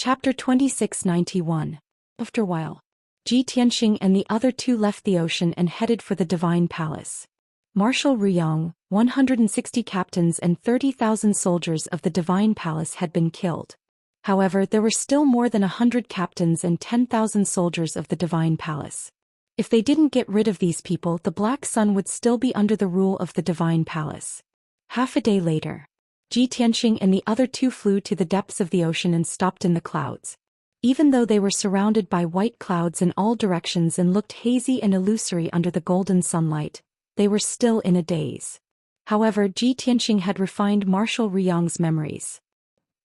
Chapter 2691. After a while, Ji Tianxing and the other two left the ocean and headed for the Divine Palace. Marshal Ruyang, 160 captains and 30,000 soldiers of the Divine Palace had been killed. However, there were still more than 100 captains and 10,000 soldiers of the Divine Palace. If they didn't get rid of these people, the Black Sun would still be under the rule of the Divine Palace. Half a day later, Ji Tianxing and the other two flew to the depths of the ocean and stopped in the clouds. Even though they were surrounded by white clouds in all directions and looked hazy and illusory under the golden sunlight, they were still in a daze. However, Ji Tianxing had refined Marshal Ruyang's memories.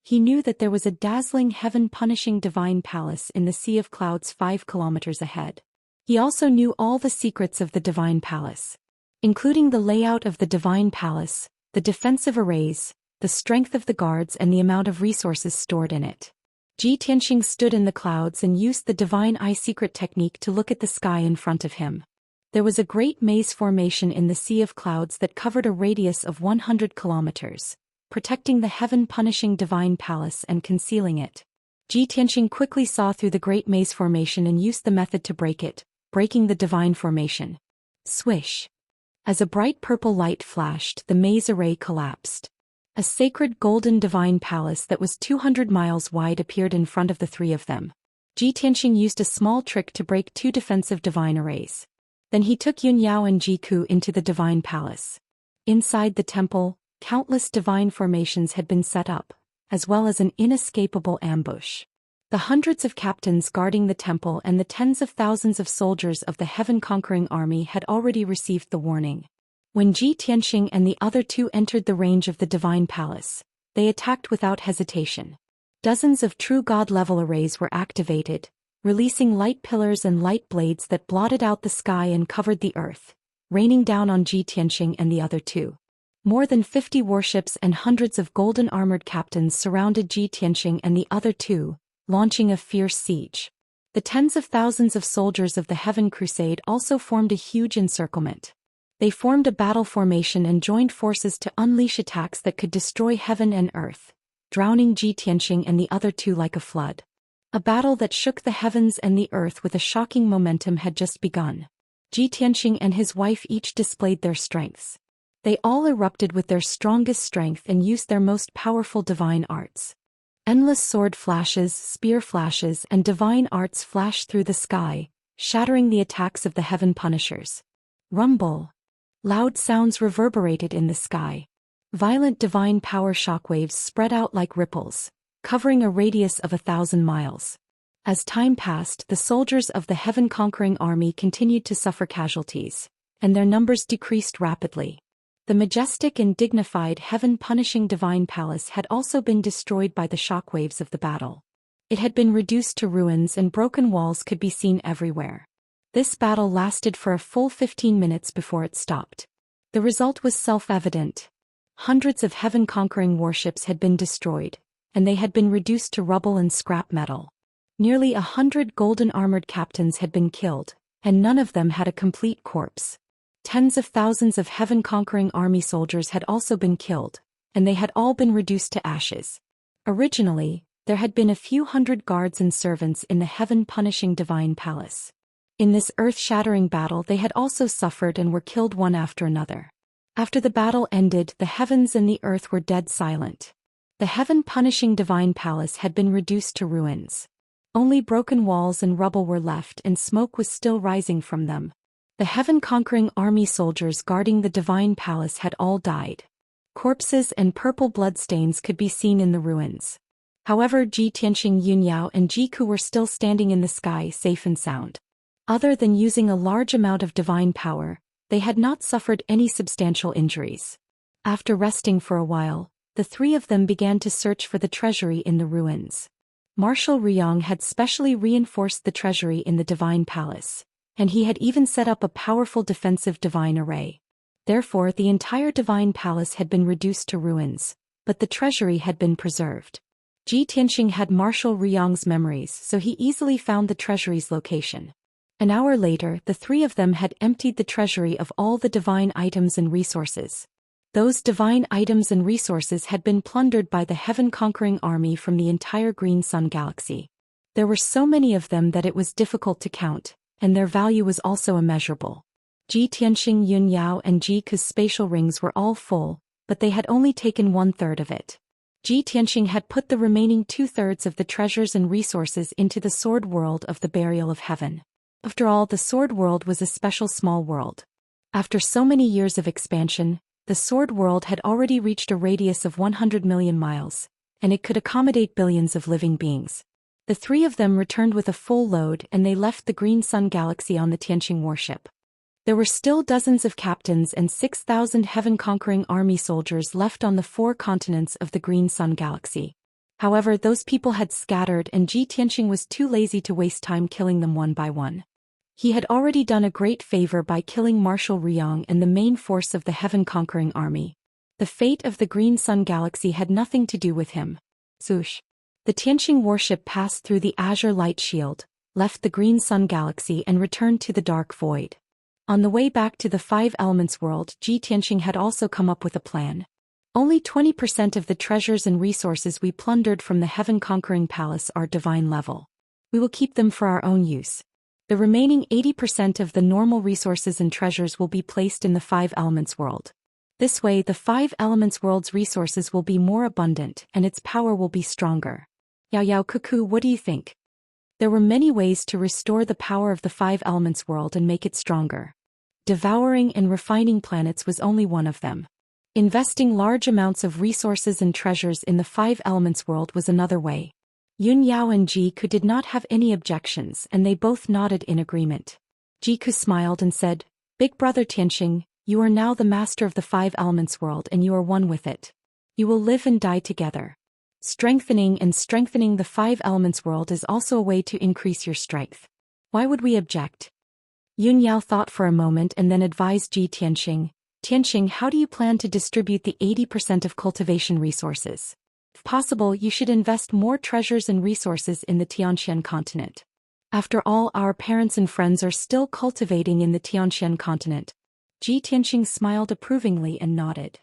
He knew that there was a dazzling heaven-punishing divine palace in the sea of clouds 5 kilometers ahead. He also knew all the secrets of the divine palace, including the layout of the divine palace, the defensive arrays, the strength of the guards and the amount of resources stored in it. Ji Tianxing stood in the clouds and used the divine eye secret technique to look at the sky in front of him. There was a great maze formation in the sea of clouds that covered a radius of 100 kilometers, protecting the heaven-punishing divine palace and concealing it. Ji Tianxing quickly saw through the great maze formation and used the method to break it, breaking the divine formation. Swish! As a bright purple light flashed, the maze array collapsed. A sacred golden divine palace that was 200 miles wide appeared in front of the three of them. Ji Tianxing used a small trick to break 2 defensive divine arrays. Then he took Yun Yao and Ji Ku into the divine palace. Inside the temple, countless divine formations had been set up, as well as an inescapable ambush. The hundreds of captains guarding the temple and the tens of thousands of soldiers of the heaven-conquering army had already received the warning. When Ji Tianxing and the other two entered the range of the divine palace, they attacked without hesitation. Dozens of true god-level arrays were activated, releasing light pillars and light blades that blotted out the sky and covered the earth, raining down on Ji Tianxing and the other two. More than 50 warships and hundreds of golden armored captains surrounded Ji Tianxing and the other two, launching a fierce siege. The tens of thousands of soldiers of the Heaven Crusade also formed a huge encirclement. They formed a battle formation and joined forces to unleash attacks that could destroy heaven and earth, drowning Ji Tianxing and the other two like a flood. A battle that shook the heavens and the earth with a shocking momentum had just begun. Ji Tianxing and his wife each displayed their strengths. They all erupted with their strongest strength and used their most powerful divine arts. Endless sword flashes, spear flashes, and divine arts flashed through the sky, shattering the attacks of the heaven punishers. Rumble! Loud sounds reverberated in the sky. Violent divine power shockwaves spread out like ripples, covering a radius of 1,000 miles. As time passed, the soldiers of the heaven-conquering army continued to suffer casualties, and their numbers decreased rapidly. The majestic and dignified heaven-punishing divine palace had also been destroyed by the shockwaves of the battle. It had been reduced to ruins and broken walls could be seen everywhere. This battle lasted for a full 15 minutes before it stopped. The result was self-evident. Hundreds of heaven-conquering warships had been destroyed, and they had been reduced to rubble and scrap metal. Nearly 100 golden armored captains had been killed, and none of them had a complete corpse. Tens of thousands of heaven-conquering army soldiers had also been killed, and they had all been reduced to ashes. Originally, there had been a few hundred guards and servants in the heaven-punishing divine palace. In this earth-shattering battle they had also suffered and were killed one after another. After the battle ended, the heavens and the earth were dead silent. The heaven-punishing divine palace had been reduced to ruins. Only broken walls and rubble were left and smoke was still rising from them. The heaven-conquering army soldiers guarding the divine palace had all died. Corpses and purple bloodstains could be seen in the ruins. However, Ji Tianxing, Yun Yao and Ji Ku were still standing in the sky safe and sound. Other than using a large amount of divine power, they had not suffered any substantial injuries. After resting for a while, the three of them began to search for the treasury in the ruins. Marshal Ruyang had specially reinforced the treasury in the divine palace, and he had even set up a powerful defensive divine array. Therefore, the entire divine palace had been reduced to ruins, but the treasury had been preserved. Ji Tianxing had Marshal Ruyang's memories, so he easily found the treasury's location. An hour later, the three of them had emptied the treasury of all the divine items and resources. Those divine items and resources had been plundered by the heaven-conquering army from the entire Green Sun galaxy. There were so many of them that it was difficult to count, and their value was also immeasurable. Ji Tianxing, Yun Yao and Ji Ke's spatial rings were all full, but they had only taken 1/3 of it. Ji Tianxing had put the remaining 2/3 of the treasures and resources into the sword world of the burial of heaven. After all, the sword world was a special small world. After so many years of expansion, the sword world had already reached a radius of 100 million miles, and it could accommodate billions of living beings. The three of them returned with a full load and they left the Green Sun galaxy on the Tianxing warship. There were still dozens of captains and 6,000 heaven-conquering army soldiers left on the 4 continents of the Green Sun galaxy. However, those people had scattered and Ji Tianxing was too lazy to waste time killing them one by one. He had already done a great favor by killing Marshal Riyang and the main force of the heaven-conquering army. The fate of the Green Sun galaxy had nothing to do with him. Zhoush. The Tianxing warship passed through the Azure Light Shield, left the Green Sun galaxy and returned to the Dark Void. On the way back to the 5 Elements world, Ji Tianxing had also come up with a plan. Only 20% of the treasures and resources we plundered from the heaven-conquering palace are divine level. We will keep them for our own use. The remaining 80% of the normal resources and treasures will be placed in the 5 Elements world. This way the 5 Elements world's resources will be more abundant and its power will be stronger. Yao Yao Cuckoo, what do you think? There were many ways to restore the power of the 5 Elements world and make it stronger. Devouring and refining planets was only one of them. Investing large amounts of resources and treasures in the 5 Elements world was another way. Yun Yao and Ji Ke did not have any objections and they both nodded in agreement. Ji Ke smiled and said, "Big brother Tianxing, you are now the master of the 5 Elements world and you are one with it. You will live and die together. Strengthening the 5 Elements world is also a way to increase your strength. Why would we object?" Yun Yao thought for a moment and then advised Ji Tianxing, "Tianxing, how do you plan to distribute the 80% of cultivation resources? If possible, you should invest more treasures and resources in the Xianxia continent. After all, our parents and friends are still cultivating in the Xianxia continent." Ji Tianxing smiled approvingly and nodded.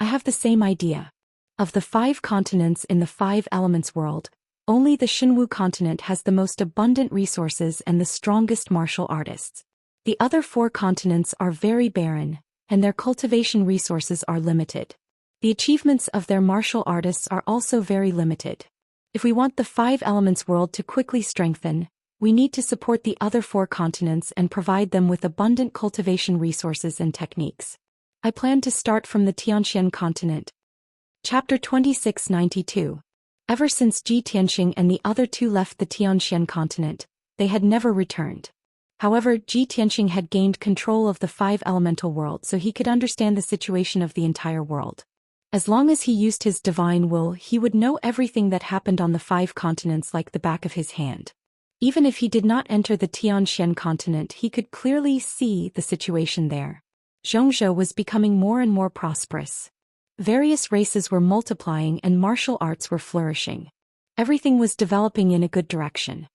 "I have the same idea. Of the 5 continents in the 5 Elements world, only the Xinwu continent has the most abundant resources and the strongest martial artists. The other 4 continents are very barren, and their cultivation resources are limited. The achievements of their martial artists are also very limited. If we want the 5 Elements world to quickly strengthen, we need to support the other 4 continents and provide them with abundant cultivation resources and techniques. I plan to start from the Xianxia continent." Chapter 2692. Ever since Ji Tianxing and the other 2 left the Xianxia continent, they had never returned. However, Ji Tianxing had gained control of the 5 elemental world so he could understand the situation of the entire world. As long as he used his divine will, he would know everything that happened on the 5 continents like the back of his hand. Even if he did not enter the Xianxia continent, he could clearly see the situation there. Xianxia was becoming more and more prosperous. Various races were multiplying and martial arts were flourishing. Everything was developing in a good direction.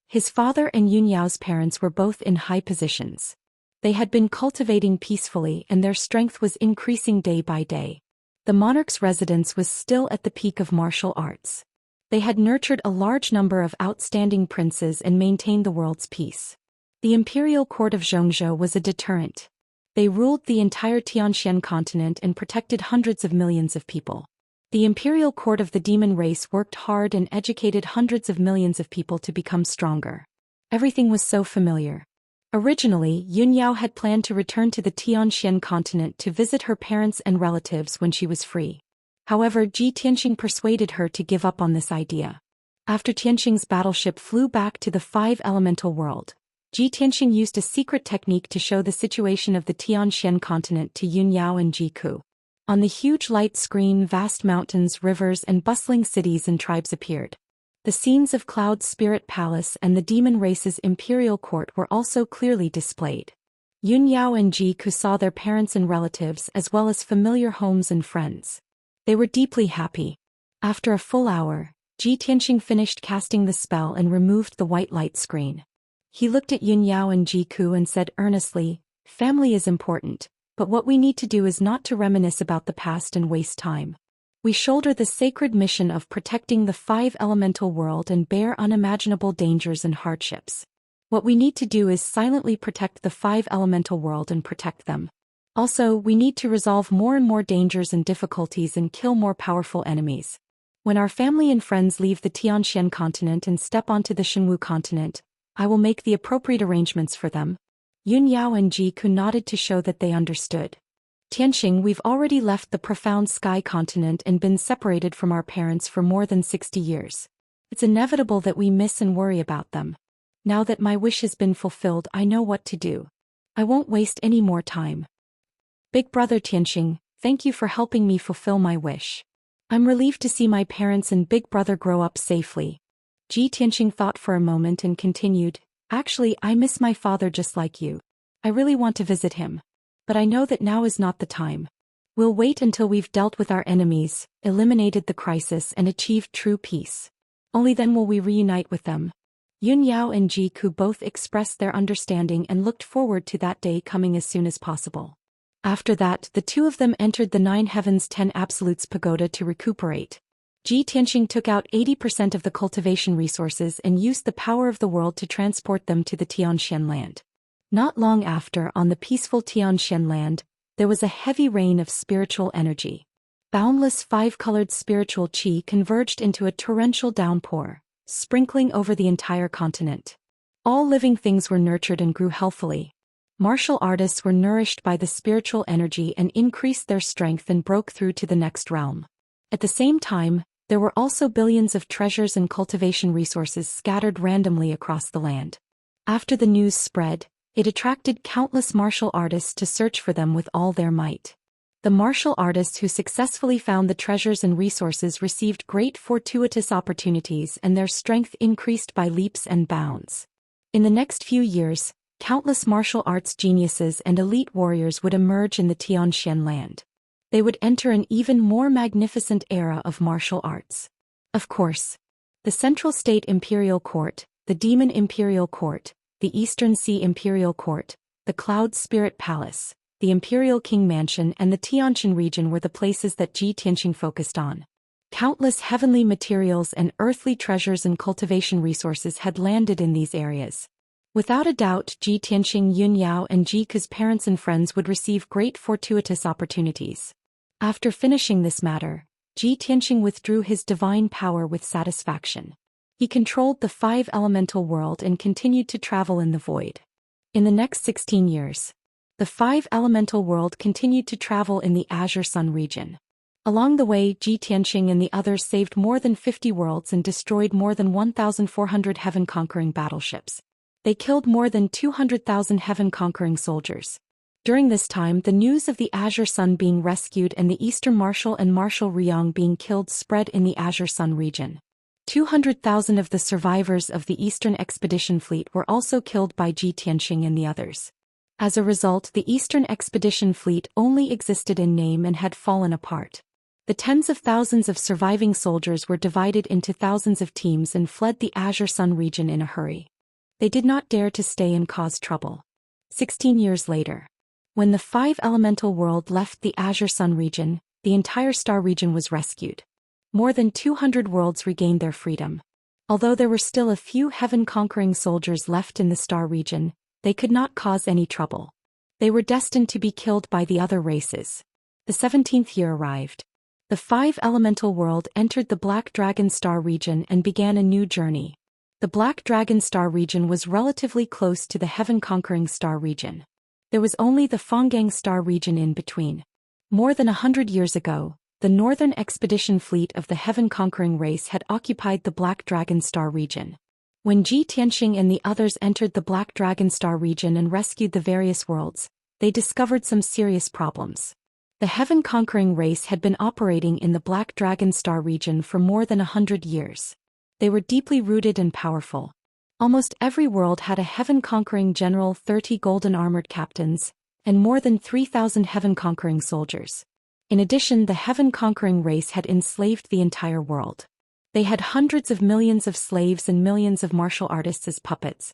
His father and Yun Yao's parents were both in high positions. They had been cultivating peacefully and their strength was increasing day by day. The monarch's residence was still at the peak of martial arts. They had nurtured a large number of outstanding princes and maintained the world's peace. The imperial court of Xianxia was a deterrent. They ruled the entire Xianxia continent and protected hundreds of millions of people. The imperial court of the demon race worked hard and educated hundreds of millions of people to become stronger. Everything was so familiar. Originally, Yun Yao had planned to return to the Xianxia continent to visit her parents and relatives when she was free. However, Ji Tianxing persuaded her to give up on this idea. After Tianxing's battleship flew back to the 5 elemental world, Ji Tianxing used a secret technique to show the situation of the Xianxia continent to Yun Yao and Ji Ke. On the huge light screen, vast mountains, rivers and bustling cities and tribes appeared. The scenes of Cloud's spirit palace and the demon race's imperial court were also clearly displayed. Yun Yao and Ji Ke saw their parents and relatives as well as familiar homes and friends. They were deeply happy. After a full hour, Ji Tianxing finished casting the spell and removed the white light screen. He looked at Yun Yao and Ji Ke and said earnestly, "Family is important. But what we need to do is not to reminisce about the past and waste time. We shoulder the sacred mission of protecting the five elemental world and bear unimaginable dangers and hardships. What we need to do is silently protect the five elemental world and protect them. Also, we need to resolve more and more dangers and difficulties and kill more powerful enemies. When our family and friends leave the Xianxia continent and step onto the Shenwu continent, I will make the appropriate arrangements for them. Yun Yao and Ji Ku nodded to show that they understood. Tianxing, we've already left the profound sky continent and been separated from our parents for more than 60 years. It's inevitable that we miss and worry about them. Now that my wish has been fulfilled, I know what to do. I won't waste any more time. Big brother Tianxing, thank you for helping me fulfill my wish. I'm relieved to see my parents and big brother grow up safely. Ji Tianxing thought for a moment and continued, actually, I miss my father just like you. I really want to visit him. But I know that now is not the time. We'll wait until we've dealt with our enemies, eliminated the crisis and achieved true peace. Only then will we reunite with them. Yun Yao and Ji Ku both expressed their understanding and looked forward to that day coming as soon as possible. After that, the two of them entered the Nine Heavens 10 Absolutes Pagoda to recuperate. Ji Tianxing took out 80% of the cultivation resources and used the power of the world to transport them to the Tianxian land. Not long after, on the peaceful Tianxian land, there was a heavy rain of spiritual energy. Boundless five-colored spiritual qi converged into a torrential downpour, sprinkling over the entire continent. All living things were nurtured and grew healthily. Martial artists were nourished by the spiritual energy and increased their strength and broke through to the next realm. At the same time, there were also billions of treasures and cultivation resources scattered randomly across the land. After the news spread, it attracted countless martial artists to search for them with all their might. The martial artists who successfully found the treasures and resources received great fortuitous opportunities and their strength increased by leaps and bounds. In the next few years, countless martial arts geniuses and elite warriors would emerge in the Tianxian land. They would enter an even more magnificent era of martial arts. Of course, the Central State Imperial Court, the Demon Imperial Court, the Eastern Sea Imperial Court, the Cloud Spirit Palace, the Imperial King Mansion and the Tianxian region were the places that Ji Tianxing focused on. Countless heavenly materials and earthly treasures and cultivation resources had landed in these areas. Without a doubt, Ji Tianxing, Yun Yao and Ji Ku's parents and friends would receive great fortuitous opportunities. After finishing this matter, Ji Tianxing withdrew his divine power with satisfaction. He controlled the five elemental world and continued to travel in the void. In the next 16 years, the five elemental world continued to travel in the Azure Sun region. Along the way, Ji Tianxing and the others saved more than 50 worlds and destroyed more than 1,400 heaven-conquering battleships. They killed more than 200,000 heaven-conquering soldiers. During this time, the news of the Azure Sun being rescued and the Eastern Marshal and Marshal Riyang being killed spread in the Azure Sun region. 200,000 of the survivors of the Eastern Expedition Fleet were also killed by Ji Tianxing and the others. As a result, the Eastern Expedition Fleet only existed in name and had fallen apart. The tens of thousands of surviving soldiers were divided into thousands of teams and fled the Azure Sun region in a hurry. They did not dare to stay and cause trouble. 16 years later, when the five elemental world left the Azure Sun region, the entire star region was rescued. More than 200 worlds regained their freedom. Although there were still a few heaven-conquering soldiers left in the star region, they could not cause any trouble. They were destined to be killed by the other races. The 17th year arrived. The five elemental world entered the Black Dragon Star region and began a new journey. The Black Dragon Star region was relatively close to the heaven-conquering star region. There was only the Fonggang Star region in between. More than 100 years ago, the Northern Expedition Fleet of the heaven-conquering race had occupied the Black Dragon Star region. When Ji Tianxing and the others entered the Black Dragon Star region and rescued the various worlds, they discovered some serious problems. The heaven-conquering race had been operating in the Black Dragon Star region for more than 100 years. They were deeply rooted and powerful. Almost every world had a heaven-conquering general, 30 golden armored captains, and more than 3,000 heaven-conquering soldiers. In addition, the heaven-conquering race had enslaved the entire world. They had hundreds of millions of slaves and millions of martial artists as puppets.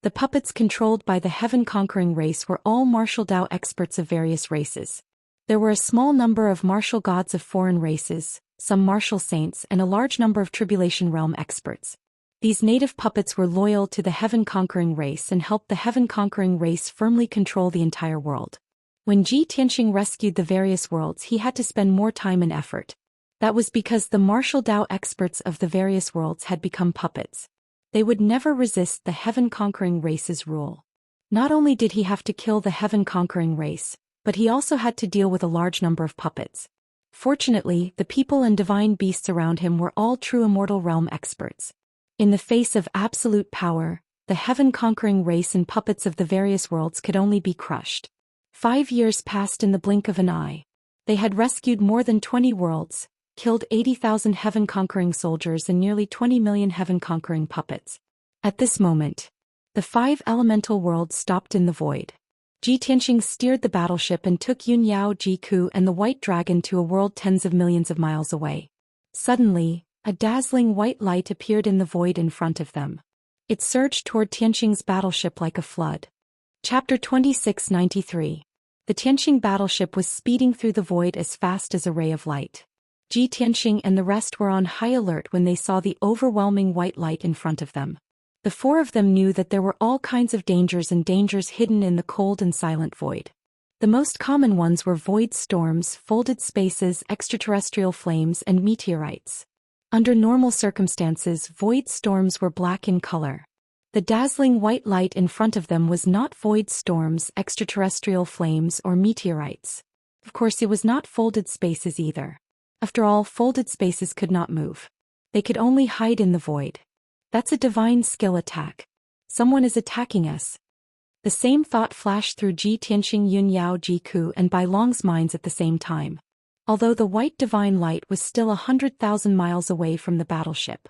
The puppets controlled by the heaven-conquering race were all martial Dao experts of various races. There were a small number of martial gods of foreign races, some martial saints, and a large number of Tribulation Realm experts. These native puppets were loyal to the heaven-conquering race and helped the heaven-conquering race firmly control the entire world. When Ji Tianxing rescued the various worlds, he had to spend more time and effort. That was because the martial Dao experts of the various worlds had become puppets. They would never resist the heaven-conquering race's rule. Not only did he have to kill the heaven-conquering race, but he also had to deal with a large number of puppets. Fortunately, the people and divine beasts around him were all true Immortal realm experts. In the face of absolute power, the heaven-conquering race and puppets of the various worlds could only be crushed. 5 years passed in the blink of an eye. They had rescued more than 20 worlds, killed 80,000 heaven-conquering soldiers and nearly 20 million heaven-conquering puppets. At this moment, the 5 elemental worlds stopped in the void. Ji Tianxing steered the battleship and took Yun Yao Jiku and the White Dragon to a world tens of millions of miles away. Suddenly, a dazzling white light appeared in the void in front of them. It surged toward Tianxing's battleship like a flood. Chapter 2693. The Tianxing battleship was speeding through the void as fast as a ray of light. Ji Tianxing and the rest were on high alert when they saw the overwhelming white light in front of them. The 4 of them knew that there were all kinds of dangers hidden in the cold and silent void. The most common ones were void storms, folded spaces, extraterrestrial flames, and meteorites. Under normal circumstances, void storms were black in color. The dazzling white light in front of them was not void storms, extraterrestrial flames, or meteorites. Of course, it was not folded spaces either. After all, folded spaces could not move. They could only hide in the void. That's a divine skill attack. Someone is attacking us. The same thought flashed through Ji Tianxing, Yun Yao Jiku, and Bai Long's minds at the same time. Although the white divine light was still 100,000 miles away from the battleship.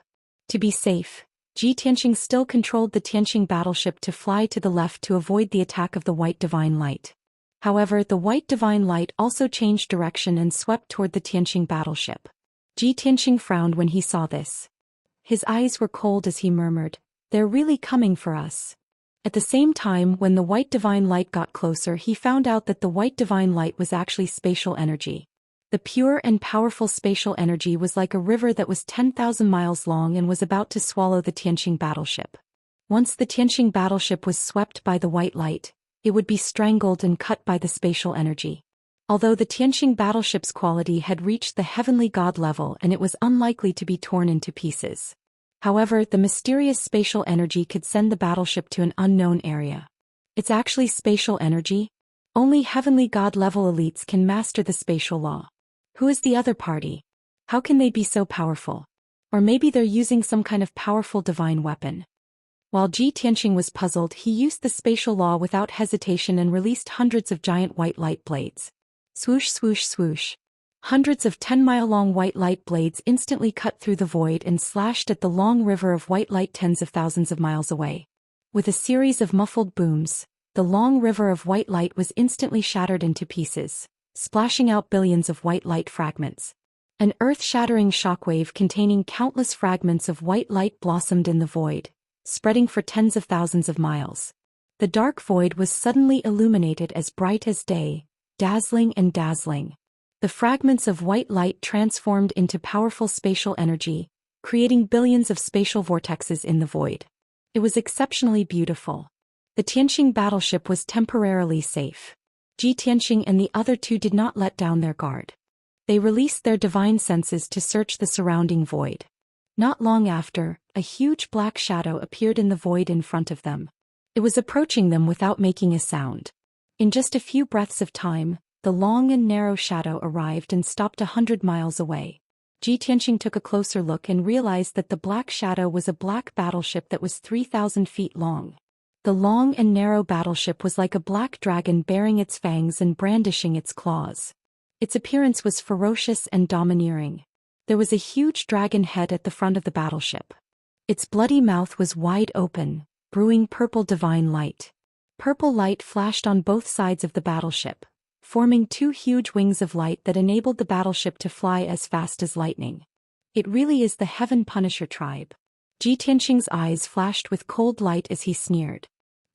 To be safe, Ji Tianxing still controlled the Tianxing battleship to fly to the left to avoid the attack of the white divine light. However, the white divine light also changed direction and swept toward the Tianxing battleship. Ji Tianxing frowned when he saw this. His eyes were cold as he murmured, "They're really coming for us." At the same time, when the white divine light got closer, he found out that the white divine light was actually spatial energy. The pure and powerful spatial energy was like a river that was 10,000 miles long and was about to swallow the Tianxing battleship. Once the Tianxing battleship was swept by the white light, it would be strangled and cut by the spatial energy. Although the Tianxing battleship's quality had reached the heavenly god level and it was unlikely to be torn into pieces. However, the mysterious spatial energy could send the battleship to an unknown area. It's actually spatial energy? Only heavenly god level elites can master the spatial law. Who is the other party? How can they be so powerful? Or maybe they're using some kind of powerful divine weapon. While Ji Tianxing was puzzled, he used the spatial law without hesitation and released hundreds of giant white light blades. Swoosh, swoosh, swoosh. Hundreds of 10-mile-long white light blades instantly cut through the void and slashed at the long river of white light tens of thousands of miles away. With a series of muffled booms, the long river of white light was instantly shattered into pieces, splashing out billions of white light fragments. An earth-shattering shockwave containing countless fragments of white light blossomed in the void, spreading for tens of thousands of miles. The dark void was suddenly illuminated as bright as day, dazzling and dazzling. The fragments of white light transformed into powerful spatial energy, creating billions of spatial vortexes in the void. It was exceptionally beautiful. The Tianxing battleship was temporarily safe. Ji Tianxing and the other 2 did not let down their guard. They released their divine senses to search the surrounding void. Not long after, a huge black shadow appeared in the void in front of them. It was approaching them without making a sound. In just a few breaths of time, the long and narrow shadow arrived and stopped 100 miles away. Ji Tianxing took a closer look and realized that the black shadow was a black battleship that was 3,000 feet long. The long and narrow battleship was like a black dragon baring its fangs and brandishing its claws. Its appearance was ferocious and domineering. There was a huge dragon head at the front of the battleship. Its bloody mouth was wide open, brewing purple divine light. Purple light flashed on both sides of the battleship, forming 2 huge wings of light that enabled the battleship to fly as fast as lightning. It really is the Heaven Punisher tribe. Ji Tianxing's eyes flashed with cold light as he sneered.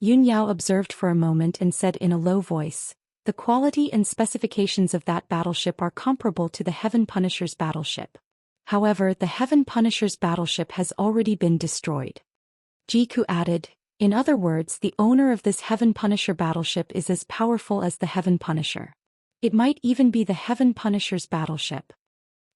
Yun Yao observed for a moment and said in a low voice, "The quality and specifications of that battleship are comparable to the Heaven Punisher's battleship. However, the Heaven Punisher's battleship has already been destroyed." Jiku added, "In other words, the owner of this Heaven Punisher battleship is as powerful as the Heaven Punisher. It might even be the Heaven Punisher's battleship."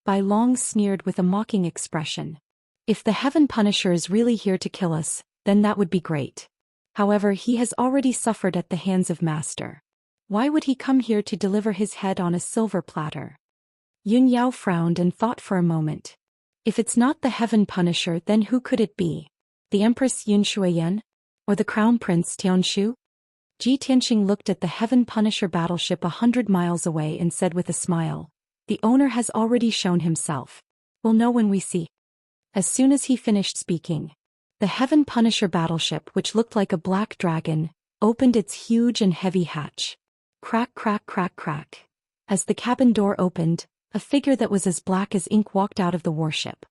Bai Long sneered with a mocking expression. "If the Heaven Punisher is really here to kill us, then that would be great. However, he has already suffered at the hands of Master. Why would he come here to deliver his head on a silver platter?" Yun Yao frowned and thought for a moment. If it's not the Heaven Punisher, then who could it be? The Empress Yun Shuiyan? Or the Crown Prince Tianshu? Ji Tianxing looked at the Heaven Punisher battleship 100 miles away and said with a smile, "The owner has already shown himself. We'll know when we see." As soon as he finished speaking, the Heaven Punisher battleship, which looked like a black dragon, opened its huge and heavy hatch. Crack, crack, crack, crack. As the cabin door opened, a figure that was as black as ink walked out of the warship.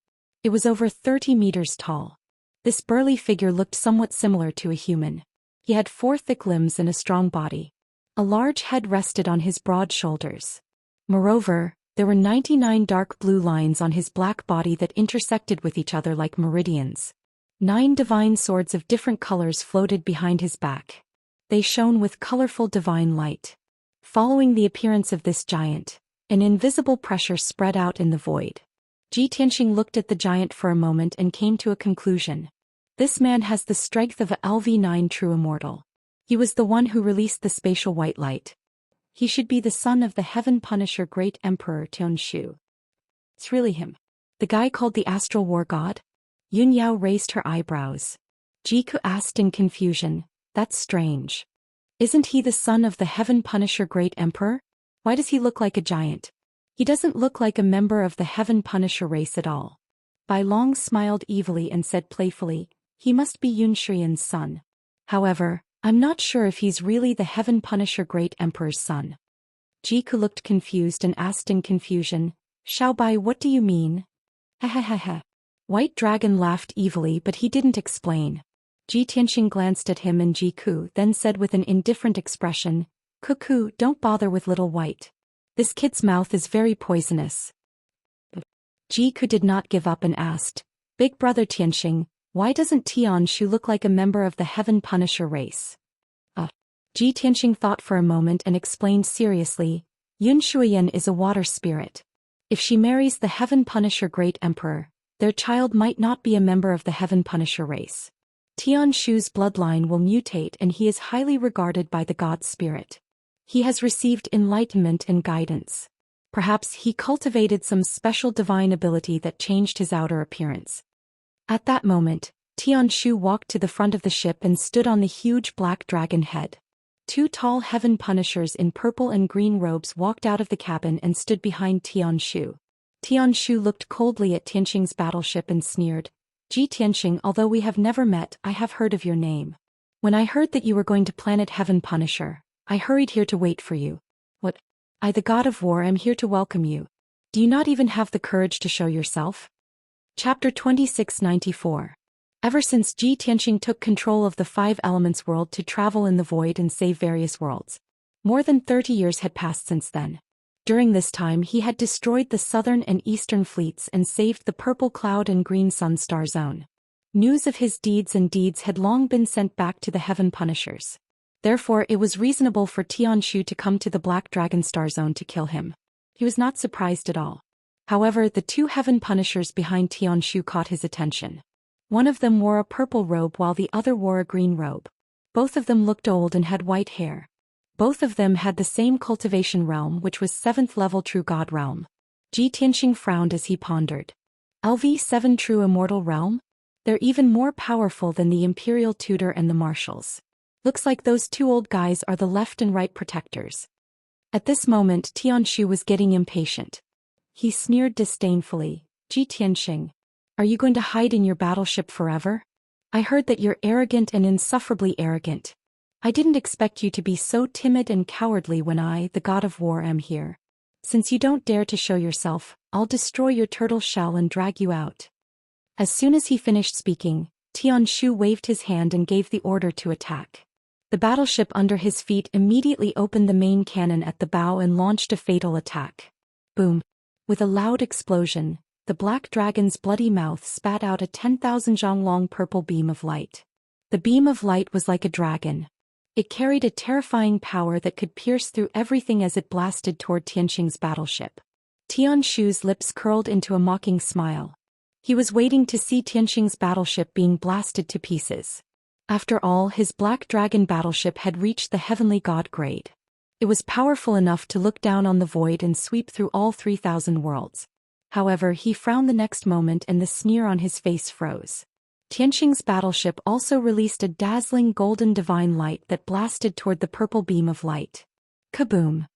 It was over 30 meters tall. This burly figure looked somewhat similar to a human. He had 4 thick limbs and a strong body. A large head rested on his broad shoulders. Moreover, there were 99 dark blue lines on his black body that intersected with each other like meridians. 9 divine swords of different colors floated behind his back. They shone with colorful divine light. Following the appearance of this giant, an invisible pressure spread out in the void. Ji Tianxing looked at the giant for a moment and came to a conclusion. This man has the strength of a LV9 true immortal. He was the one who released the spatial white light. He should be the son of the Heaven Punisher Great Emperor Tianshu. It's really him. The guy called the Astral War God? Yun Yao raised her eyebrows. Jiku asked in confusion, "That's strange. Isn't he the son of the Heaven Punisher Great Emperor? Why does he look like a giant? He doesn't look like a member of the Heaven Punisher race at all." Bai Long smiled evilly and said playfully, "He must be Yun Shuiyan's son. However, I'm not sure if he's really the Heaven Punisher Great Emperor's son." Jiku looked confused and asked in confusion, "Xiao Bai, what do you mean?" "Ha ha ha ha." White Dragon laughed evilly, but he didn't explain. Ji Tianxing glanced at him and Jiku, then said with an indifferent expression, "Cuckoo, don't bother with little White. This kid's mouth is very poisonous." Jiku did not give up and asked, "Big brother Tianxing, why doesn't Tianshu look like a member of the Heaven Punisher race?" Ji Tianxing thought for a moment and explained seriously, "Yun Shuiyan is a water spirit. If she marries the Heaven Punisher Great Emperor, their child might not be a member of the Heaven Punisher race. Tianshu's bloodline will mutate and he is highly regarded by the God Spirit. He has received enlightenment and guidance. Perhaps he cultivated some special divine ability that changed his outer appearance." At that moment, Tianshu walked to the front of the ship and stood on the huge black dragon head. 2 tall Heaven Punishers in purple and green robes walked out of the cabin and stood behind Tianshu. Tianshu looked coldly at Tianxing's battleship and sneered, "Ji Tianxing, although we have never met, I have heard of your name. When I heard that you were going to planet Heaven Punisher, I hurried here to wait for you. What? I, the God of War, am here to welcome you. Do you not even have the courage to show yourself?" Chapter 2694. Ever since Ji Tianxing took control of the 5 Elements world to travel in the void and save various worlds, more than 30 years had passed since then. During this time he had destroyed the southern and eastern fleets and saved the Purple Cloud and Green Sun Star Zone. News of his deeds had long been sent back to the Heaven Punishers. Therefore it was reasonable for Tianshu to come to the Black Dragon Star Zone to kill him. He was not surprised at all. However, the 2 Heaven Punishers behind Tianshu caught his attention. One of them wore a purple robe while the other wore a green robe. Both of them looked old and had white hair. Both of them had the same cultivation realm, which was 7th level True God realm. Ji Tianxing frowned as he pondered. LV7 True Immortal realm? They're even more powerful than the Imperial Tutor and the Marshals. Looks like those 2 old guys are the left and right protectors. At this moment Tianshu was getting impatient. He sneered disdainfully, "Ji Tianxing, are you going to hide in your battleship forever? I heard that you're arrogant and insufferably arrogant. I didn't expect you to be so timid and cowardly when I, the God of War, am here. Since you don't dare to show yourself, I'll destroy your turtle shell and drag you out." As soon as he finished speaking, Tianshu waved his hand and gave the order to attack. The battleship under his feet immediately opened the main cannon at the bow and launched a fatal attack. Boom! With a loud explosion, the black dragon's bloody mouth spat out a 10,000 zhang long purple beam of light. The beam of light was like a dragon. It carried a terrifying power that could pierce through everything as it blasted toward Tianqing's battleship. Tianshu's lips curled into a mocking smile. He was waiting to see Tianqing's battleship being blasted to pieces. After all, his black dragon battleship had reached the heavenly god grade. It was powerful enough to look down on the void and sweep through all 3,000 worlds. However, he frowned the next moment and the sneer on his face froze. Tianqing's battleship also released a dazzling golden divine light that blasted toward the purple beam of light. Kaboom!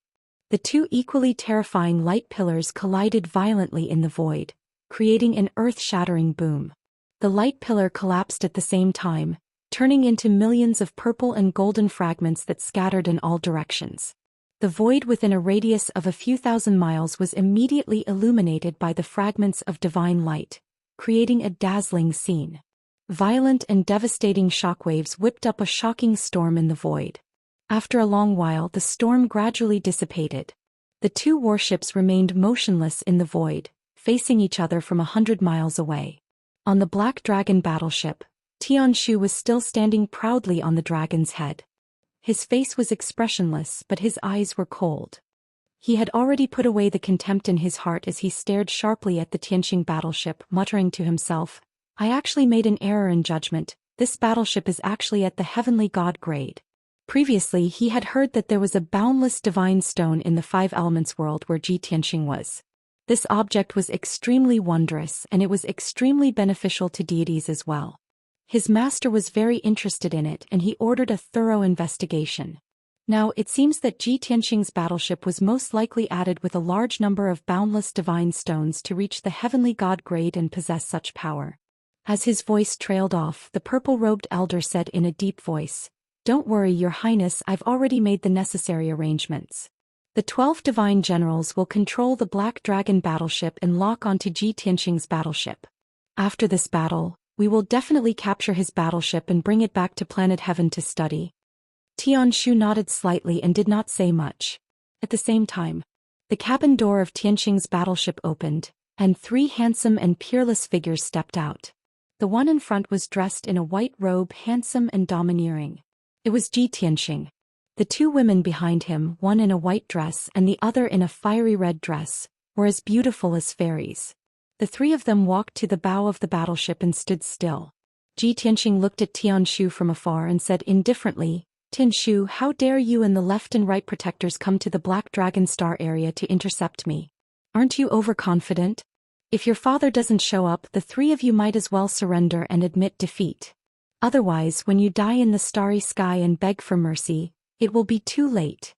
The two equally terrifying light pillars collided violently in the void, creating an earth-shattering boom. The light pillar collapsed at the same time, turning into millions of purple and golden fragments that scattered in all directions. The void within a radius of a few thousand miles was immediately illuminated by the fragments of divine light, creating a dazzling scene. Violent and devastating shockwaves whipped up a shocking storm in the void. After a long while, the storm gradually dissipated. The two warships remained motionless in the void, facing each other from 100 miles away. On the Black Dragon battleship, Tianshu was still standing proudly on the dragon's head. His face was expressionless, but his eyes were cold. He had already put away the contempt in his heart as he stared sharply at the Tianqing battleship, muttering to himself, "I actually made an error in judgment. This battleship is actually at the heavenly god grade." Previously he had heard that there was a boundless divine stone in the Five Elements world where Tianqing was. This object was extremely wondrous and it was extremely beneficial to deities as well. His master was very interested in it and he ordered a thorough investigation. Now it seems that Tianqing's battleship was most likely added with a large number of boundless divine stones to reach the heavenly god grade and possess such power. As his voice trailed off, the purple-robed elder said in a deep voice, "Don't worry, Your Highness, I've already made the necessary arrangements. The 12 divine generals will control the Black Dragon battleship and lock onto Tianqing's battleship. After this battle, we will definitely capture his battleship and bring it back to planet Heaven to study." Tianshu nodded slightly and did not say much. At the same time, the cabin door of Tianqing's battleship opened, and 3 handsome and peerless figures stepped out. The one in front was dressed in a white robe, handsome and domineering. It was Tianqing. The 2 women behind him, one in a white dress and the other in a fiery red dress, were as beautiful as fairies. The 3 of them walked to the bow of the battleship and stood still. Tianqing looked at Tianshu from afar and said indifferently, "Tianshu, how dare you and the left and right protectors come to the Black Dragon Star area to intercept me? Aren't you overconfident? If your father doesn't show up, the 3 of you might as well surrender and admit defeat. Otherwise, when you die in the starry sky and beg for mercy, it will be too late."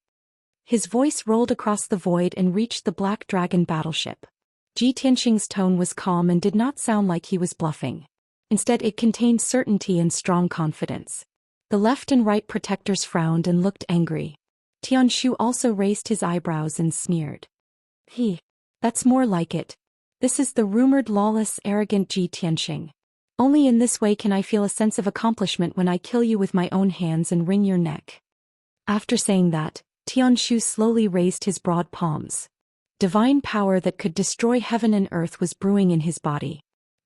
His voice rolled across the void and reached the Black Dragon battleship. Tianqing's tone was calm and did not sound like he was bluffing. Instead, it contained certainty and strong confidence. The left and right protectors frowned and looked angry. Tianshu also raised his eyebrows and sneered. That's more like it. This is the rumored lawless, arrogant Tianqing. Only in this way can I feel a sense of accomplishment when I kill you with my own hands and wring your neck." After saying that, Tianshu slowly raised his broad palms. Divine power that could destroy heaven and earth was brewing in his body.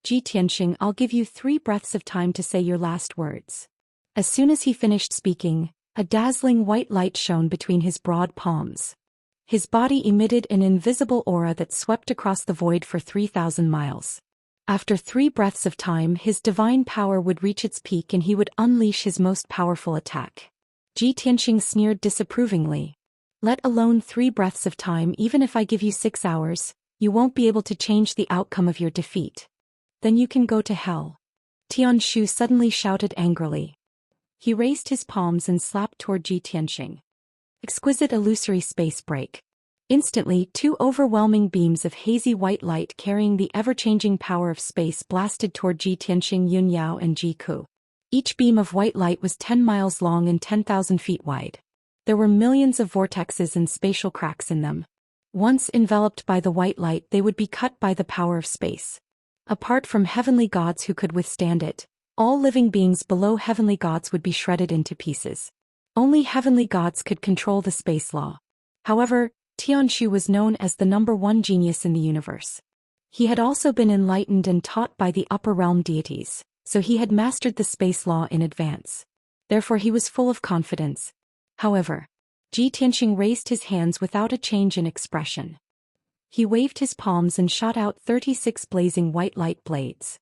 "Tianqing, I'll give you 3 breaths of time to say your last words." As soon as he finished speaking, a dazzling white light shone between his broad palms. His body emitted an invisible aura that swept across the void for 3,000 miles. After 3 breaths of time, his divine power would reach its peak and he would unleash his most powerful attack. Tianqing sneered disapprovingly. "Let alone 3 breaths of time, even if I give you 6 hours, you won't be able to change the outcome of your defeat. Then you can go to hell." Tianshu suddenly shouted angrily. He raised his palms and slapped toward Tianqing. Exquisite illusory space break. Instantly, 2 overwhelming beams of hazy white light carrying the ever-changing power of space blasted toward Tianqing, Yunyao and Jiku. Each beam of white light was 10 miles long and 10,000 feet wide. There were millions of vortexes and spatial cracks in them. Once enveloped by the white light, they would be cut by the power of space. Apart from heavenly gods who could withstand it, all living beings below heavenly gods would be shredded into pieces. Only heavenly gods could control the space law. However, Tianshu was known as the #1 genius in the universe. He had also been enlightened and taught by the upper realm deities, so he had mastered the space law in advance. Therefore he was full of confidence. However, Tianxing raised his hands without a change in expression. He waved his palms and shot out 36 blazing white light blades.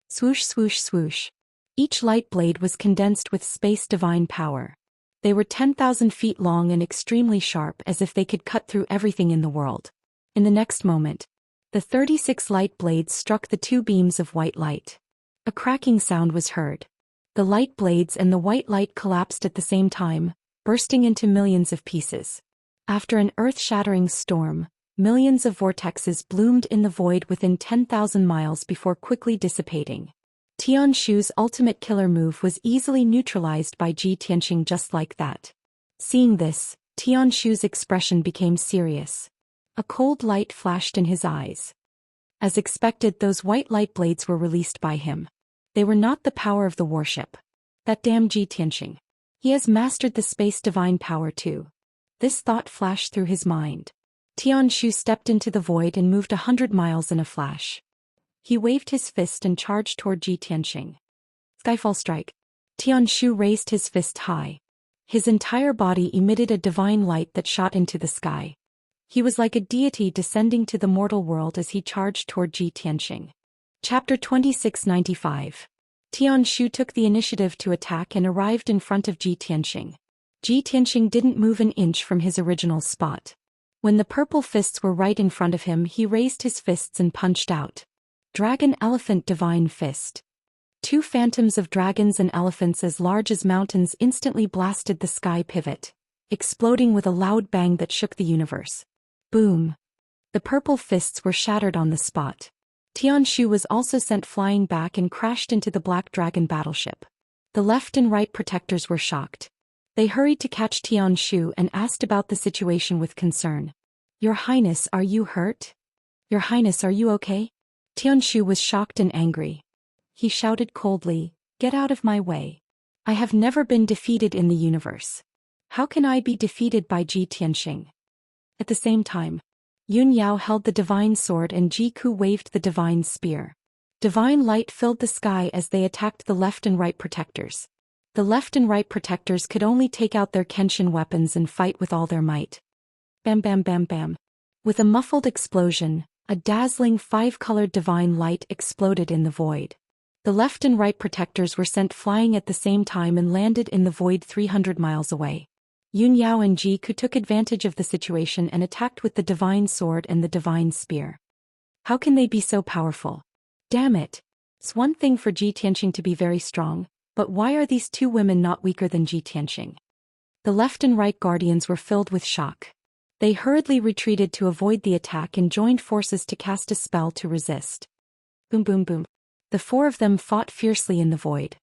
Swoosh swoosh swoosh. Each light blade was condensed with space divine power. They were 10,000 feet long and extremely sharp, as if they could cut through everything in the world. In the next moment, the 36 light blades struck the two beams of white light. A cracking sound was heard. The light blades and the white light collapsed at the same time, bursting into millions of pieces. After an earth-shattering storm, millions of vortexes bloomed in the void within 10,000 miles before quickly dissipating. Tianshu's ultimate killer move was easily neutralized by Tianxing just like that. Seeing this, Tianshu's expression became serious. A cold light flashed in his eyes. As expected, those white light blades were released by him. They were not the power of the warship. That damn Tianxing. He has mastered the space divine power too. This thought flashed through his mind. Tianshu stepped into the void and moved 100 miles in a flash. He waved his fist and charged toward Tianxing. Skyfall strike. Tianshu raised his fist high. His entire body emitted a divine light that shot into the sky. He was like a deity descending to the mortal world as he charged toward Tianxing. Chapter 2695. Tianshu took the initiative to attack and arrived in front of Tianxing. Tianxing didn't move an inch from his original spot. When the purple fists were right in front of him, he raised his fists and punched out. Dragon Elephant Divine Fist. Two phantoms of dragons and elephants as large as mountains instantly blasted the sky pivot, exploding with a loud bang that shook the universe. Boom. The purple fists were shattered on the spot. Tianshu was also sent flying back and crashed into the Black Dragon battleship. The left and right protectors were shocked. They hurried to catch Tianshu and asked about the situation with concern. "Your Highness, are you hurt? Your Highness, are you okay?" Tianshu was shocked and angry. He shouted coldly, "Get out of my way. I have never been defeated in the universe. How can I be defeated by Tianxing?" At the same time, Yun Yao held the divine sword and Jiku waved the divine spear. Divine light filled the sky as they attacked the left and right protectors. The left and right protectors could only take out their Kenshin weapons and fight with all their might. Bam bam bam bam. With a muffled explosion, a dazzling 5-colored divine light exploded in the void. The left and right protectors were sent flying at the same time and landed in the void 300 miles away. Yun Yao and Jiku took advantage of the situation and attacked with the divine sword and the divine spear. How can they be so powerful? Damn it. It's one thing for Tianxing to be very strong, but why are these two women not weaker than Tianxing? The left and right guardians were filled with shock. They hurriedly retreated to avoid the attack and joined forces to cast a spell to resist. Boom boom boom. The four of them fought fiercely in the void.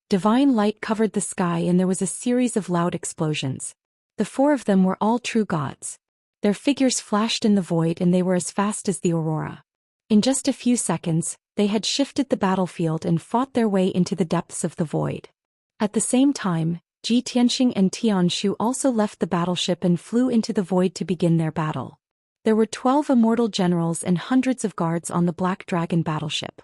Divine light covered the sky and there was a series of loud explosions. The four of them were all true gods. Their figures flashed in the void and they were as fast as the aurora. In just a few seconds, they had shifted the battlefield and fought their way into the depths of the void. At the same time, Tianxing and Tianshu also left the battleship and flew into the void to begin their battle. There were 12 immortal generals and hundreds of guards on the Black Dragon battleship.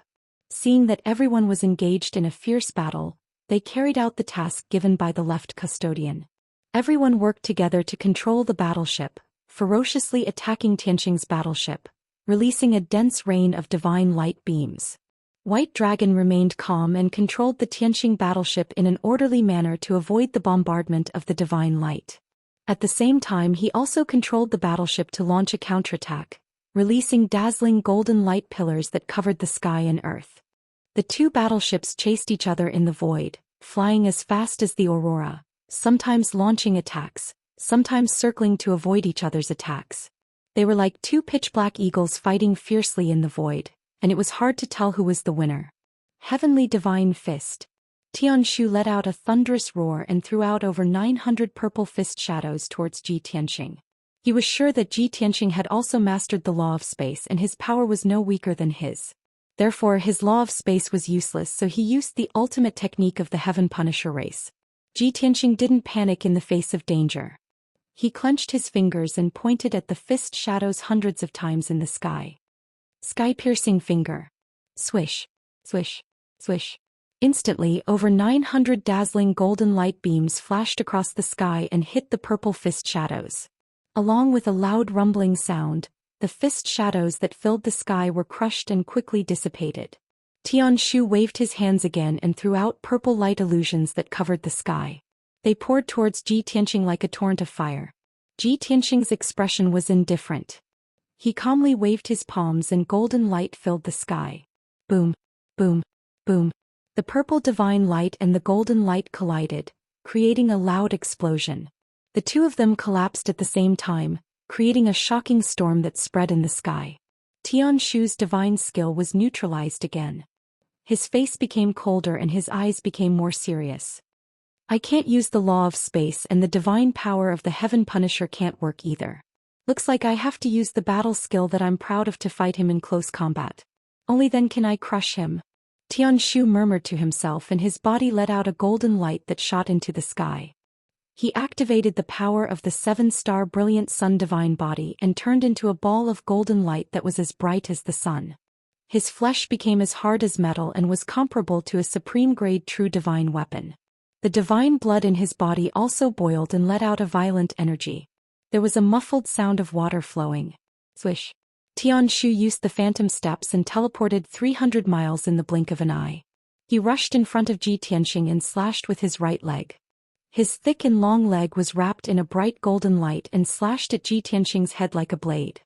Seeing that everyone was engaged in a fierce battle, they carried out the task given by the left custodian. Everyone worked together to control the battleship, ferociously attacking Tianxing's battleship, releasing a dense rain of divine light beams. White Dragon remained calm and controlled the Tianxing battleship in an orderly manner to avoid the bombardment of the divine light. At the same time, he also controlled the battleship to launch a counterattack, releasing dazzling golden light pillars that covered the sky and earth. The two battleships chased each other in the void, flying as fast as the aurora, sometimes launching attacks, sometimes circling to avoid each other's attacks. They were like two pitch-black eagles fighting fiercely in the void, and it was hard to tell who was the winner. Heavenly Divine Fist. Tianshu let out a thunderous roar and threw out over 900 purple fist shadows towards Tianxing. He was sure that Tianxing had also mastered the law of space and his power was no weaker than his. Therefore his law of space was useless, so he used the ultimate technique of the Heaven Punisher race. Ji Tianxing didn't panic in the face of danger. He clenched his fingers and pointed at the fist shadows hundreds of times in the sky. Sky-piercing finger. Swish, swish, swish. Instantly, over 900 dazzling golden light beams flashed across the sky and hit the purple fist shadows. Along with a loud rumbling sound, the fist shadows that filled the sky were crushed and quickly dissipated. Tianshu waved his hands again and threw out purple light illusions that covered the sky. They poured towards Ji Tianxing like a torrent of fire. Ji Tianxing's expression was indifferent. He calmly waved his palms and golden light filled the sky. Boom, boom, boom. The purple divine light and the golden light collided, creating a loud explosion. The two of them collapsed at the same time, creating a shocking storm that spread in the sky. Tianshu's divine skill was neutralized again. His face became colder and his eyes became more serious. I can't use the law of space and the divine power of the Heaven Punisher can't work either. Looks like I have to use the battle skill that I'm proud of to fight him in close combat. Only then can I crush him. Tianshu murmured to himself and his body let out a golden light that shot into the sky. He activated the power of the 7-star brilliant sun divine body and turned into a ball of golden light that was as bright as the sun. His flesh became as hard as metal and was comparable to a supreme-grade true divine weapon. The divine blood in his body also boiled and let out a violent energy. There was a muffled sound of water flowing. Swish. Tianshu used the phantom steps and teleported 300 miles in the blink of an eye. He rushed in front of Ji Tianxing and slashed with his right leg. His thick and long leg was wrapped in a bright golden light and slashed at Ji Tianxing's head like a blade.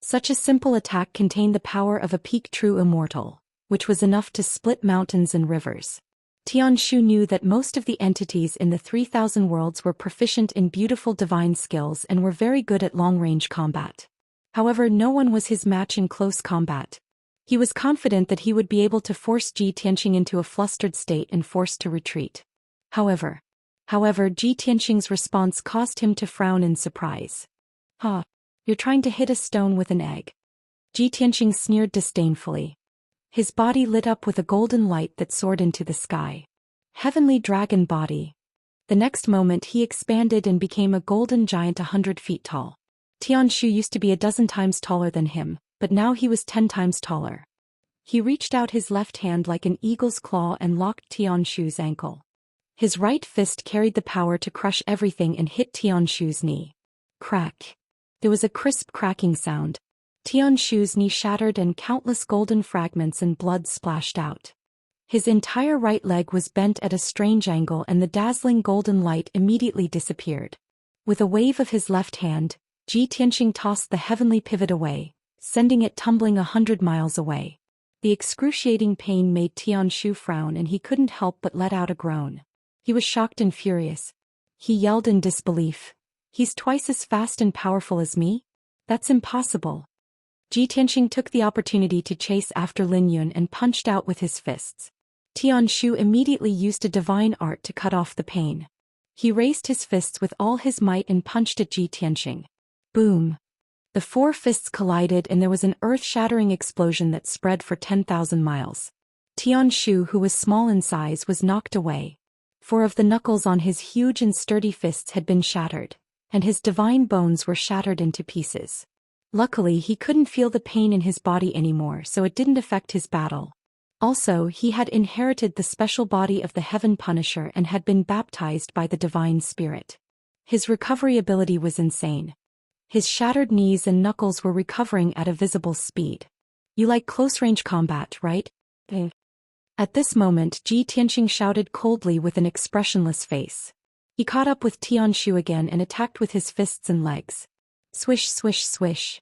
Such a simple attack contained the power of a peak true immortal, which was enough to split mountains and rivers. Tianshu knew that most of the entities in the 3,000 worlds were proficient in beautiful divine skills and were very good at long-range combat. However, no one was his match in close combat. He was confident that he would be able to force Ji Tianxing into a flustered state and forced to retreat. However, Ji Tianxing's response caused him to frown in surprise. "Ha, you're trying to hit a stone with an egg." Ji Tianxing sneered disdainfully. His body lit up with a golden light that soared into the sky. Heavenly dragon body. The next moment he expanded and became a golden giant 100 feet tall. Tianshu used to be a dozen times taller than him, but now he was 10 times taller. He reached out his left hand like an eagle's claw and locked Tianshu's ankle. His right fist carried the power to crush everything and hit Tianshu's knee. Crack. There was a crisp cracking sound. Tianshu's knee shattered and countless golden fragments and blood splashed out. His entire right leg was bent at a strange angle and the dazzling golden light immediately disappeared. With a wave of his left hand, Ji Tianxing tossed the heavenly pivot away, sending it tumbling 100 miles away. The excruciating pain made Tianshu frown and he couldn't help but let out a groan. He was shocked and furious. He yelled in disbelief. "He's twice as fast and powerful as me? That's impossible." Ji Tianxing took the opportunity to chase after Lin Yun and punched out with his fists. Tianshu immediately used a divine art to cut off the pain. He raised his fists with all his might and punched at Ji Tianxing. Boom! The 4 fists collided and there was an earth-shattering explosion that spread for 10,000 miles. Tianshu, who was small in size, was knocked away. 4 of the knuckles on his huge and sturdy fists had been shattered, and his divine bones were shattered into pieces. Luckily, he couldn't feel the pain in his body anymore, so it didn't affect his battle. Also, he had inherited the special body of the Heaven Punisher and had been baptized by the Divine Spirit. His recovery ability was insane. His shattered knees and knuckles were recovering at a visible speed. "You like close-range combat, right?" At this moment, Ji Tianxing shouted coldly with an expressionless face. He caught up with Tianshu again and attacked with his fists and legs. Swish, swish, swish.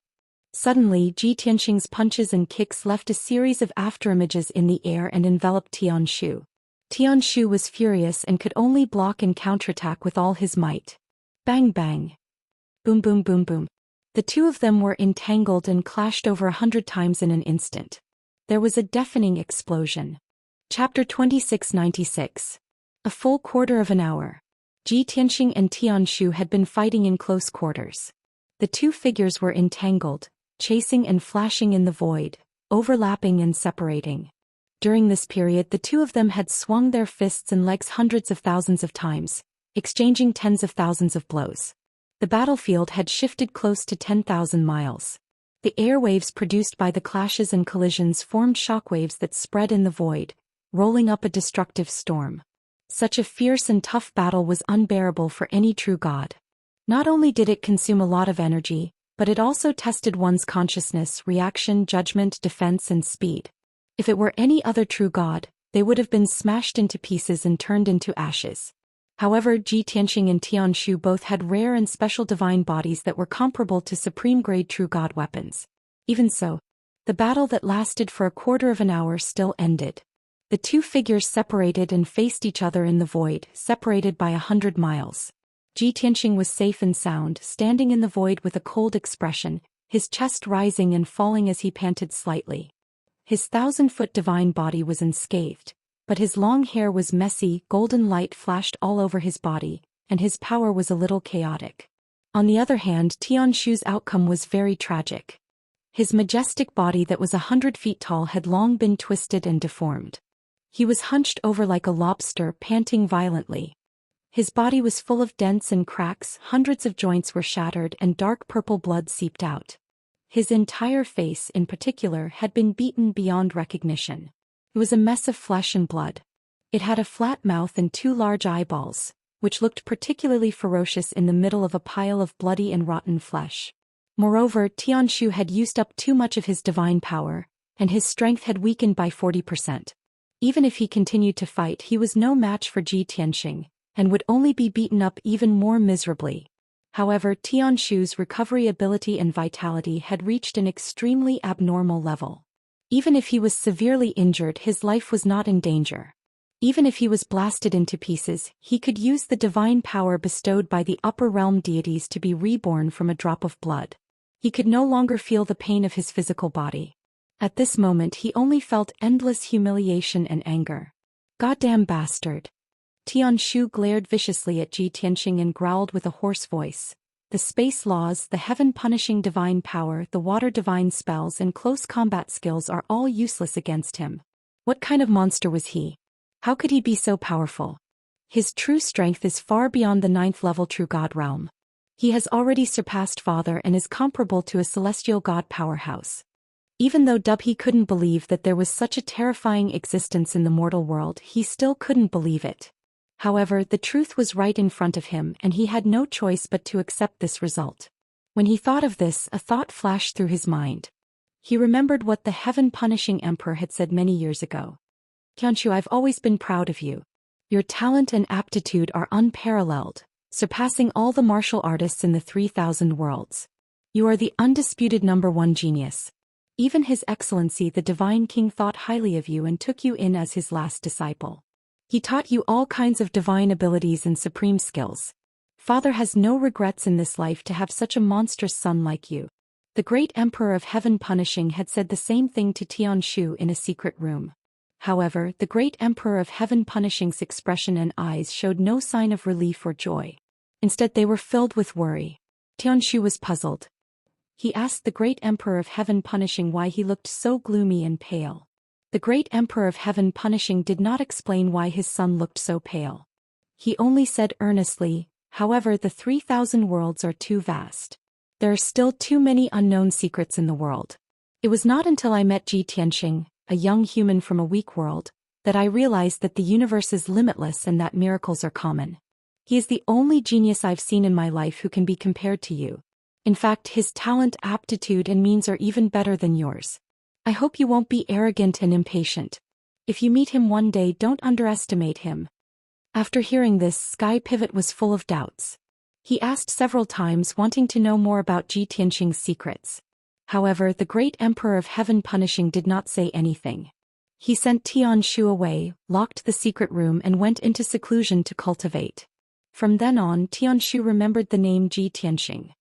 Suddenly, Ji Tianxing's punches and kicks left a series of afterimages in the air and enveloped Tianshu. Tianshu was furious and could only block and counterattack with all his might. Bang bang. Boom boom boom boom. The two of them were entangled and clashed over 100 times in an instant. There was a deafening explosion. Chapter 2696. A full quarter of an hour. Ji Tianxing and Tianshu had been fighting in close quarters. The two figures were entangled, chasing and flashing in the void, overlapping and separating. During this period, the two of them had swung their fists and legs hundreds of thousands of times, exchanging tens of thousands of blows. The battlefield had shifted close to 10,000 miles. The airwaves produced by the clashes and collisions formed shockwaves that spread in the void, rolling up a destructive storm. Such a fierce and tough battle was unbearable for any true god. Not only did it consume a lot of energy, but it also tested one's consciousness, reaction, judgment, defense, and speed. If it were any other true god, they would have been smashed into pieces and turned into ashes. However, Ji Tianxing and Tianshu both had rare and special divine bodies that were comparable to supreme-grade true god weapons. Even so, the battle that lasted for a quarter of an hour still ended. The two figures separated and faced each other in the void, separated by 100 miles. Ji Tianxing was safe and sound, standing in the void with a cold expression, his chest rising and falling as he panted slightly. His 1,000-foot divine body was unscathed, but his long hair was messy, golden light flashed all over his body, and his power was a little chaotic. On the other hand, Tianshu's outcome was very tragic. His majestic body that was 100 feet tall had long been twisted and deformed. He was hunched over like a lobster, panting violently. His body was full of dents and cracks, hundreds of joints were shattered and dark purple blood seeped out. His entire face, in particular, had been beaten beyond recognition. It was a mess of flesh and blood. It had a flat mouth and 2 large eyeballs, which looked particularly ferocious in the middle of a pile of bloody and rotten flesh. Moreover, Tianshu had used up too much of his divine power, and his strength had weakened by 40%. Even if he continued to fight, he was no match for Ji Tianxing, and would only be beaten up even more miserably. However, Tianshu's recovery ability and vitality had reached an extremely abnormal level. Even if he was severely injured, his life was not in danger. Even if he was blasted into pieces, he could use the divine power bestowed by the upper realm deities to be reborn from a drop of blood. He could no longer feel the pain of his physical body. At this moment he only felt endless humiliation and anger. "Goddamn bastard." Tianshu glared viciously at Ji Tianxing and growled with a hoarse voice. The space laws, the heaven-punishing divine power, the water divine spells and close combat skills are all useless against him. What kind of monster was he? How could he be so powerful? His true strength is far beyond the 9th level true god realm. He has already surpassed Father and is comparable to a celestial god powerhouse. Even though Dubhe couldn't believe that there was such a terrifying existence in the mortal world, he still couldn't believe it. However, the truth was right in front of him and he had no choice but to accept this result. When he thought of this, a thought flashed through his mind. He remembered what the heaven-punishing emperor had said many years ago. "Tianshu, I've always been proud of you. Your talent and aptitude are unparalleled, surpassing all the martial artists in the 3,000 worlds. You are the undisputed #1 genius. Even His Excellency the Divine King thought highly of you and took you in as his last disciple. He taught you all kinds of divine abilities and supreme skills. Father has no regrets in this life to have such a monstrous son like you." The great Emperor of Heaven Punishing had said the same thing to Tianshu in a secret room. However, the great Emperor of Heaven Punishing's expression and eyes showed no sign of relief or joy. Instead, they were filled with worry. Tianshu was puzzled. He asked the great Emperor of Heaven Punishing why he looked so gloomy and pale. The great Emperor of Heaven Punishing did not explain why his son looked so pale. He only said earnestly, "However, the 3,000 worlds are too vast. There are still too many unknown secrets in the world. It was not until I met Ji Tianxing, a young human from a weak world, that I realized that the universe is limitless and that miracles are common. He is the only genius I've seen in my life who can be compared to you. In fact, his talent, aptitude and means are even better than yours. I hope you won't be arrogant and impatient. If you meet him one day, don't underestimate him." After hearing this, Sky Pivot was full of doubts. He asked several times, wanting to know more about Ji Tianxing's secrets. However, the great Emperor of Heaven Punishing did not say anything. He sent Tianshu away, locked the secret room and went into seclusion to cultivate. From then on, Tianshu remembered the name Ji Tianxing.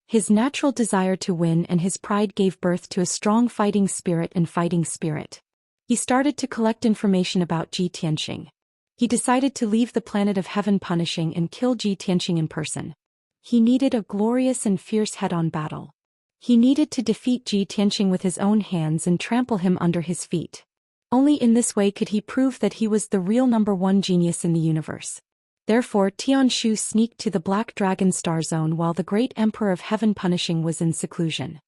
His natural desire to win and his pride gave birth to a strong fighting spirit and fighting spirit. He started to collect information about Ji Tianxing. He decided to leave the planet of Heaven Punishing and kill Ji Tianxing in person. He needed a glorious and fierce head-on battle. He needed to defeat Ji Tianxing with his own hands and trample him under his feet. Only in this way could he prove that he was the real #1 genius in the universe. Therefore Tianshu sneaked to the Black Dragon Star Zone while the great Emperor of Heaven Punishing was in seclusion.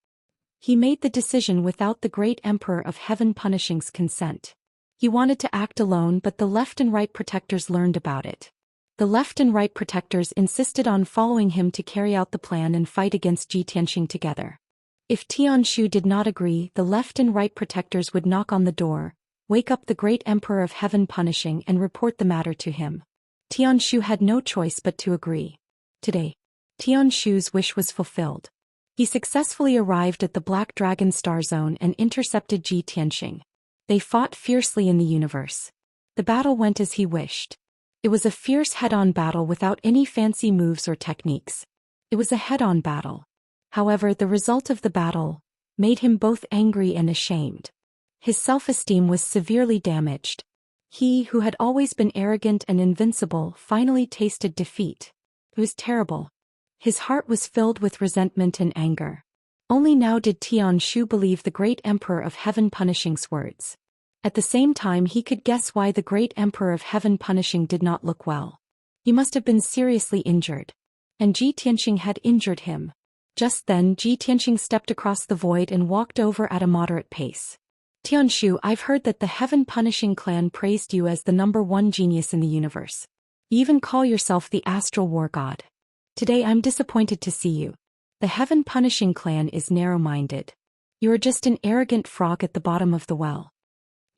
He made the decision without the great Emperor of Heaven Punishing's consent. He wanted to act alone, but the left and right protectors learned about it. The left and right protectors insisted on following him to carry out the plan and fight against Tianxing together. If Tianshu did not agree, the left and right protectors would knock on the door, wake up the great Emperor of Heaven Punishing and report the matter to him. Tianshu had no choice but to agree. Today, Tianshu's wish was fulfilled. He successfully arrived at the Black Dragon Star Zone and intercepted Tianxing. They fought fiercely in the universe. The battle went as he wished. It was a fierce head-on battle without any fancy moves or techniques. It was a head-on battle. However, the result of the battle made him both angry and ashamed. His self-esteem was severely damaged. He, who had always been arrogant and invincible, finally tasted defeat. It was terrible. His heart was filled with resentment and anger. Only now did Tianshu believe the great Emperor of Heaven Punishing's words. At the same time, he could guess why the great Emperor of Heaven Punishing did not look well. He must have been seriously injured. And Tianxing had injured him. Just then Tianxing stepped across the void and walked over at a moderate pace. Tianshu, I've heard that the Heaven Punishing clan praised you as the #1 genius in the universe. You even call yourself the Astral War God. Today I'm disappointed to see you. The Heaven Punishing clan is narrow-minded. You are just an arrogant frog at the bottom of the well.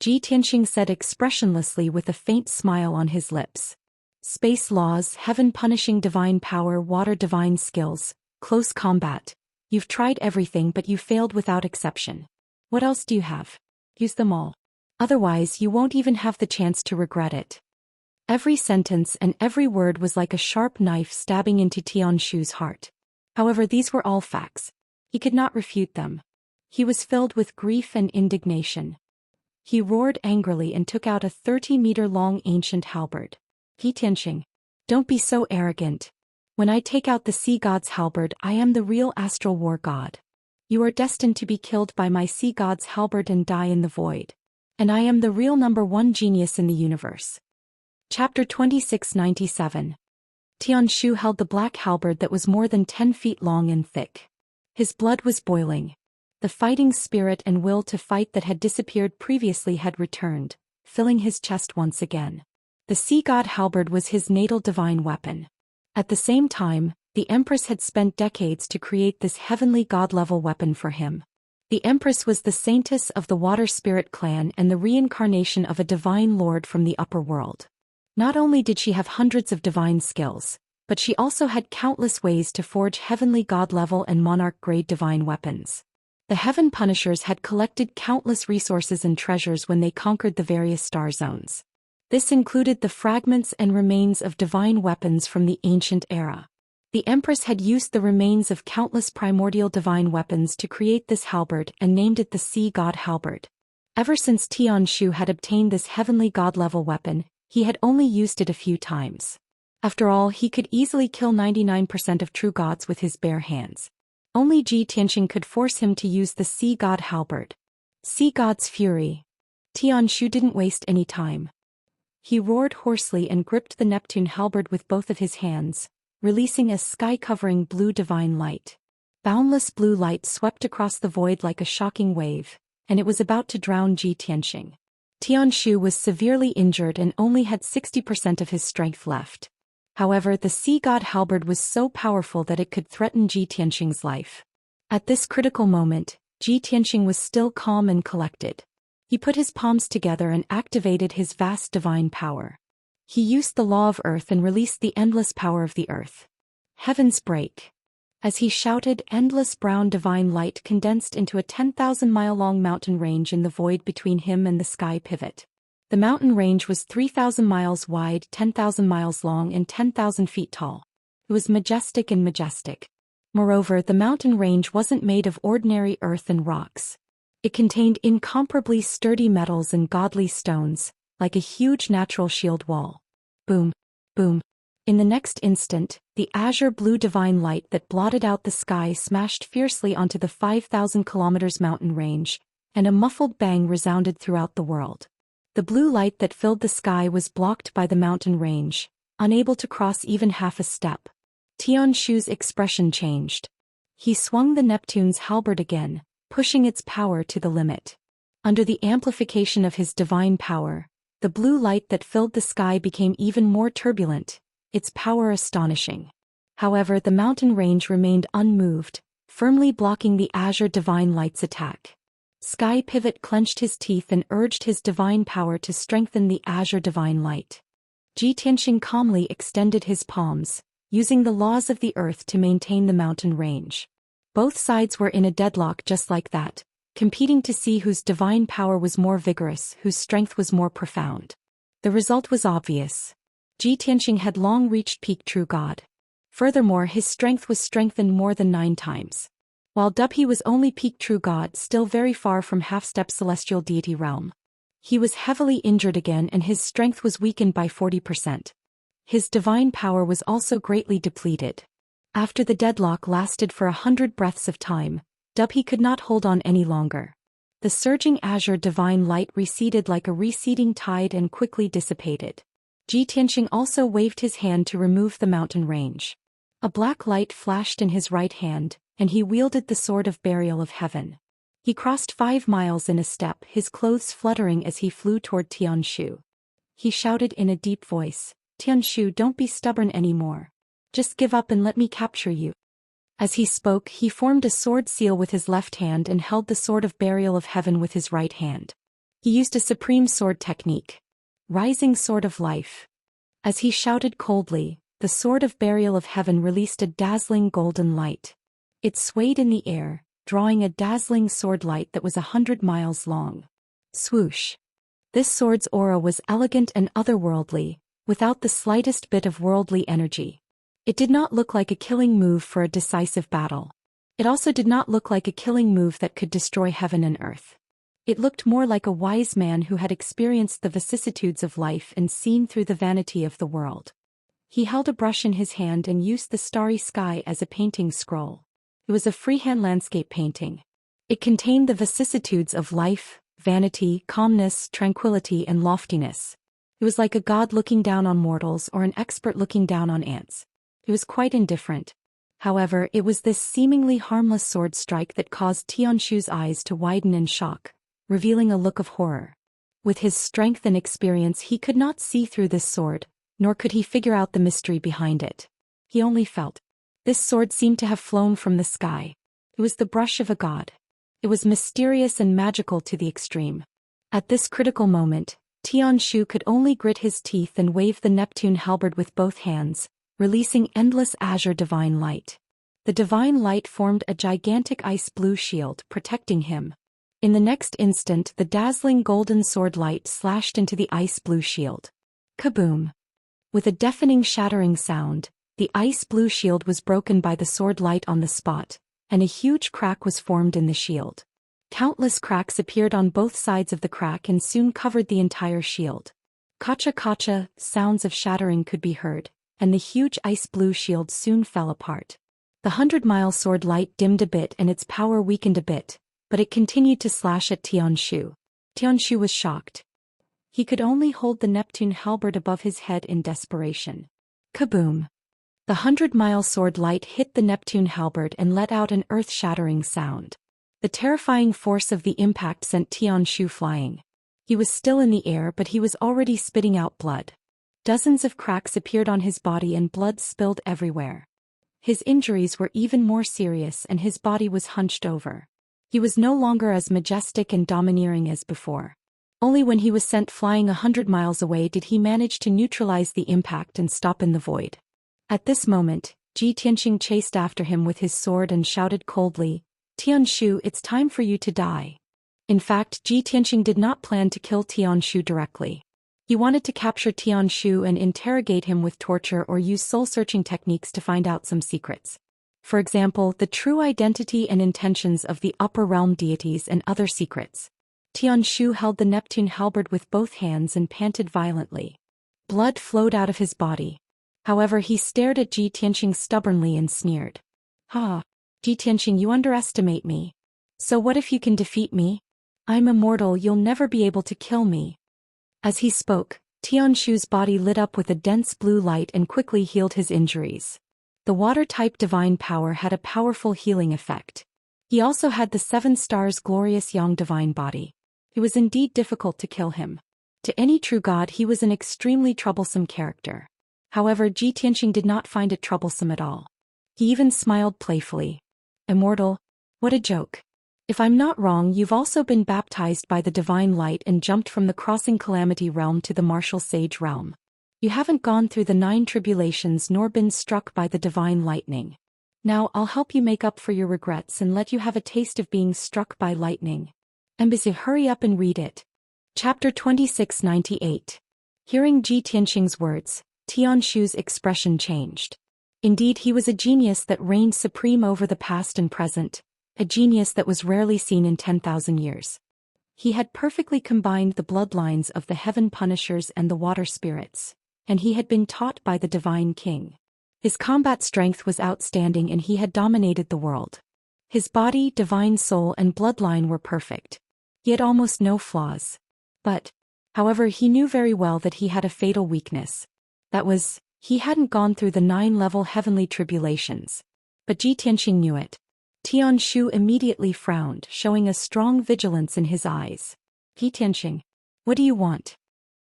Tianxing said expressionlessly with a faint smile on his lips. Space laws, Heaven Punishing divine power, water divine skills, close combat. You've tried everything but you failed without exception. What else do you have? Use them all. Otherwise you won't even have the chance to regret it. Every sentence and every word was like a sharp knife stabbing into Tianshu's heart. However, these were all facts. He could not refute them. He was filled with grief and indignation. He roared angrily and took out a 30-meter-long ancient halberd. Tianxing, don't be so arrogant. When I take out the sea god's halberd, I am the real astral war god. You are destined to be killed by my sea god's halberd and die in the void. And I am the real #1 genius in the universe. Chapter 2697. Tianshu held the black halberd that was more than 10 feet long and thick. His blood was boiling. The fighting spirit and will to fight that had disappeared previously had returned, filling his chest once again. The sea god halberd was his natal divine weapon. At the same time, the Empress had spent decades to create this heavenly god-level weapon for him. The Empress was the saintess of the Water Spirit clan and the reincarnation of a divine lord from the upper world. Not only did she have hundreds of divine skills, but she also had countless ways to forge heavenly god-level and monarch-grade divine weapons. The Heaven Punishers had collected countless resources and treasures when they conquered the various star zones. This included the fragments and remains of divine weapons from the ancient era. The Empress had used the remains of countless primordial divine weapons to create this halberd and named it the Sea God Halberd. Ever since Tianshu had obtained this heavenly god-level weapon, he had only used it a few times. After all, he could easily kill 99% of true gods with his bare hands. Only Tianxing could force him to use the Sea God Halberd. Sea God's fury. Tianshu didn't waste any time. He roared hoarsely and gripped the Neptune halberd with both of his hands, releasing a sky-covering blue divine light. Boundless blue light swept across the void like a shocking wave, and it was about to drown Tianxing. Tianshu was severely injured and only had 60% of his strength left. However, the Sea God halberd was so powerful that it could threaten Tianxing's life. At this critical moment, Tianxing was still calm and collected. He put his palms together and activated his vast divine power. He used the law of earth and released the endless power of the earth. Heavens break. As he shouted, endless brown divine light condensed into a 10,000-mile-long mountain range in the void between him and the sky pivot. The mountain range was 3,000 miles wide, 10,000 miles long, and 10,000 feet tall. It was majestic and majestic. Moreover, the mountain range wasn't made of ordinary earth and rocks. It contained incomparably sturdy metals and godly stones, like a huge natural shield wall. Boom, boom. In the next instant, the azure blue divine light that blotted out the sky smashed fiercely onto the 5,000 kilometers mountain range, and a muffled bang resounded throughout the world. The blue light that filled the sky was blocked by the mountain range, unable to cross even half a step. Tianshu's expression changed. He swung the Neptune's halberd again, pushing its power to the limit. Under the amplification of his divine power, the blue light that filled the sky became even more turbulent, its power astonishing. However, the mountain range remained unmoved, firmly blocking the azure divine light's attack. Sky Pivot clenched his teeth and urged his divine power to strengthen the azure divine light. Tianxia calmly extended his palms, using the laws of the earth to maintain the mountain range. Both sides were in a deadlock just like that, competing to see whose divine power was more vigorous, whose strength was more profound. The result was obvious. Tianxia had long reached peak true god. Furthermore, his strength was strengthened more than 9 times. While Dubhe was only peak true god, still very far from half-step celestial deity realm. He was heavily injured again and his strength was weakened by 40%. His divine power was also greatly depleted. After the deadlock lasted for 100 breaths of time, Dubhe could not hold on any longer. The surging azure divine light receded like a receding tide and quickly dissipated. Tianxia also waved his hand to remove the mountain range. A black light flashed in his right hand, and he wielded the sword of burial of heaven. He crossed 5 miles in a step, his clothes fluttering as he flew toward Tianshu. He shouted in a deep voice, "Tianshu, don't be stubborn anymore. Just give up and let me capture you." As he spoke, he formed a sword seal with his left hand and held the sword of burial of heaven with his right hand. He used a supreme sword technique. Rising sword of life. As he shouted coldly, the sword of burial of heaven released a dazzling golden light. It swayed in the air, drawing a dazzling sword light that was 100 miles long. Swoosh. This sword's aura was elegant and otherworldly, without the slightest bit of worldly energy. It did not look like a killing move for a decisive battle. It also did not look like a killing move that could destroy heaven and earth. It looked more like a wise man who had experienced the vicissitudes of life and seen through the vanity of the world. He held a brush in his hand and used the starry sky as a painting scroll. It was a freehand landscape painting. It contained the vicissitudes of life, vanity, calmness, tranquility, and loftiness. It was like a god looking down on mortals or an expert looking down on ants. It was quite indifferent. However, it was this seemingly harmless sword strike that caused Tianshu's eyes to widen in shock, revealing a look of horror. With his strength and experience, he could not see through this sword, nor could he figure out the mystery behind it. He only felt. This sword seemed to have flown from the sky. It was the brush of a god. It was mysterious and magical to the extreme. At this critical moment, Tianshu could only grit his teeth and wave the Neptune halberd with both hands, releasing endless azure divine light. The divine light formed a gigantic ice blue shield protecting him. In the next instant, the dazzling golden sword light slashed into the ice blue shield. Kaboom! With a deafening shattering sound, the ice blue shield was broken by the sword light on the spot, and a huge crack was formed in the shield. Countless cracks appeared on both sides of the crack and soon covered the entire shield. Kacha-kacha, sounds of shattering could be heard, and the huge ice blue shield soon fell apart. The 100-mile sword light dimmed a bit and its power weakened a bit, but it continued to slash at Tianshu. Tianshu was shocked. He could only hold the Neptune halberd above his head in desperation. Kaboom! The 100-mile sword light hit the Neptune halberd and let out an earth-shattering sound. The terrifying force of the impact sent Tianshu flying. He was still in the air, but he was already spitting out blood. Dozens of cracks appeared on his body and blood spilled everywhere. His injuries were even more serious and his body was hunched over. He was no longer as majestic and domineering as before. Only when he was sent flying 100 miles away did he manage to neutralize the impact and stop in the void. At this moment, Tianxia chased after him with his sword and shouted coldly, "Tianshu, it's time for you to die." In fact, Tianxia did not plan to kill Tianshu directly. He wanted to capture Tianshu and interrogate him with torture or use soul-searching techniques to find out some secrets. For example, the true identity and intentions of the upper realm deities and other secrets. Tianshu held the Neptune halberd with both hands and panted violently. Blood flowed out of his body. However, he stared at Tianxia stubbornly and sneered. "Ha! Tianxia, you underestimate me. So what if you can defeat me? I'm immortal, you'll never be able to kill me." As he spoke, Tianshu's body lit up with a dense blue light and quickly healed his injuries. The water-type divine power had a powerful healing effect. He also had the 7 stars glorious yang divine body. It was indeed difficult to kill him. To any true god he was an extremely troublesome character. However, Ji Tianxing did not find it troublesome at all. He even smiled playfully. Immortal? What a joke. If I'm not wrong, you've also been baptized by the divine light and jumped from the crossing calamity realm to the martial sage realm. You haven't gone through the 9 tribulations nor been struck by the divine lightning. Now I'll help you make up for your regrets and let you have a taste of being struck by lightning. Embassy, hurry up and read it. Chapter 2698. Hearing Ji Tianxing's words, Tianshu's expression changed. Indeed, he was a genius that reigned supreme over the past and present, a genius that was rarely seen in 10,000 years. He had perfectly combined the bloodlines of the heaven punishers and the water spirits, and he had been taught by the divine king. His combat strength was outstanding and he had dominated the world. His body, divine soul and bloodline were perfect. He had almost no flaws. But, however, he knew very well that he had a fatal weakness. That was, he hadn't gone through the 9-level heavenly tribulations. But Ji Tianxing knew it. Tianshu immediately frowned, showing a strong vigilance in his eyes. Ji Tianxing, what do you want?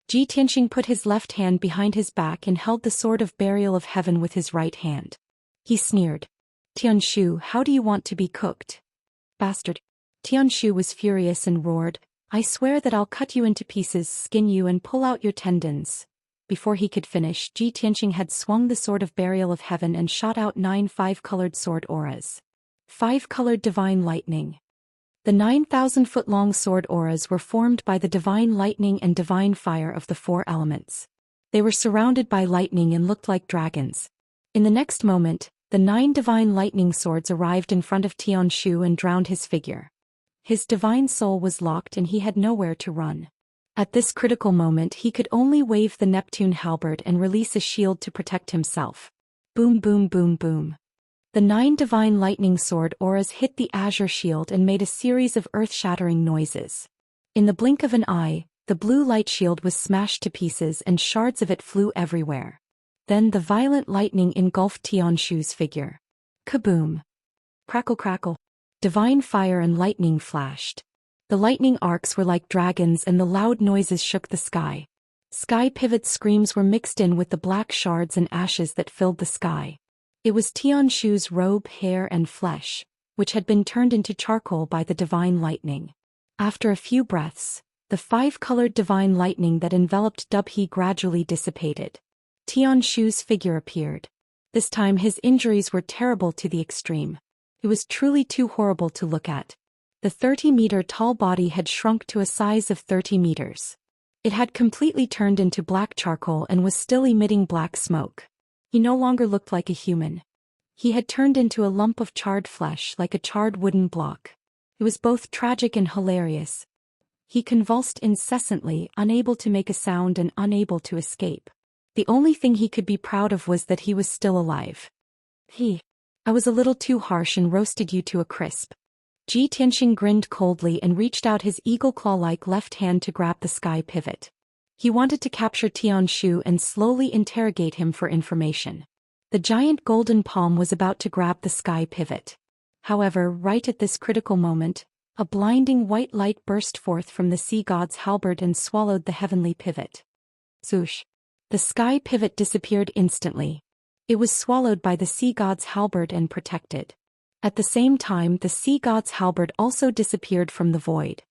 Ji Tianxing put his left hand behind his back and held the sword of burial of heaven with his right hand. He sneered. Tianshu, how do you want to be cooked? Bastard. Tianshu was furious and roared, I swear that I'll cut you into pieces, skin you and pull out your tendons. Before he could finish, Ji Tianxing had swung the sword of burial of heaven and shot out 9 5-colored sword auras. 5-colored divine lightning. The 9,000-foot-long sword auras were formed by the divine lightning and divine fire of the 4 elements. They were surrounded by lightning and looked like dragons. In the next moment, the 9 divine lightning swords arrived in front of Tianshu and drowned his figure. His divine soul was locked and he had nowhere to run. At this critical moment he could only wave the Neptune halberd and release a shield to protect himself. Boom boom boom boom. The 9 divine lightning sword auras hit the azure shield and made a series of earth-shattering noises. In the blink of an eye, the blue light shield was smashed to pieces and shards of it flew everywhere. Then the violent lightning engulfed Tianshu's figure. Kaboom! Crackle crackle. Divine fire and lightning flashed. The lightning arcs were like dragons and the loud noises shook the sky. Sky pivot screams were mixed in with the black shards and ashes that filled the sky. It was Tianshu's robe, hair and flesh, which had been turned into charcoal by the divine lightning. After a few breaths, the 5-colored divine lightning that enveloped Dubhe gradually dissipated. Tianshu's figure appeared. This time his injuries were terrible to the extreme. It was truly too horrible to look at. The 30-meter-tall body had shrunk to a size of 30 meters. It had completely turned into black charcoal and was still emitting black smoke. He no longer looked like a human. He had turned into a lump of charred flesh like a charred wooden block. It was both tragic and hilarious. He convulsed incessantly, unable to make a sound and unable to escape. The only thing he could be proud of was that he was still alive. I was a little too harsh and roasted you to a crisp. Ji Tianxing grinned coldly and reached out his eagle claw-like left hand to grab the sky pivot. He wanted to capture Tianshu and slowly interrogate him for information. The giant golden palm was about to grab the sky pivot. However, right at this critical moment, a blinding white light burst forth from the sea god's halberd and swallowed the heavenly pivot. Swoosh! The sky pivot disappeared instantly. It was swallowed by the sea god's halberd and protected. At the same time, the sea god's halberd also disappeared from the void.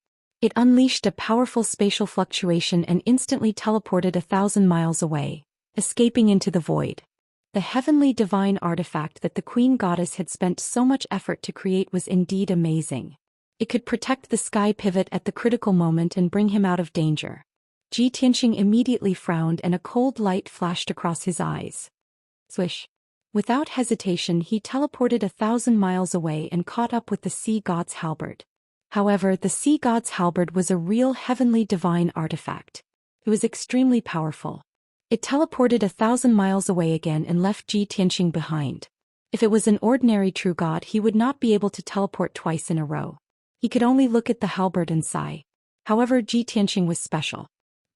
It unleashed a powerful spatial fluctuation and instantly teleported 1,000 miles away, escaping into the void. The heavenly divine artifact that the queen goddess had spent so much effort to create was indeed amazing. It could protect the sky pivot at the critical moment and bring him out of danger. Ji Tianxing immediately frowned and a cold light flashed across his eyes. Swish! Without hesitation he teleported 1,000 miles away and caught up with the sea god's halberd. However, the sea god's halberd was a real heavenly divine artifact. It was extremely powerful. It teleported 1,000 miles away again and left Ji Tianxing behind. If it was an ordinary true god he would not be able to teleport twice in a row. He could only look at the halberd and sigh. However, Ji Tianxing was special.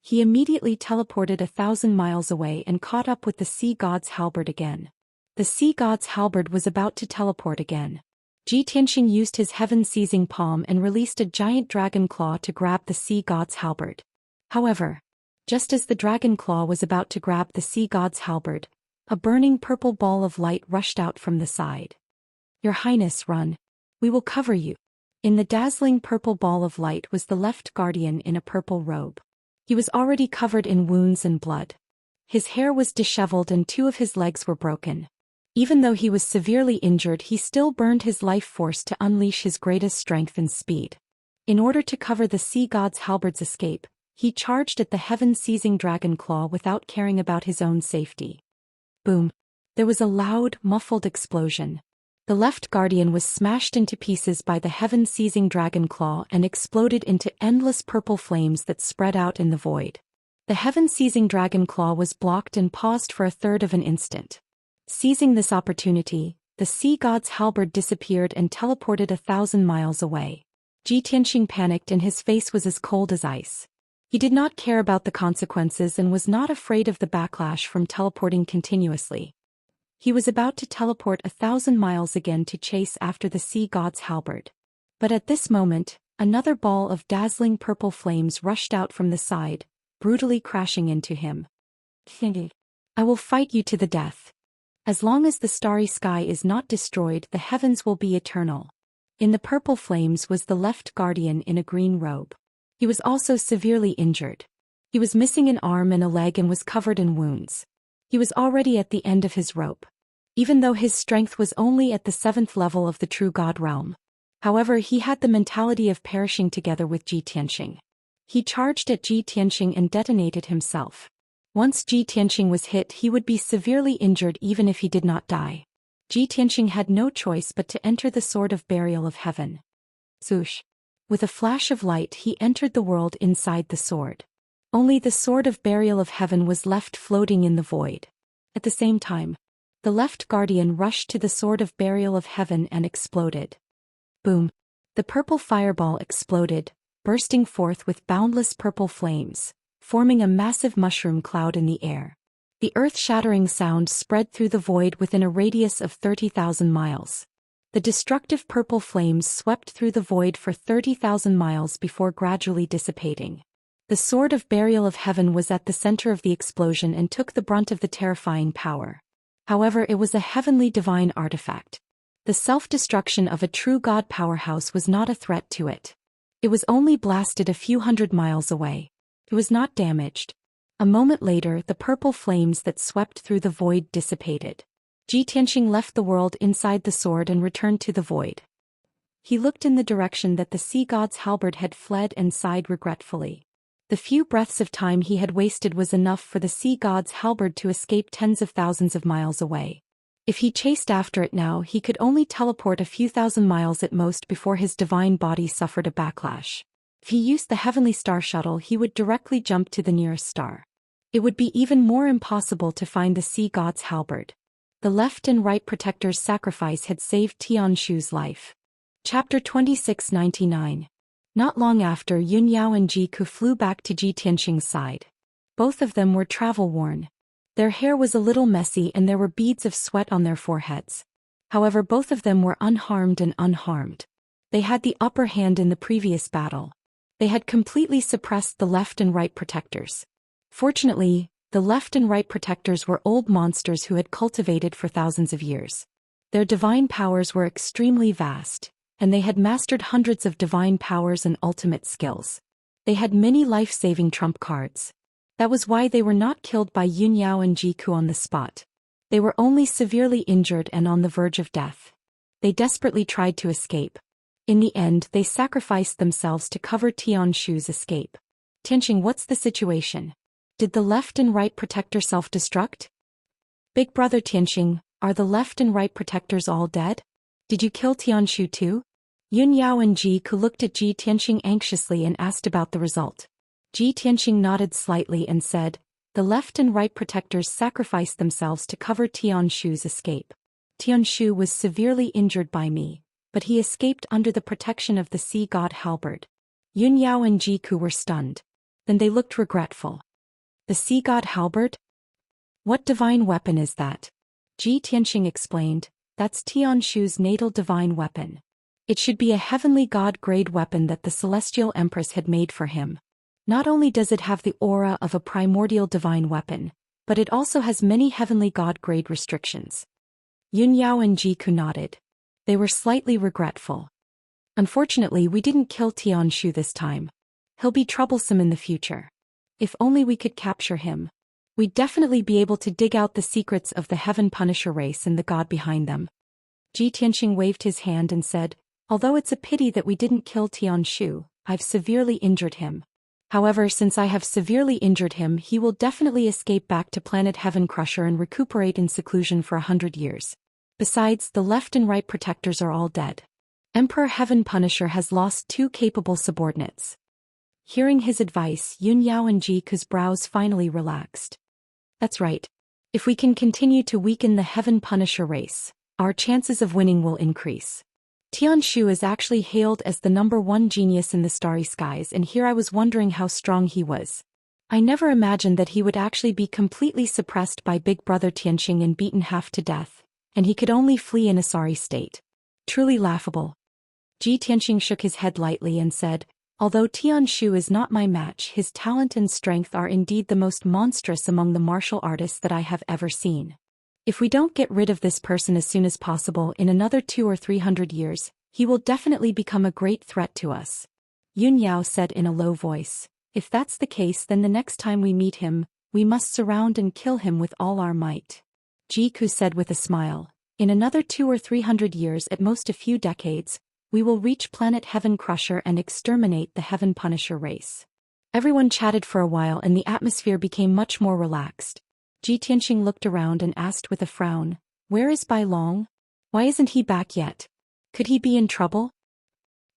He immediately teleported 1,000 miles away and caught up with the sea god's halberd again. The sea god's halberd was about to teleport again. Ji Tianxing used his heaven-seizing palm and released a giant dragon claw to grab the sea god's halberd. However, just as the dragon claw was about to grab the sea god's halberd, a burning purple ball of light rushed out from the side. "Your Highness, run. We will cover you." In the dazzling purple ball of light was the left guardian in a purple robe. He was already covered in wounds and blood. His hair was disheveled and 2 of his legs were broken. Even though he was severely injured, he still burned his life force to unleash his greatest strength and speed. In order to cover the sea god's halberd's escape, he charged at the heaven-seizing dragon claw without caring about his own safety. Boom! There was a loud, muffled explosion. The left guardian was smashed into pieces by the heaven-seizing dragon claw and exploded into endless purple flames that spread out in the void. The heaven-seizing dragon claw was blocked and paused for a third of an instant. Seizing this opportunity, the sea god's halberd disappeared and teleported 1,000 miles away. Ji Tianxing panicked and his face was as cold as ice. He did not care about the consequences and was not afraid of the backlash from teleporting continuously. He was about to teleport 1,000 miles again to chase after the sea god's halberd. But at this moment, another ball of dazzling purple flames rushed out from the side, brutally crashing into him. "I will fight you to the death. As long as the starry sky is not destroyed, the heavens will be eternal." In the purple flames was the left guardian in a green robe. He was also severely injured. He was missing an arm and a leg and was covered in wounds. He was already at the end of his rope. Even though his strength was only at the 7th level of the true god realm. However, he had the mentality of perishing together with Ji Tianxing. He charged at Ji Tianxing and detonated himself. Once Ji Tianxing was hit, he would be severely injured even if he did not die. Ji Tianxing had no choice but to enter the Sword of Burial of Heaven. Swoosh! With a flash of light, he entered the world inside the sword. Only the Sword of Burial of Heaven was left floating in the void. At the same time, the left guardian rushed to the Sword of Burial of Heaven and exploded. Boom! The purple fireball exploded, bursting forth with boundless purple flames, forming a massive mushroom cloud in the air. The earth-shattering sound spread through the void within a radius of 30,000 miles. The destructive purple flames swept through the void for 30,000 miles before gradually dissipating. The Sword of Burial of Heaven was at the center of the explosion and took the brunt of the terrifying power. However, it was a heavenly divine artifact. The self-destruction of a true god powerhouse was not a threat to it. It was only blasted a few hundred miles away. It was not damaged. A moment later, the purple flames that swept through the void dissipated. Ji Tianxing left the world inside the sword and returned to the void. He looked in the direction that the sea god's halberd had fled and sighed regretfully. The few breaths of time he had wasted was enough for the sea god's halberd to escape tens of thousands of miles away. If he chased after it now, he could only teleport a few thousand miles at most before his divine body suffered a backlash. If he used the heavenly star shuttle, he would directly jump to the nearest star. It would be even more impossible to find the sea god's halberd. The left and right protector's sacrifice had saved Tianshu's life. Chapter 2699. Not long after, Yun Yao and Ji Ku flew back to Ji Tianxing's side. Both of them were travel-worn. Their hair was a little messy and there were beads of sweat on their foreheads. However, both of them were unharmed and unharmed. They had the upper hand in the previous battle. They had completely suppressed the left and right protectors. Fortunately, the left and right protectors were old monsters who had cultivated for thousands of years. Their divine powers were extremely vast, and they had mastered hundreds of divine powers and ultimate skills. They had many life-saving trump cards. That was why they were not killed by Yun Yao and Ji Ku on the spot. They were only severely injured and on the verge of death. They desperately tried to escape. In the end, they sacrificed themselves to cover Tianshu's escape. Tianxing, what's the situation? Did the left and right protector self-destruct? Big brother Tianxing, are the left and right protectors all dead? Did you kill Tianshu too? Yun Yao and Ji Ku looked at Ji Tianxing anxiously and asked about the result. Ji Tianxing nodded slightly and said, the left and right protectors sacrificed themselves to cover Tianshu's escape. Tianshu was severely injured by me, but he escaped under the protection of the sea god halberd. Yun Yao and Ji Ku were stunned. Then they looked regretful. The sea god halberd? What divine weapon is that? Ji Tianxing explained, that's Tianshu's natal divine weapon. It should be a heavenly god-grade weapon that the celestial empress had made for him. Not only does it have the aura of a primordial divine weapon, but it also has many heavenly god-grade restrictions. Yun Yao and Ji Ku nodded. They were slightly regretful. Unfortunately, we didn't kill Tianshu this time. He'll be troublesome in the future. If only we could capture him. We'd definitely be able to dig out the secrets of the Heaven Punisher race and the god behind them. Ji Tianxing waved his hand and said, although it's a pity that we didn't kill Tianshu, I've severely injured him. However, since I have severely injured him, he will definitely escape back to planet Heaven Crusher and recuperate in seclusion for 100 years. Besides, the left and right protectors are all dead. Emperor Heaven Punisher has lost 2 capable subordinates. Hearing his advice, Yun Yao and Ji Ku's brows finally relaxed. That's right. If we can continue to weaken the Heaven Punisher race, our chances of winning will increase. Tianshu is actually hailed as the #1 genius in the starry skies, and here I was wondering how strong he was. I never imagined that he would actually be completely suppressed by Big Brother Tianxing and beaten half to death, and he could only flee in a sorry state. Truly laughable. Ji Tianxing shook his head lightly and said, although Tianshu is not my match, his talent and strength are indeed the most monstrous among the martial artists that I have ever seen. If we don't get rid of this person as soon as possible, in another 200 or 300 years, he will definitely become a great threat to us. Yun Yao said in a low voice, if that's the case, then the next time we meet him, we must surround and kill him with all our might. Ji Ku said with a smile, in another 200 or 300 years, at most a few decades, we will reach planet Heaven Crusher and exterminate the Heaven Punisher race. Everyone chatted for a while and the atmosphere became much more relaxed. Ji Tianxing looked around and asked with a frown, where is Bai Long? Why isn't he back yet? Could he be in trouble?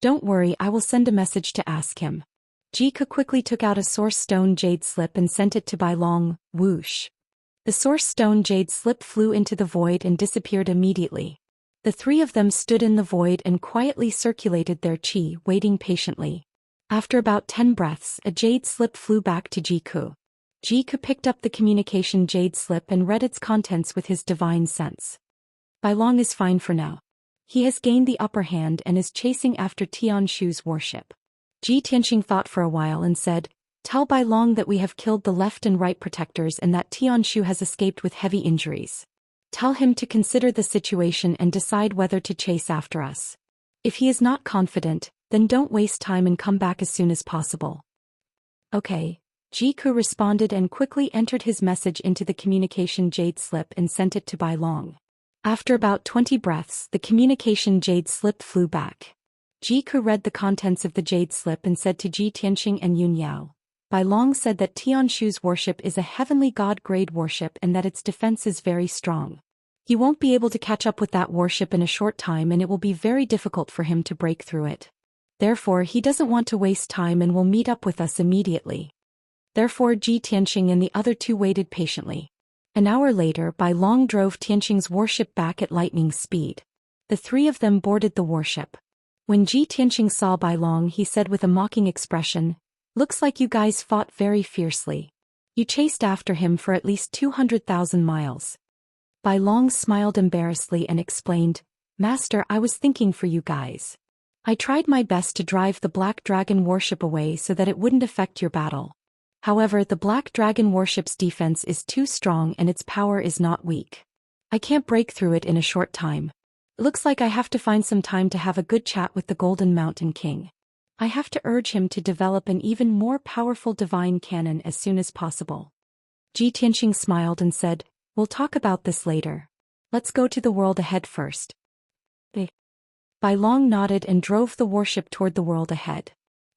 Don't worry, I will send a message to ask him. Ji Ku quickly took out a source stone jade slip and sent it to Bai Long. Whoosh. The source stone jade slip flew into the void and disappeared immediately. The 3 of them stood in the void and quietly circulated their qi, waiting patiently. After about 10 breaths, a jade slip flew back to Ji Ku. Ji Ku picked up the communication jade slip and read its contents with his divine sense. Bai Long is fine for now. He has gained the upper hand and is chasing after Tianshu's warship. Ji Tianxing thought for a while and said, tell Bai Long that we have killed the left and right protectors and that Tianshu has escaped with heavy injuries. Tell him to consider the situation and decide whether to chase after us. If he is not confident, then don't waste time and come back as soon as possible. Okay. Ji Ku responded and quickly entered his message into the communication jade slip and sent it to Bai Long. After about 20 breaths, the communication jade slip flew back. Ji Ku read the contents of the jade slip and said to Ji Tianxing and Yun Yao, Bai Long said that Tianshu's worship is a heavenly god-grade worship and that its defense is very strong. He won't be able to catch up with that worship in a short time and it will be very difficult for him to break through it. Therefore, he doesn't want to waste time and will meet up with us immediately. Therefore, Ji Tianxing and the other 2 waited patiently. An hour later, Bai Long drove Tianxing's warship back at lightning speed. The 3 of them boarded the warship. When Ji Tianxing saw Bai Long, he said with a mocking expression, looks like you guys fought very fiercely. You chased after him for at least 200,000 miles. Bai Long smiled embarrassedly and explained, Master, I was thinking for you guys. I tried my best to drive the Black Dragon warship away so that it wouldn't affect your battle. However, the Black Dragon warship's defense is too strong and its power is not weak. I can't break through it in a short time. It looks like I have to find some time to have a good chat with the Golden Mountain King. I have to urge him to develop an even more powerful divine cannon as soon as possible. Ji Tianxing smiled and said, we'll talk about this later. Let's go to the world ahead first. Bai Long nodded and drove the warship toward the world ahead.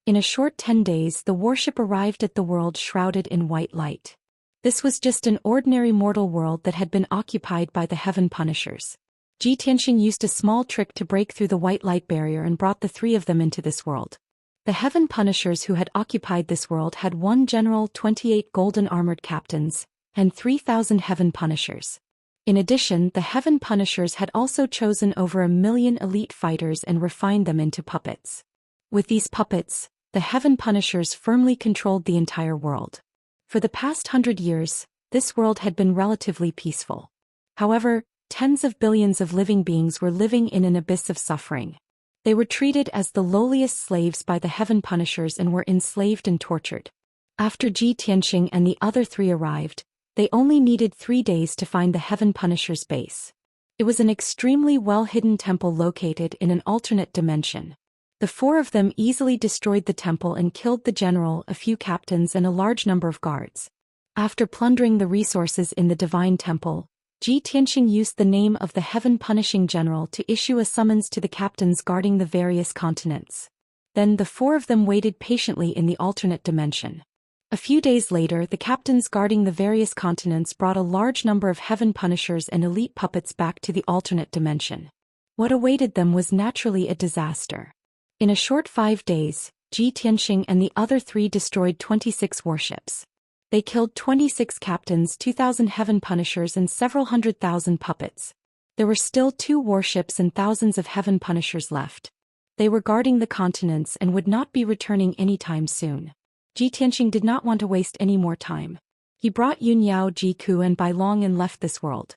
In a short 10 days, the warship arrived at the world shrouded in white light. This was just an ordinary mortal world that had been occupied by the Heaven Punishers. Ji Tianxing used a small trick to break through the white light barrier and brought the 3 of them into this world. The Heaven Punishers who had occupied this world had 1 general, 28 golden armored captains, and 3,000 Heaven Punishers. In addition, the Heaven Punishers had also chosen over 1 million elite fighters and refined them into puppets. With these puppets, The Heaven Punishers firmly controlled the entire world. For the past 100 years, this world had been relatively peaceful. However, tens of billions of living beings were living in an abyss of suffering. They were treated as the lowliest slaves by the Heaven Punishers and were enslaved and tortured. After Ji Tianxing and the other three arrived, they only needed 3 days to find the Heaven Punishers' base. It was an extremely well-hidden temple located in an alternate dimension. The 4 of them easily destroyed the temple and killed the general, a few captains and a large number of guards. After plundering the resources in the divine temple, Ji Tianxing used the name of the Heaven Punishing General to issue a summons to the captains guarding the various continents. Then the 4 of them waited patiently in the alternate dimension. A few days later, the captains guarding the various continents brought a large number of Heaven Punishers and elite puppets back to the alternate dimension. What awaited them was naturally a disaster. In a short 5 days, Ji Tianxing and the other 3 destroyed 26 warships. They killed 26 captains, 2,000 Heaven Punishers and several 100,000 puppets. There were still 2 warships and thousands of Heaven Punishers left. They were guarding the continents and would not be returning anytime soon. Ji Tianxing did not want to waste any more time. He brought Yun Yao Ji Ku and Bai Long and left this world.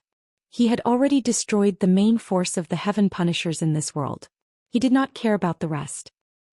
He had already destroyed the main force of the Heaven Punishers in this world. He did not care about the rest.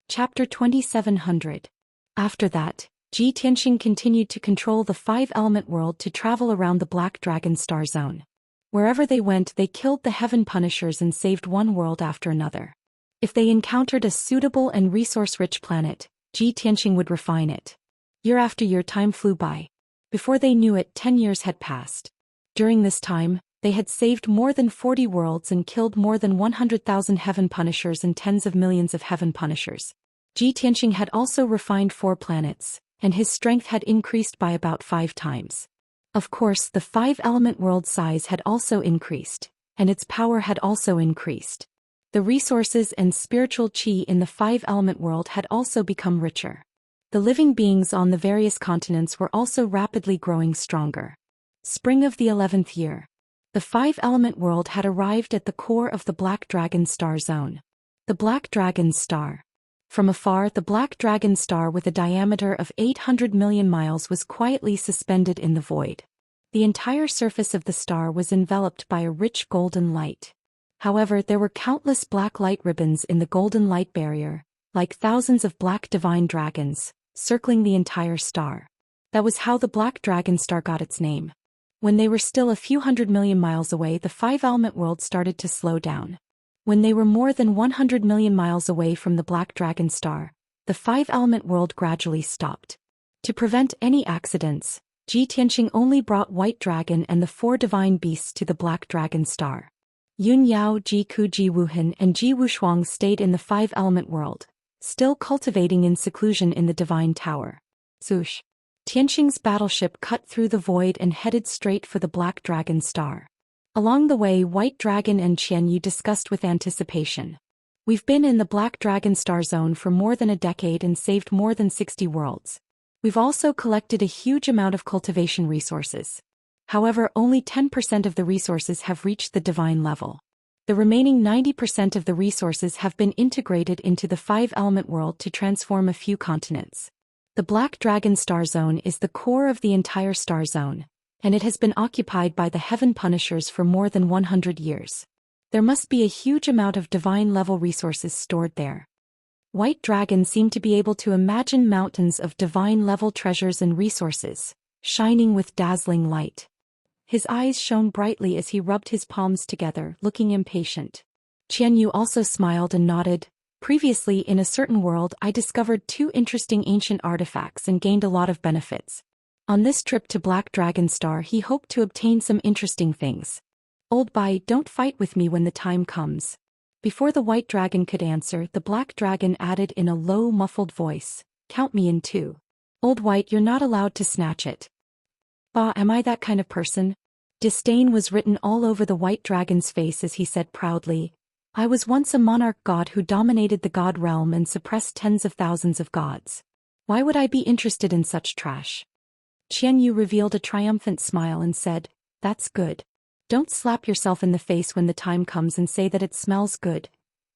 Chapter 2700. After that, Ji Tianxing continued to control the 5-element world to travel around the Black Dragon Star Zone. Wherever they went, they killed the Heaven Punishers and saved one world after another. If they encountered a suitable and resource-rich planet, Ji Tianxing would refine it. Year after year, time flew by. Before they knew it, 10 years had passed. During this time, they had saved more than 40 worlds and killed more than 100,000 Heaven Punishers and tens of millions of Heaven Punishers. Ji Tianxing had also refined 4 planets, and his strength had increased by about 5 times. Of course, the 5-element world size had also increased, and its power had also increased. The resources and spiritual qi in the 5-element world had also become richer. The living beings on the various continents were also rapidly growing stronger. Spring of the 11th year. The 5-element world had arrived at the core of the Black Dragon Star Zone. The Black Dragon Star. From afar, the Black Dragon Star with a diameter of 800 million miles was quietly suspended in the void. The entire surface of the star was enveloped by a rich golden light. However, there were countless black light ribbons in the golden light barrier, like thousands of black divine dragons, circling the entire star. That was how the Black Dragon Star got its name. When they were still a few 100 million miles away, the 5-element world started to slow down. When they were more than 100 million miles away from the Black Dragon Star, the 5-element world gradually stopped. To prevent any accidents, Ji Tianxing only brought White Dragon and the 4 divine beasts to the Black Dragon Star. Yun Yao, Ji Ku, Ji Wuhan and Ji Wushuang stayed in the 5-element world, still cultivating in seclusion in the Divine Tower. Zhou Tianxing's battleship cut through the void and headed straight for the Black Dragon Star. Along the way, White Dragon and Qianyu discussed with anticipation. We've been in the Black Dragon Star Zone for more than a decade and saved more than 60 worlds. We've also collected a huge amount of cultivation resources. However, only 10% of the resources have reached the divine level. The remaining 90% of the resources have been integrated into the 5-element world to transform a few continents. The Black Dragon Star Zone is the core of the entire Star Zone, and it has been occupied by the Heaven Punishers for more than 100 years. There must be a huge amount of divine-level resources stored there. White Dragon seemed to be able to imagine mountains of divine-level treasures and resources, shining with dazzling light. His eyes shone brightly as he rubbed his palms together, looking impatient. Qianyu also smiled and nodded. Previously, in a certain world, I discovered 2 interesting ancient artifacts and gained a lot of benefits. On this trip to Black Dragon Star, he hoped to obtain some interesting things. Old Bai, don't fight with me when the time comes. Before the White Dragon could answer, the Black Dragon added in a low, muffled voice, count me in too. Old White, you're not allowed to snatch it. Bah, am I that kind of person? Disdain was written all over the White Dragon's face as he said proudly, I was once a monarch god who dominated the god realm and suppressed tens of thousands of gods. Why would I be interested in such trash? Qianyu revealed a triumphant smile and said, that's good. Don't slap yourself in the face when the time comes and say that it smells good.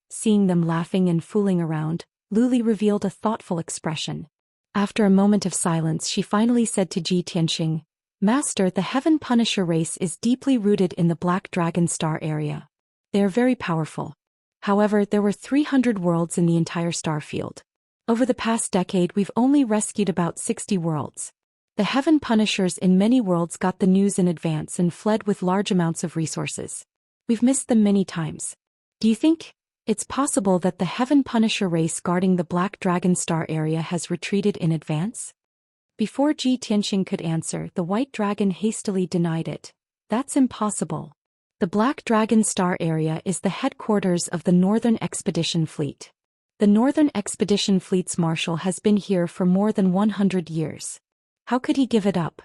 Seeing them laughing and fooling around, Luli revealed a thoughtful expression. After a moment of silence, she finally said to Ji Tianxing, Master, the Heaven Punisher race is deeply rooted in the Black Dragon Star area. They are very powerful. However, there were 300 worlds in the entire star field. Over the past decade, we've only rescued about 60 worlds. The Heaven Punishers in many worlds got the news in advance and fled with large amounts of resources. We've missed them many times. Do you think it's possible that the Heaven Punisher race guarding the Black Dragon Star area has retreated in advance? Before Ji Tianxing could answer, the White Dragon hastily denied it. That's impossible. The Black Dragon Star area is the headquarters of the Northern Expedition Fleet. The Northern Expedition Fleet's marshal has been here for more than 100 years. How could he give it up?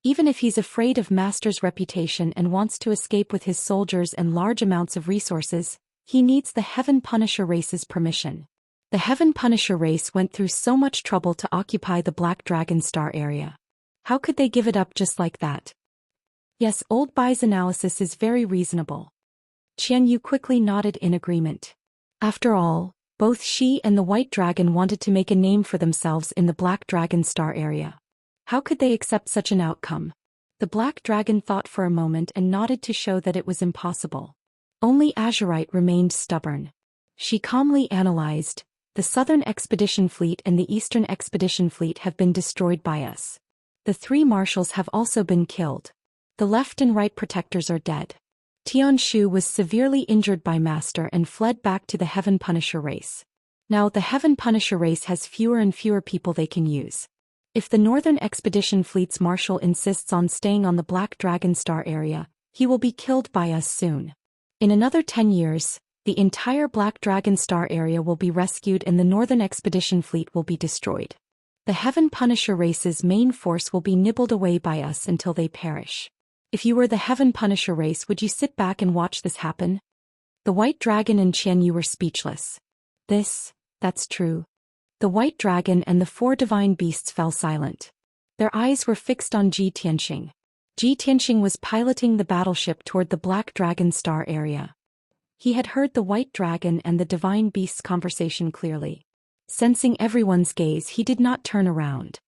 Even if he's afraid of Master's reputation and wants to escape with his soldiers and large amounts of resources, he needs the Heaven Punisher race's permission. The Heaven Punisher race went through so much trouble to occupy the Black Dragon Star area. How could they give it up just like that? Yes, Old Bai's analysis is very reasonable. Qian Yu quickly nodded in agreement. After all, both she and the White Dragon wanted to make a name for themselves in the Black Dragon Star area. How could they accept such an outcome? The Black Dragon thought for a moment and nodded to show that it was impossible. Only Azurite remained stubborn. She calmly analyzed, the Southern Expedition Fleet and the Eastern Expedition Fleet have been destroyed by us. The 3 marshals have also been killed. The left and right protectors are dead. Tian Shu was severely injured by Master and fled back to the Heaven Punisher race. Now the Heaven Punisher race has fewer and fewer people they can use. If the Northern Expedition Fleet's marshal insists on staying on the Black Dragon Star area, he will be killed by us soon. In another 10 years, the entire Black Dragon Star area will be rescued and the Northern Expedition Fleet will be destroyed. The Heaven Punisher race's main force will be nibbled away by us until they perish. If you were the Heaven Punisher race, would you sit back and watch this happen? The White Dragon and Qian Yu were speechless. That's true. The White Dragon and the 4 divine beasts fell silent. Their eyes were fixed on Ji Tianxing. Ji Tianxing was piloting the battleship toward the Black Dragon Star area. He had heard the White Dragon and the divine beasts' conversation clearly. Sensing everyone's gaze, he did not turn around.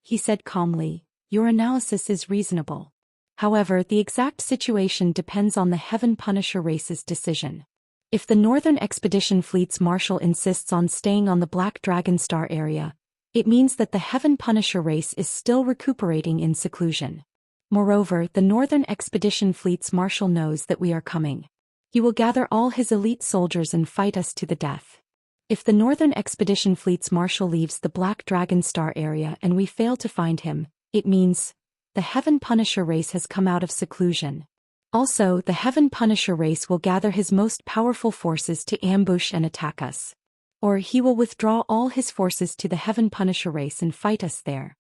He said calmly, Your analysis is reasonable. However, the exact situation depends on the Heaven Punisher race's decision. If the Northern Expedition Fleet's marshal insists on staying on the Black Dragon Star area, it means that the Heaven Punisher race is still recuperating in seclusion. Moreover, the Northern Expedition Fleet's marshal knows that we are coming. He will gather all his elite soldiers and fight us to the death. If the Northern Expedition Fleet's marshal leaves the Black Dragon Star area and we fail to find him, it means the Heaven Punisher race has come out of seclusion. Also, the Heaven Punisher race will gather his most powerful forces to ambush and attack us. Or he will withdraw all his forces to the Heaven Punisher race and fight us there.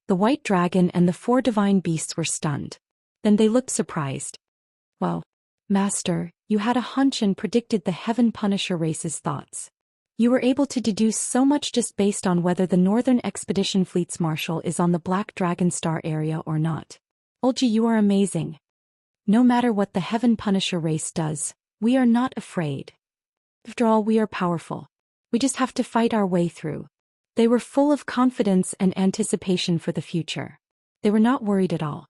The White Dragon and the 4 divine beasts were stunned. Then they looked surprised. Well, Master, you had a hunch and predicted the Heaven Punisher race's thoughts. You were able to deduce so much just based on whether the Northern Expedition Fleet's marshal is on the Black Dragon Star area or not. Olji, you are amazing. No matter what the Heaven Punisher race does, we are not afraid. After all, we are powerful. We just have to fight our way through. They were full of confidence and anticipation for the future. They were not worried at all.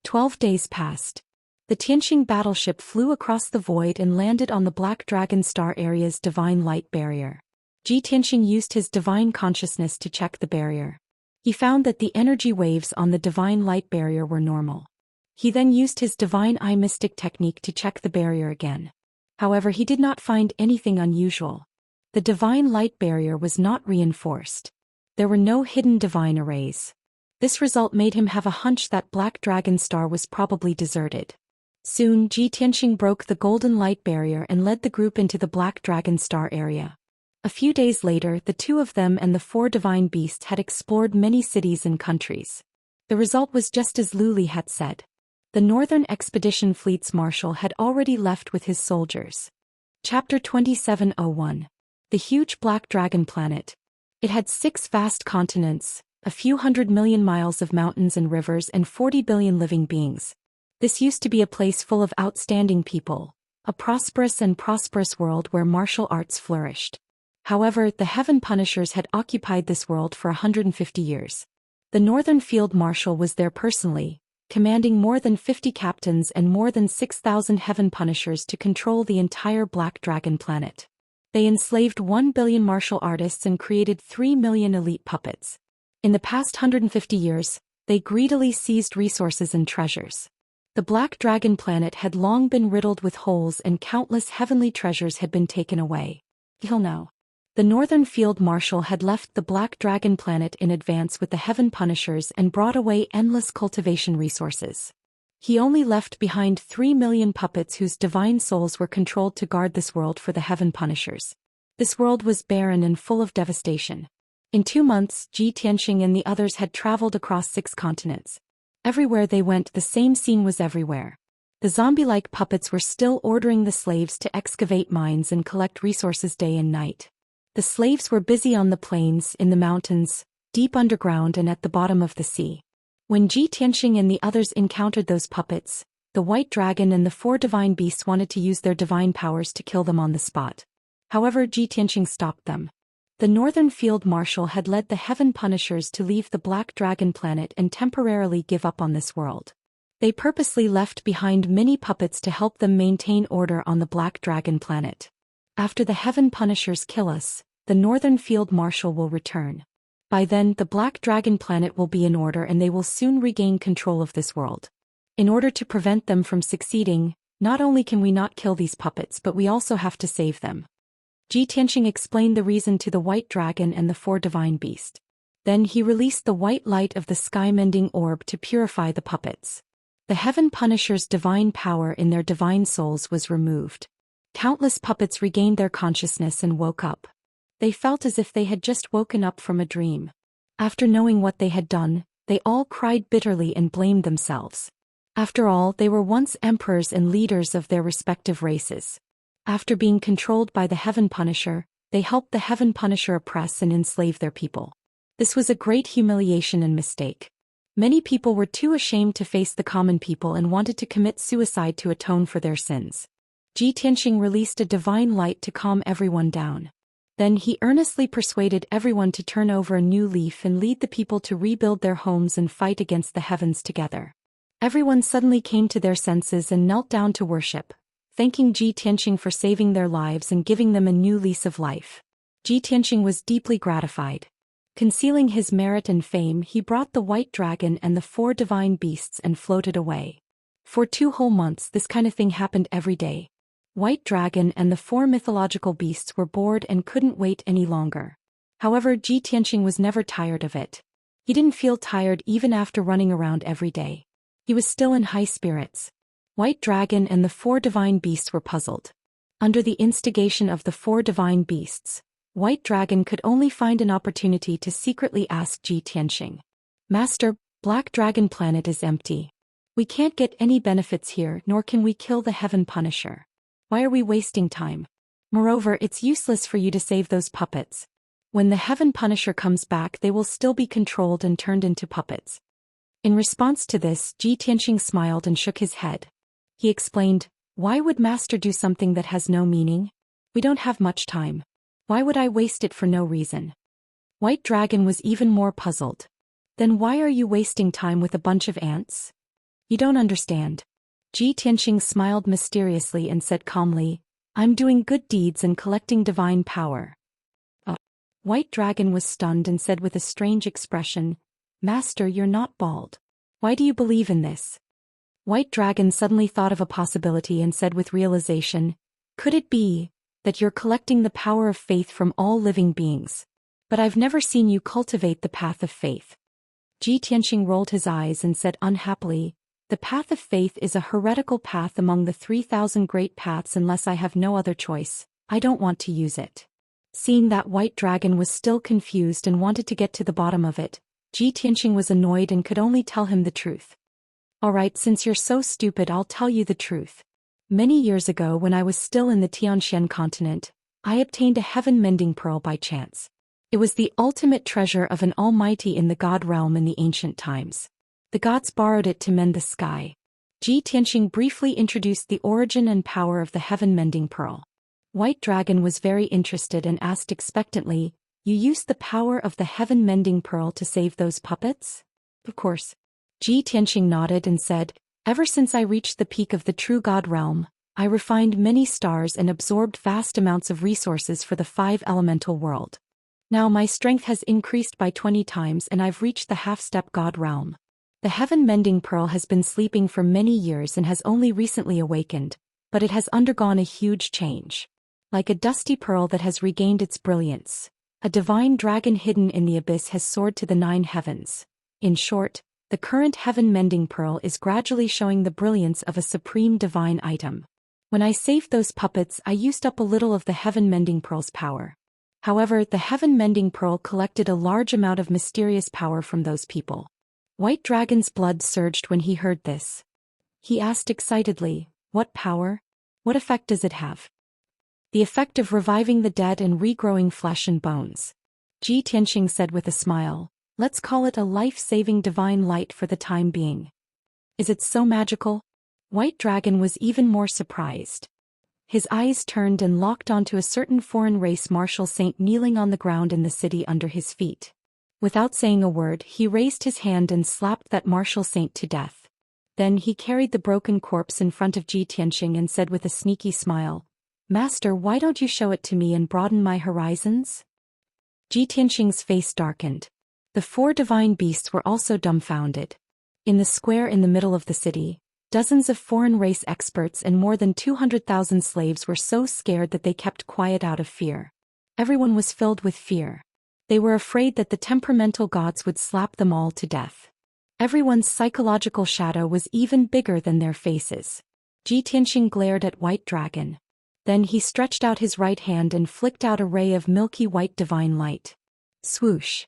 12 days passed. The Tianxing battleship flew across the void and landed on the Black Dragon Star area's divine light barrier. Ji Tianxing used his divine consciousness to check the barrier. He found that the energy waves on the divine light barrier were normal. He then used his divine eye mystic technique to check the barrier again. However, he did not find anything unusual. The divine light barrier was not reinforced. There were no hidden divine arrays. This result made him have a hunch that Black Dragon Star was probably deserted. Soon, Ji Tianxing broke the golden light barrier and led the group into the Black Dragon Star area. A few days later, the 2 of them and the 4 divine beasts had explored many cities and countries. The result was just as Luli had said. The Northern Expedition Fleet's marshal had already left with his soldiers. Chapter 2701. The huge Black Dragon planet. It had 6 vast continents, a few 100 million miles of mountains and rivers and 40 billion living beings. This used to be a place full of outstanding people, a prosperous world where martial arts flourished. However, the Heaven Punishers had occupied this world for 150 years. The Northern Field Marshal was there personally, commanding more than 50 captains and more than 6,000 Heaven Punishers to control the entire Black Dragon planet. They enslaved 1 billion martial artists and created 3 million elite puppets. In the past 150 years, they greedily seized resources and treasures. The Black Dragon planet had long been riddled with holes and countless heavenly treasures had been taken away. Till now. The Northern Field Marshal had left the Black Dragon planet in advance with the Heaven Punishers and brought away endless cultivation resources. He only left behind 3 million puppets whose divine souls were controlled to guard this world for the Heaven Punishers. This world was barren and full of devastation. In 2 months, Zhi Tianxing and the others had traveled across 6 continents. Everywhere they went, the same scene was everywhere. The zombie-like puppets were still ordering the slaves to excavate mines and collect resources day and night. The slaves were busy on the plains, in the mountains, deep underground and at the bottom of the sea. When Zhi Tianxing and the others encountered those puppets, the White Dragon and the 4 divine beasts wanted to use their divine powers to kill them on the spot. However, Zhi Tianxing stopped them. The Northern Field Marshal had led the Heaven Punishers to leave the Black Dragon planet and temporarily give up on this world. They purposely left behind many puppets to help them maintain order on the Black Dragon planet. After the Heaven Punishers kill us, the Northern Field Marshal will return. By then, the Black Dragon planet will be in order and they will soon regain control of this world. In order to prevent them from succeeding, not only can we not kill these puppets but we also have to save them. Zhi Tianxing explained the reason to the White Dragon and the 4 divine beasts. Then he released the white light of the sky-mending orb to purify the puppets. The Heaven Punishers' divine power in their divine souls was removed. Countless puppets regained their consciousness and woke up. They felt as if they had just woken up from a dream. After knowing what they had done, they all cried bitterly and blamed themselves. After all, they were once emperors and leaders of their respective races. After being controlled by the Heaven Punisher, they helped the Heaven Punisher oppress and enslave their people. This was a great humiliation and mistake. Many people were too ashamed to face the common people and wanted to commit suicide to atone for their sins. Zhi Tianxing released a divine light to calm everyone down. Then he earnestly persuaded everyone to turn over a new leaf and lead the people to rebuild their homes and fight against the heavens together. Everyone suddenly came to their senses and knelt down to worship, thanking Zhi Tianxing for saving their lives and giving them a new lease of life. Zhi Tianxing was deeply gratified. Concealing his merit and fame, he brought the White Dragon and the 4 divine beasts and floated away. For 2 whole months this kind of thing happened every day. White Dragon and the 4 mythological beasts were bored and couldn't wait any longer. However, Zhi Tianxing was never tired of it. He didn't feel tired even after running around every day. He was still in high spirits. White Dragon and the 4 divine beasts were puzzled. Under the instigation of the 4 divine beasts, White Dragon could only find an opportunity to secretly ask Zhi Tianxing, "Master, Black Dragon planet is empty. We can't get any benefits here, nor can we kill the Heaven Punisher. Why are we wasting time? Moreover, it's useless for you to save those puppets. When the Heaven Punisher comes back, they will still be controlled and turned into puppets." In response to this, Zhi Tianxing smiled and shook his head. He explained, "Why would Master do something that has no meaning? We don't have much time. Why would I waste it for no reason?" White Dragon was even more puzzled. "Then why are you wasting time with a bunch of ants? You don't understand." Zhi Tianxing smiled mysteriously and said calmly, "I'm doing good deeds and collecting divine power." White Dragon was stunned and said with a strange expression, "Master, you're not bald. Why do you believe in this?" White Dragon suddenly thought of a possibility and said with realization, "Could it be that you're collecting the power of faith from all living beings? But I've never seen you cultivate the path of faith." Zhi Tianxing rolled his eyes and said unhappily, "The path of faith is a heretical path among the 3,000 great paths. Unless I have no other choice, I don't want to use it." Seeing that White Dragon was still confused and wanted to get to the bottom of it, Zhi Tianxing was annoyed and could only tell him the truth. "Alright, since you're so stupid, I'll tell you the truth. Many years ago, when I was still in the Xianxia continent, I obtained a heaven-mending pearl by chance. It was the ultimate treasure of an almighty in the god realm in the ancient times. The gods borrowed it to mend the sky." Zhi Tianxing briefly introduced the origin and power of the heaven-mending pearl. White Dragon was very interested and asked expectantly, "You used the power of the heaven-mending pearl to save those puppets?" "Of course." Ji Tianxing nodded and said, "Ever since I reached the peak of the true God realm, I refined many stars and absorbed vast amounts of resources for the 5 elemental world. Now my strength has increased by 20 times and I've reached the half-step God realm. The heaven-mending pearl has been sleeping for many years and has only recently awakened, but it has undergone a huge change. Like a dusty pearl that has regained its brilliance, a divine dragon hidden in the abyss has soared to the 9 heavens. In short, the current heaven-mending pearl is gradually showing the brilliance of a supreme divine item. When I saved those puppets, I used up a little of the heaven-mending pearl's power. However, the heaven-mending pearl collected a large amount of mysterious power from those people." White Dragon's blood surged when he heard this. He asked excitedly, "What power? What effect does it have?" "The effect of reviving the dead and regrowing flesh and bones." Ji Tianxing said with a smile, "Let's call it a life-saving divine light for the time being." "Is it so magical?" White Dragon was even more surprised. His eyes turned and locked onto a certain foreign race martial saint kneeling on the ground in the city under his feet. Without saying a word, he raised his hand and slapped that martial saint to death. Then he carried the broken corpse in front of Ji Tianxing and said with a sneaky smile, "Master, why don't you show it to me and broaden my horizons?" Ji Tianxing's face darkened. The 4 divine beasts were also dumbfounded. In the square in the middle of the city, dozens of foreign race experts and more than 200,000 slaves were so scared that they kept quiet out of fear. Everyone was filled with fear. They were afraid that the temperamental gods would slap them all to death. Everyone's psychological shadow was even bigger than their faces. Ji Tianxing glared at White Dragon. Then he stretched out his right hand and flicked out a ray of milky white divine light. Swoosh!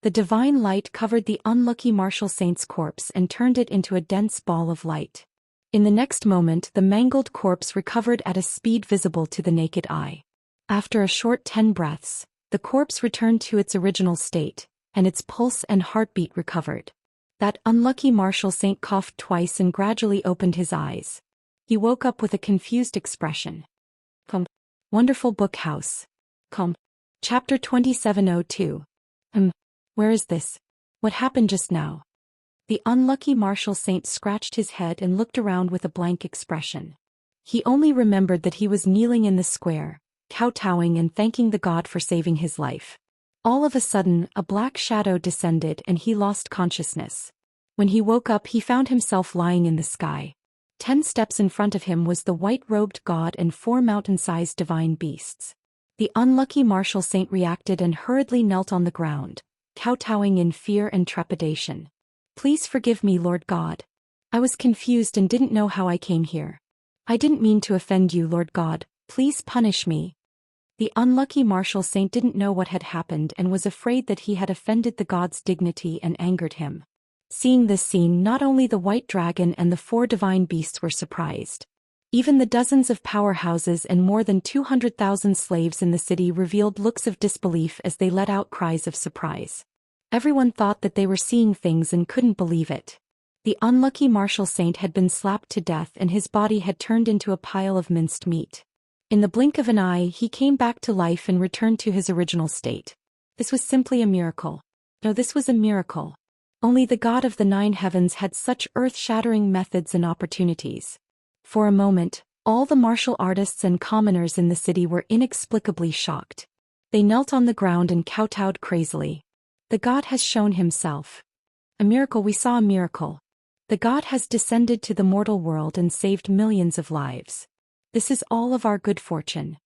The divine light covered the unlucky martial saint's corpse and turned it into a dense ball of light. In the next moment, the mangled corpse recovered at a speed visible to the naked eye. After a short 10 breaths, the corpse returned to its original state, and its pulse and heartbeat recovered. That unlucky martial saint coughed twice and gradually opened his eyes. He woke up with a confused expression. Wonderful book house. Chapter 2702. Where is this? What happened just now? The unlucky martial saint scratched his head and looked around with a blank expression. He only remembered that he was kneeling in the square, kowtowing and thanking the god for saving his life. All of a sudden, a black shadow descended and he lost consciousness. When he woke up, he found himself lying in the sky. 10 steps in front of him was the white-robed god and 4 mountain-sized divine beasts. The unlucky martial saint reacted and hurriedly knelt on the ground, kowtowing in fear and trepidation. "Please forgive me, Lord God. I was confused and didn't know how I came here. I didn't mean to offend you, Lord God. Please punish me." The unlucky martial saint didn't know what had happened and was afraid that he had offended the god's dignity and angered him. Seeing this scene, not only the White Dragon and the 4 divine beasts were surprised. Even the dozens of powerhouses and more than 200,000 slaves in the city revealed looks of disbelief as they let out cries of surprise. Everyone thought that they were seeing things and couldn't believe it. The unlucky martial saint had been slapped to death and his body had turned into a pile of minced meat. In the blink of an eye, he came back to life and returned to his original state. This was simply a miracle. No, this was a miracle. Only the god of the 9 heavens had such earth-shattering methods and opportunities. For a moment, all the martial artists and commoners in the city were inexplicably shocked. They knelt on the ground and kowtowed crazily. The god has shown himself. A miracle, we saw a miracle. The god has descended to the mortal world and saved millions of lives. This is all of our good fortune.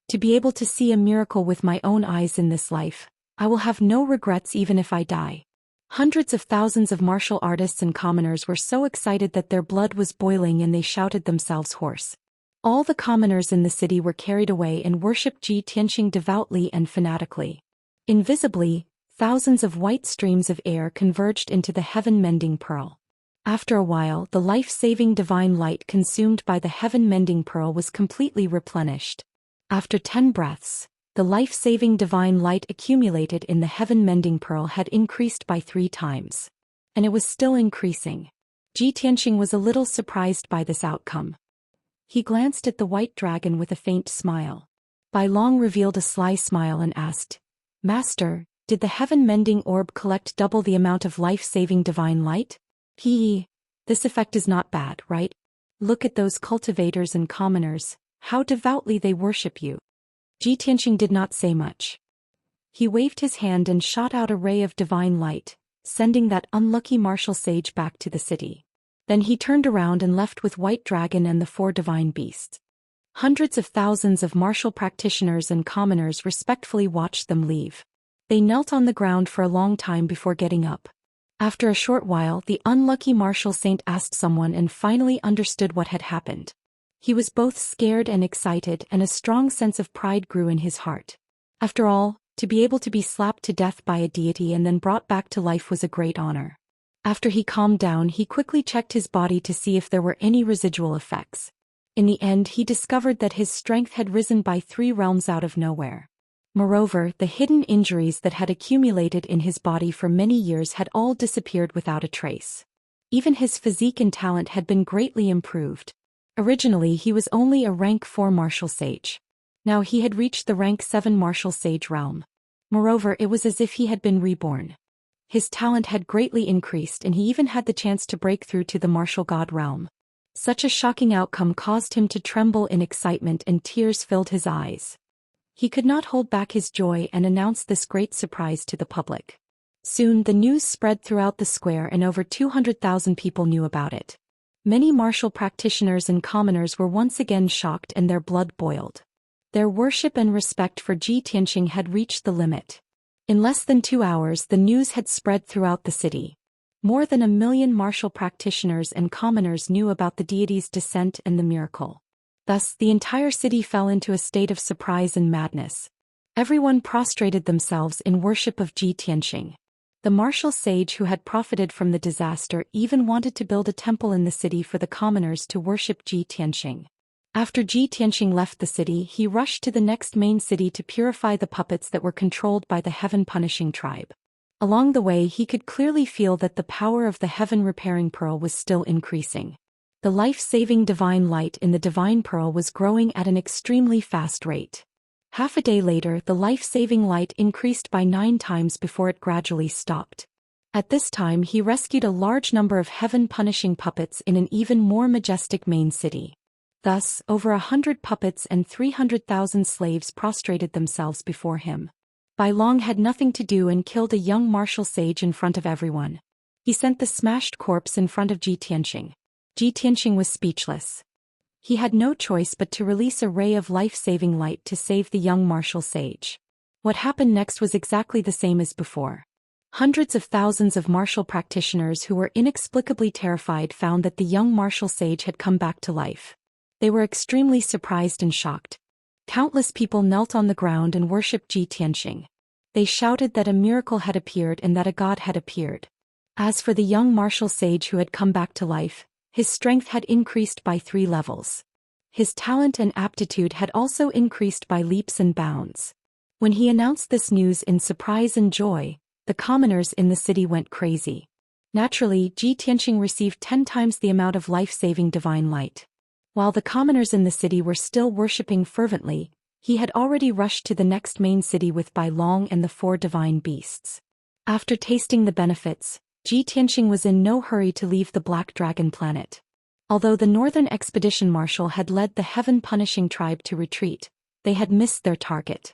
To be able to see a miracle with my own eyes in this life, I will have no regrets even if I die. Hundreds of thousands of martial artists and commoners were so excited that their blood was boiling and they shouted themselves hoarse. All the commoners in the city were carried away and worshipped Ji Tianxing devoutly and fanatically. Invisibly, thousands of white streams of air converged into the heaven-mending pearl. After a while, the life-saving divine light consumed by the heaven-mending pearl was completely replenished. After 10 breaths, the life-saving divine light accumulated in the heaven-mending pearl had increased by 3 times. And it was still increasing. Ji Tianxing was a little surprised by this outcome. He glanced at the white dragon with a faint smile. Bai Long revealed a sly smile and asked, "Master, did the heaven-mending orb collect double the amount of life-saving divine light?" This effect is not bad, right? Look at those cultivators and commoners, how devoutly they worship you." Ji Tianxing did not say much. He waved his hand and shot out a ray of divine light, sending that unlucky martial sage back to the city. Then he turned around and left with White Dragon and the 4 divine beasts. Hundreds of thousands of martial practitioners and commoners respectfully watched them leave. They knelt on the ground for a long time before getting up. After a short while, the unlucky martial saint asked someone and finally understood what had happened. He was both scared and excited, and a strong sense of pride grew in his heart. After all, to be able to be slapped to death by a deity and then brought back to life was a great honor. After he calmed down, he quickly checked his body to see if there were any residual effects. In the end, he discovered that his strength had risen by 3 realms out of nowhere. Moreover, the hidden injuries that had accumulated in his body for many years had all disappeared without a trace. Even his physique and talent had been greatly improved. Originally, he was only a rank 4 martial sage. Now he had reached the rank 7 martial sage realm. Moreover, it was as if he had been reborn. His talent had greatly increased, and he even had the chance to break through to the martial god realm. Such a shocking outcome caused him to tremble in excitement, and tears filled his eyes. He could not hold back his joy and announced this great surprise to the public. Soon the news spread throughout the square, and over 200,000 people knew about it. Many martial practitioners and commoners were once again shocked, and their blood boiled. Their worship and respect for Ji Tianxing had reached the limit. In less than 2 hours, the news had spread throughout the city. More than 1 million martial practitioners and commoners knew about the deity's descent and the miracle. Thus, the entire city fell into a state of surprise and madness. Everyone prostrated themselves in worship of Ji Tianxing. The martial sage who had profited from the disaster even wanted to build a temple in the city for the commoners to worship Ji Tianxing. After Ji Tianxing left the city, he rushed to the next main city to purify the puppets that were controlled by the heaven-punishing tribe. Along the way, he could clearly feel that the power of the heaven-repairing pearl was still increasing. The life-saving divine light in the divine pearl was growing at an extremely fast rate. Half a day later, the life-saving light increased by 9 times before it gradually stopped. At this time, he rescued a large number of heaven-punishing puppets in an even more majestic main city. Thus, over 100 puppets and 300,000 slaves prostrated themselves before him. Bai Long had nothing to do and killed a young martial sage in front of everyone. He sent the smashed corpse in front of Ji Tianxing. Ji Tianxing was speechless. He had no choice but to release a ray of life-saving light to save the young martial sage. What happened next was exactly the same as before. Hundreds of thousands of martial practitioners who were inexplicably terrified found that the young martial sage had come back to life. They were extremely surprised and shocked. Countless people knelt on the ground and worshipped Ji Tianxing. They shouted that a miracle had appeared and that a god had appeared. As for the young martial sage who had come back to life, his strength had increased by 3 levels. His talent and aptitude had also increased by leaps and bounds. When he announced this news in surprise and joy, the commoners in the city went crazy. Naturally, Ji Tianxing received 10 times the amount of life-saving divine light. While the commoners in the city were still worshipping fervently, he had already rushed to the next main city with Bai Long and the 4 divine beasts. After tasting the benefits, Ji Tianxing was in no hurry to leave the Black Dragon planet. Although the Northern Expedition Marshal had led the heaven-punishing tribe to retreat, they had missed their target.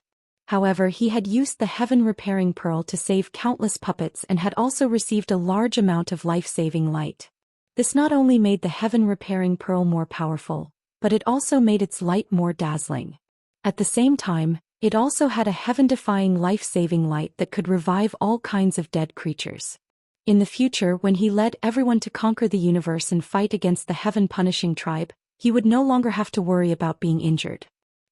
However, he had used the heaven-repairing pearl to save countless puppets and had also received a large amount of life-saving light. This not only made the heaven-repairing pearl more powerful, but it also made its light more dazzling. At the same time, it also had a heaven-defying life-saving light that could revive all kinds of dead creatures. In the future, when he led everyone to conquer the universe and fight against the heaven-punishing tribe, he would no longer have to worry about being injured.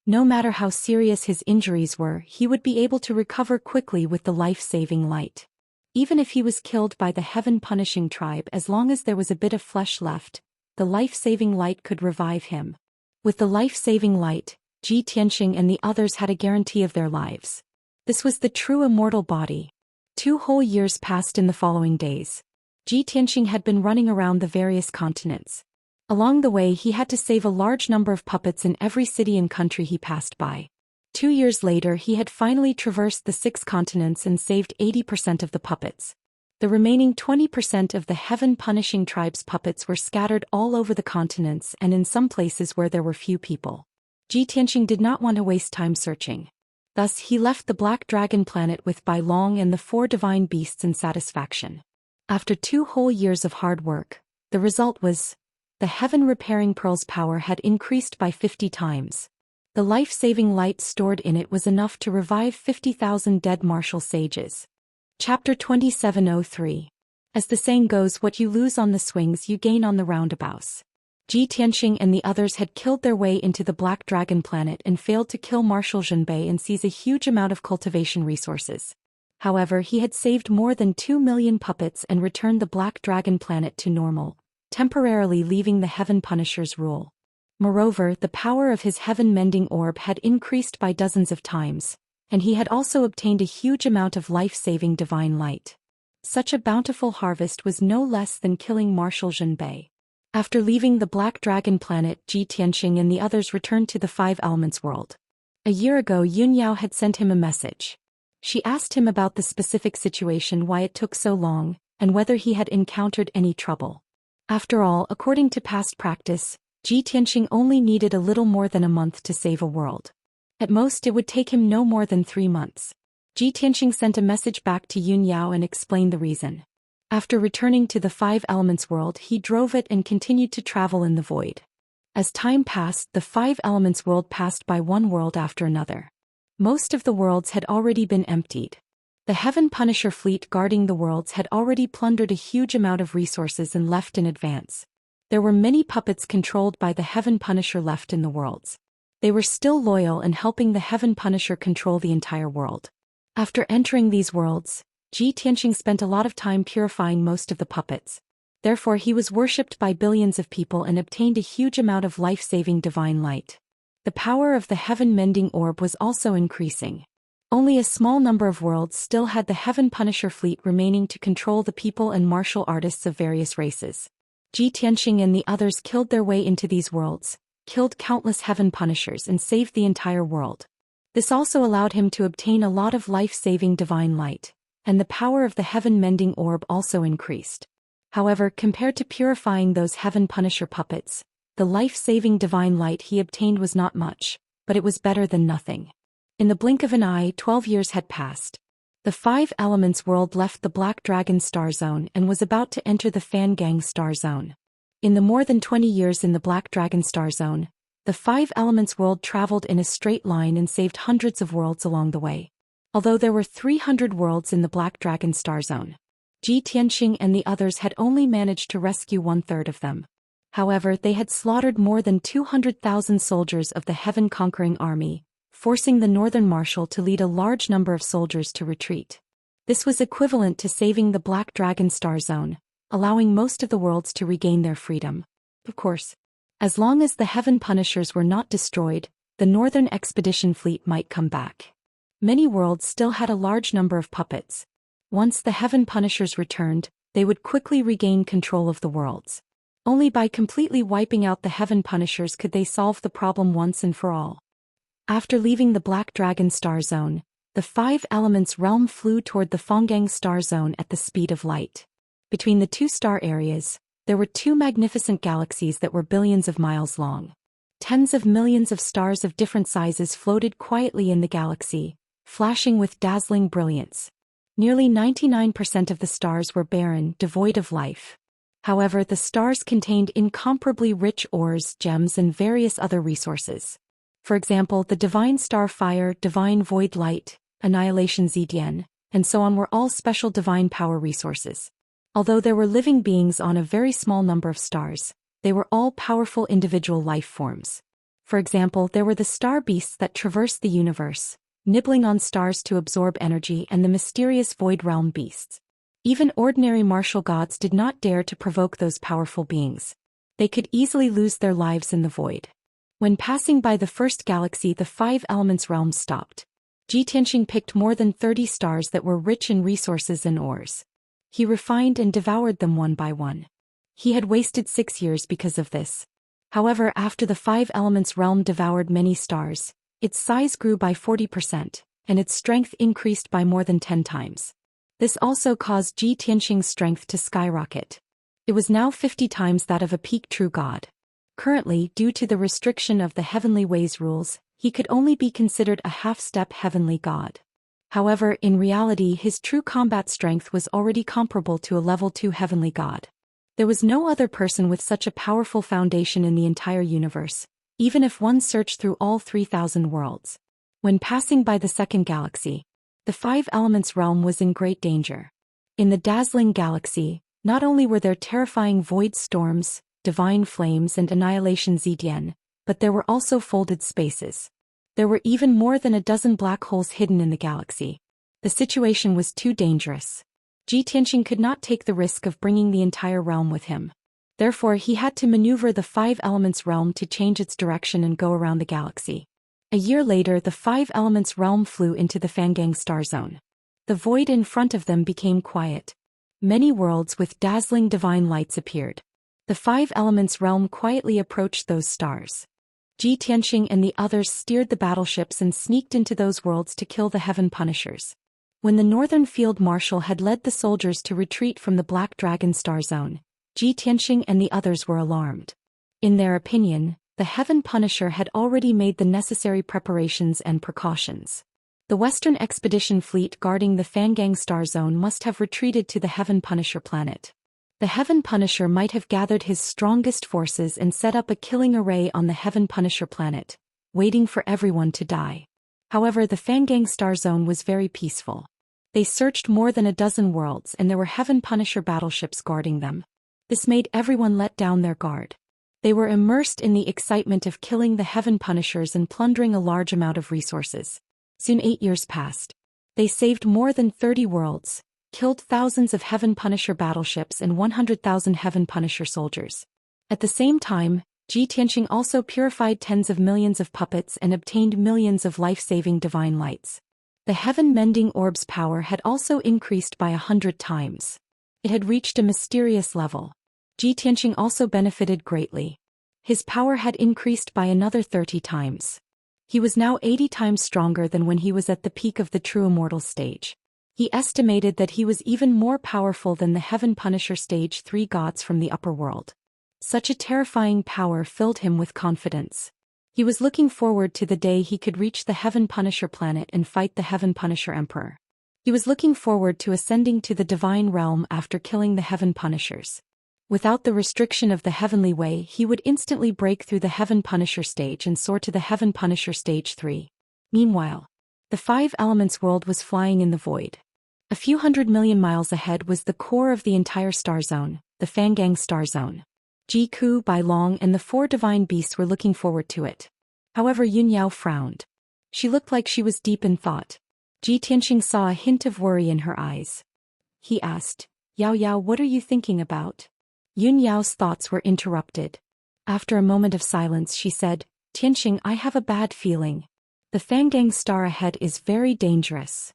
No matter how serious his injuries were, he would be able to recover quickly with the life-saving light. Even if he was killed by the heaven-punishing tribe, as long as there was a bit of flesh left, the life-saving light could revive him. With the life-saving light, Ji Tianxing and the others had a guarantee of their lives. This was the true immortal body. 2 whole years passed in the following days. Ji Tianxing had been running around the various continents. Along the way he had to save a large number of puppets in every city and country he passed by. 2 years later he had finally traversed the 6 continents and saved 80% of the puppets. The remaining 20% of the heaven-punishing tribe's puppets were scattered all over the continents and in some places where there were few people. Tianxing did not want to waste time searching. Thus he left the Black Dragon planet with Bai Long and the 4 divine beasts in satisfaction. After 2 whole years of hard work, the result was, the heaven-repairing pearl's power had increased by 50 times. The life-saving light stored in it was enough to revive 50,000 dead martial sages. Chapter 2703. As the saying goes, what you lose on the swings you gain on the roundabouts. Tianxing and the others had killed their way into the Black Dragon planet and failed to kill Marshal Zhenbei and seize a huge amount of cultivation resources. However, he had saved more than 2 million puppets and returned the Black Dragon planet to normal, temporarily leaving the Heaven Punisher's rule. Moreover, the power of his heaven-mending orb had increased by dozens of times, and he had also obtained a huge amount of life-saving divine light. Such a bountiful harvest was no less than killing Marshal Zhenbei. After leaving the Black Dragon planet, Tianxing and the others returned to the 5 Elements world. A year ago Yunyao had sent him a message. She asked him about the specific situation, why it took so long, and whether he had encountered any trouble. After all, according to past practice, Tianxing only needed a little more than a month to save a world. At most it would take him no more than 3 months. Tianxing sent a message back to Yunyao and explained the reason. After returning to the 5 Elements world he drove it and continued to travel in the void. As time passed, the 5 Elements world passed by one world after another. Most of the worlds had already been emptied. The Heaven Punisher fleet guarding the worlds had already plundered a huge amount of resources and left in advance. There were many puppets controlled by the Heaven Punisher left in the worlds. They were still loyal and helping the Heaven Punisher control the entire world. After entering these worlds, Tianxing spent a lot of time purifying most of the puppets. Therefore he was worshipped by billions of people and obtained a huge amount of life-saving divine light. The power of the heaven-mending orb was also increasing. Only a small number of worlds still had the Heaven Punisher fleet remaining to control the people and martial artists of various races. Tianxing and the others killed their way into these worlds, killed countless Heaven Punishers and saved the entire world. This also allowed him to obtain a lot of life-saving divine light, and the power of the heaven-mending orb also increased. However, compared to purifying those Heaven Punisher puppets, the life-saving divine light he obtained was not much, but it was better than nothing. In the blink of an eye, 12 years had passed. The 5 Elements world left the Black Dragon star zone and was about to enter the Fan Gang star zone. In the more than 20 years in the Black Dragon star zone, the 5 Elements world traveled in a straight line and saved hundreds of worlds along the way. Although there were 300 worlds in the Black Dragon star zone, Tianxing and the others had only managed to rescue 1/3 of them. However, they had slaughtered more than 200,000 soldiers of the Heaven-conquering army, forcing the Northern Marshal to lead a large number of soldiers to retreat. This was equivalent to saving the Black Dragon star zone, allowing most of the worlds to regain their freedom. Of course, as long as the Heaven Punishers were not destroyed, the Northern Expedition fleet might come back. Many worlds still had a large number of puppets. Once the Heaven Punishers returned, they would quickly regain control of the worlds. Only by completely wiping out the Heaven Punishers could they solve the problem once and for all. After leaving the Black Dragon star zone, the 5 Elements realm flew toward the Fangang star zone at the speed of light. Between the 2 star areas, there were 2 magnificent galaxies that were billions of miles long. Tens of millions of stars of different sizes floated quietly in the galaxy, flashing with dazzling brilliance. Nearly 99% of the stars were barren, devoid of life. However, the stars contained incomparably rich ores, gems and various other resources. For example, the Divine Star Fire, Divine Void Light, Annihilation Zidian, and so on were all special divine power resources. Although there were living beings on a very small number of stars, they were all powerful individual life forms. For example, there were the star beasts that traversed the universe, nibbling on stars to absorb energy, and the mysterious Void Realm beasts. Even ordinary martial gods did not dare to provoke those powerful beings. They could easily lose their lives in the void. When passing by the first galaxy, the 5 Elements realm stopped. Tianxing picked more than 30 stars that were rich in resources and ores. He refined and devoured them one by one. He had wasted 6 years because of this. However, after the Five Elements realm devoured many stars, its size grew by 40%, and its strength increased by more than 10 times. This also caused Ji Tianxing's strength to skyrocket. It was now 50 times that of a peak true god. Currently, due to the restriction of the Heavenly Ways rules, he could only be considered a half-step heavenly god. However, in reality his true combat strength was already comparable to a level 2 heavenly god. There was no other person with such a powerful foundation in the entire universe, even if one searched through all 3,000 worlds. When passing by the second galaxy, the Five Elements realm was in great danger. In the dazzling galaxy, not only were there terrifying void storms, divine flames and annihilation Zidian, but there were also folded spaces. There were even more than a dozen black holes hidden in the galaxy. The situation was too dangerous. Ji Tianxing could not take the risk of bringing the entire realm with him. Therefore he had to maneuver the Five Elements realm to change its direction and go around the galaxy. A year later the Five Elements realm flew into the Fangang star zone. The void in front of them became quiet. Many worlds with dazzling divine lights appeared. The Five Elements realm quietly approached those stars. Ji Tianxing and the others steered the battleships and sneaked into those worlds to kill the Heaven Punishers. When the Northern Field Marshal had led the soldiers to retreat from the Black Dragon star zone, Ji Tianxing and the others were alarmed. In their opinion, the Heaven Punisher had already made the necessary preparations and precautions. The Western Expedition fleet guarding the Fangang star zone must have retreated to the Heaven Punisher planet. The Heaven Punisher might have gathered his strongest forces and set up a killing array on the Heaven Punisher planet, waiting for everyone to die. However, the Fangang star zone was very peaceful. They searched more than a dozen worlds and there were Heaven Punisher battleships guarding them. This made everyone let down their guard. They were immersed in the excitement of killing the Heaven Punishers and plundering a large amount of resources. Soon 8 years passed. They saved more than 30 worlds, killed thousands of Heaven Punisher battleships and 100,000 Heaven Punisher soldiers. At the same time, Ji Tianxing also purified tens of millions of puppets and obtained millions of life-saving divine lights. The Heaven-mending orb's power had also increased by 100 times. It had reached a mysterious level. Ji Tianxing also benefited greatly. His power had increased by another 30 times. He was now 80 times stronger than when he was at the peak of the true Immortal stage. He estimated that he was even more powerful than the Heaven Punisher Stage 3 gods from the upper world. Such a terrifying power filled him with confidence. He was looking forward to the day he could reach the Heaven Punisher planet and fight the Heaven Punisher Emperor. He was looking forward to ascending to the Divine Realm after killing the Heaven Punishers. Without the restriction of the Heavenly Way, he would instantly break through the Heaven Punisher stage and soar to the Heaven Punisher Stage 3. Meanwhile, the Five Elements world was flying in the void. A few 100 million miles ahead was the core of the entire star zone, the Fangang star zone. Ji Ku, Bai Long and the 4 divine beasts were looking forward to it. However, Yun Yao frowned. She looked like she was deep in thought. Ji Tianxing saw a hint of worry in her eyes. He asked, Yao Yao, what are you thinking about? Yun Yao's thoughts were interrupted. After a moment of silence she said, Tianxing, I have a bad feeling. The Fangang star ahead is very dangerous.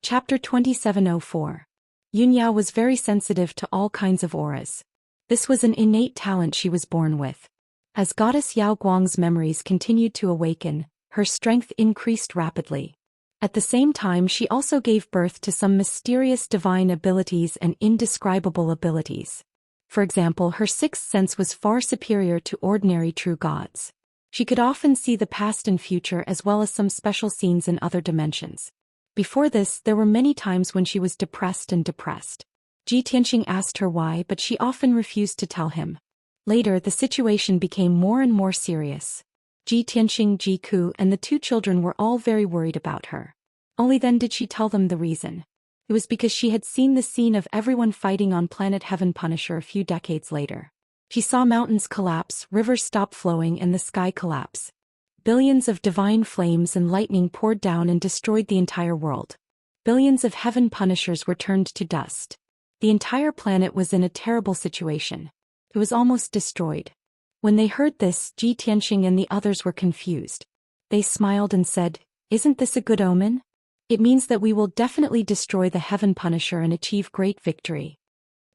Chapter 2704. Yun Yao was very sensitive to all kinds of auras. This was an innate talent she was born with. As goddess Yao Guang's memories continued to awaken, her strength increased rapidly. At the same time she also gave birth to some mysterious divine abilities and indescribable abilities. For example, her sixth sense was far superior to ordinary true gods. She could often see the past and future as well as some special scenes in other dimensions. Before this, there were many times when she was depressed. Ji Tianxing asked her why, but she often refused to tell him. Later, the situation became more and more serious. Ji Tianxing, Ji Ku, and the 2 children were all very worried about her. Only then did she tell them the reason. It was because she had seen the scene of everyone fighting on planet Heaven Punisher a few decades later. She saw mountains collapse, rivers stop flowing, and the sky collapse. Billions of divine flames and lightning poured down and destroyed the entire world. Billions of Heaven Punishers were turned to dust. The entire planet was in a terrible situation. It was almost destroyed. When they heard this, Ji Tianxing and the others were confused. They smiled and said, Isn't this a good omen? It means that we will definitely destroy the Heaven Punisher and achieve great victory.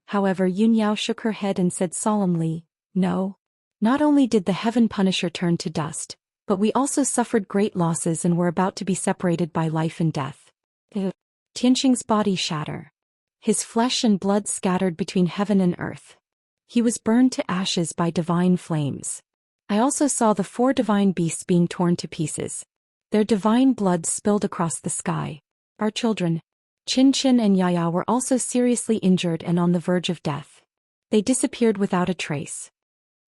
However, Yun Yao shook her head and said solemnly, "No. Not only did the Heaven Punisher turn to dust, but we also suffered great losses and were about to be separated by life and death." Tianqing's body shatter. His flesh and blood scattered between heaven and earth. He was burned to ashes by divine flames. I also saw the 4 divine beasts being torn to pieces. Their divine blood spilled across the sky. Our children, Qin and Yaya, were also seriously injured and on the verge of death. They disappeared without a trace.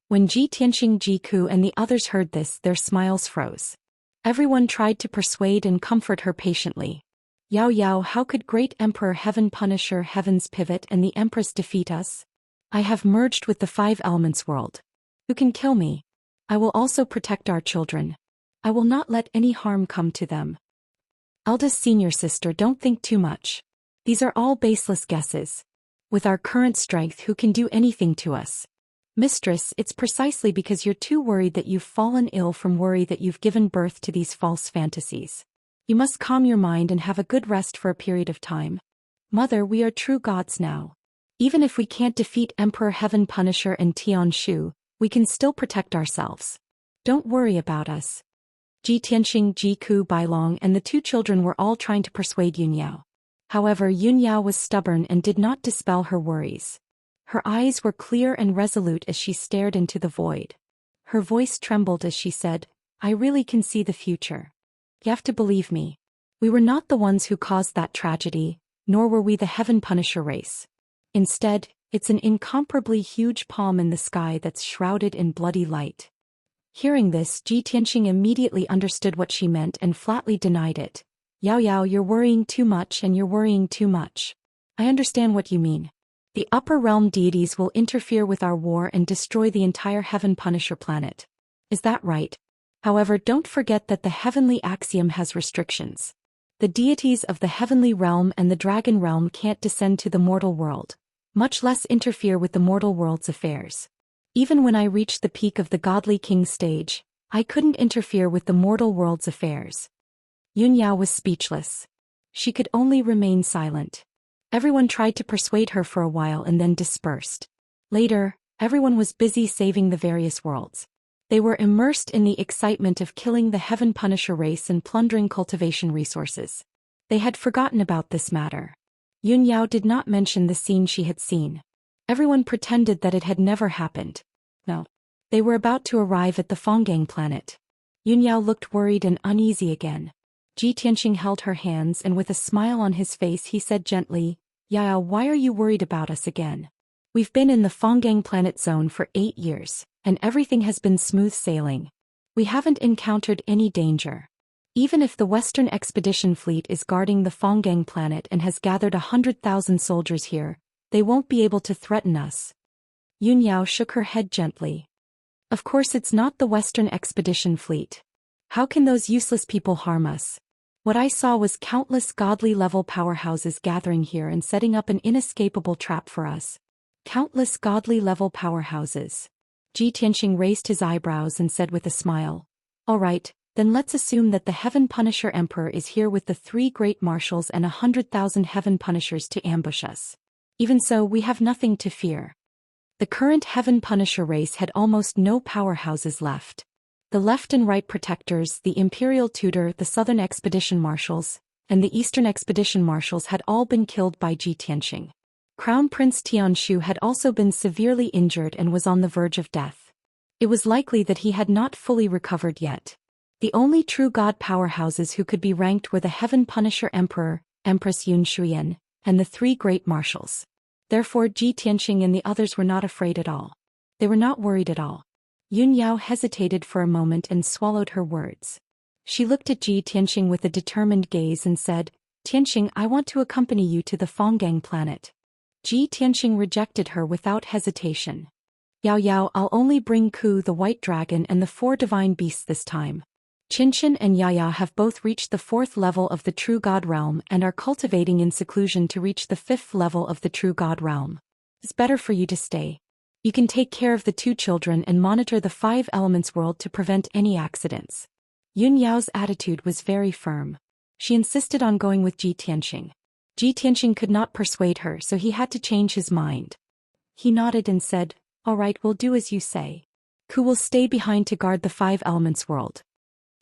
When Ji Tianqing, Ji Ku and the others heard this, their smiles froze. Everyone tried to persuade and comfort her patiently. "Yao Yao, how could great Emperor Heaven Punisher, Heaven's Pivot and the Empress defeat us? I have merged with the 5 elements world. Who can kill me? I will also protect our children. I will not let any harm come to them." Eldest senior sister, don't think too much. These are all baseless guesses. With our current strength, who can do anything to us? Mistress, it's precisely because you're too worried that you've fallen ill from worry that you've given birth to these false fantasies. You must calm your mind and have a good rest for a period of time. Mother, we are true gods now. Even if we can't defeat Emperor Heaven Punisher and Tian Shu, we can still protect ourselves. Don't worry about us. Ji Tianqing, Ji Ku, Bailong and the 2 children were all trying to persuade Yun Yao. However, Yun Yao was stubborn and did not dispel her worries. Her eyes were clear and resolute as she stared into the void. Her voice trembled as she said, "I really can see the future. You have to believe me. We were not the ones who caused that tragedy, nor were we the Heaven Punisher race. Instead, it's an incomparably huge palm in the sky that's shrouded in bloody light." Hearing this, Ji Tianqing immediately understood what she meant and flatly denied it. "Yao Yao, you're worrying too much and you're worrying too much. I understand what you mean. The upper realm deities will interfere with our war and destroy the entire Heaven Punisher planet. Is that right? However, don't forget that the heavenly axiom has restrictions. The deities of the heavenly realm and the dragon realm can't descend to the mortal world, much less interfere with the mortal world's affairs. Even when I reached the peak of the godly king stage, I couldn't interfere with the mortal world's affairs." Yun Yao was speechless. She could only remain silent. Everyone tried to persuade her for a while and then dispersed. Later, everyone was busy saving the various worlds. They were immersed in the excitement of killing the Heaven Punisher race and plundering cultivation resources. They had forgotten about this matter. Yun Yao did not mention the scene she had seen. Everyone pretended that it had never happened. No. They were about to arrive at the Fonggang planet. Yun Yao looked worried and uneasy again. Ji Tianqing held her hands and with a smile on his face he said gently, "Yao, why are you worried about us again? We've been in the Fonggang planet zone for 8 years. And everything has been smooth sailing. We haven't encountered any danger. Even if the Western Expedition Fleet is guarding the Fonggang planet and has gathered 100,000 soldiers here, they won't be able to threaten us." Yun Yao shook her head gently. "Of course it's not the Western Expedition Fleet. How can those useless people harm us? What I saw was countless godly-level powerhouses gathering here and setting up an inescapable trap for us. Countless godly-level powerhouses." Ji Tianqing raised his eyebrows and said with a smile, "All right, then let's assume that the Heaven Punisher Emperor is here with the 3 great marshals and 100,000 Heaven Punishers to ambush us. Even so, we have nothing to fear." The current Heaven Punisher race had almost no powerhouses left. The left and right protectors, the Imperial Tutor, the Southern Expedition Marshals, and the Eastern Expedition Marshals had all been killed by Ji Tianqing. Crown Prince Tian Shu had also been severely injured and was on the verge of death. It was likely that he had not fully recovered yet. The only true god powerhouses who could be ranked were the Heaven Punisher Emperor, Empress Yun Shuyan, and the 3 great marshals. Therefore Ji Tianqing and the others were not afraid at all. They were not worried at all. Yun Yao hesitated for a moment and swallowed her words. She looked at Ji Tianqing with a determined gaze and said, "Tianqing, I want to accompany you to the Fonggang planet." Ji Tianqing rejected her without hesitation. "Yao Yao, I'll only bring Ku the White Dragon and the 4 divine beasts this time. Qin and Yaya have both reached the 4th level of the True God realm and are cultivating in seclusion to reach the 5th level of the True God realm. It's better for you to stay. You can take care of the 2 children and monitor the 5 elements world to prevent any accidents." Yun Yao's attitude was very firm. She insisted on going with Ji Tianqing. Ji Tianqing could not persuade her, so he had to change his mind. He nodded and said, "All right, we'll do as you say. Ku will stay behind to guard the Five Elements world."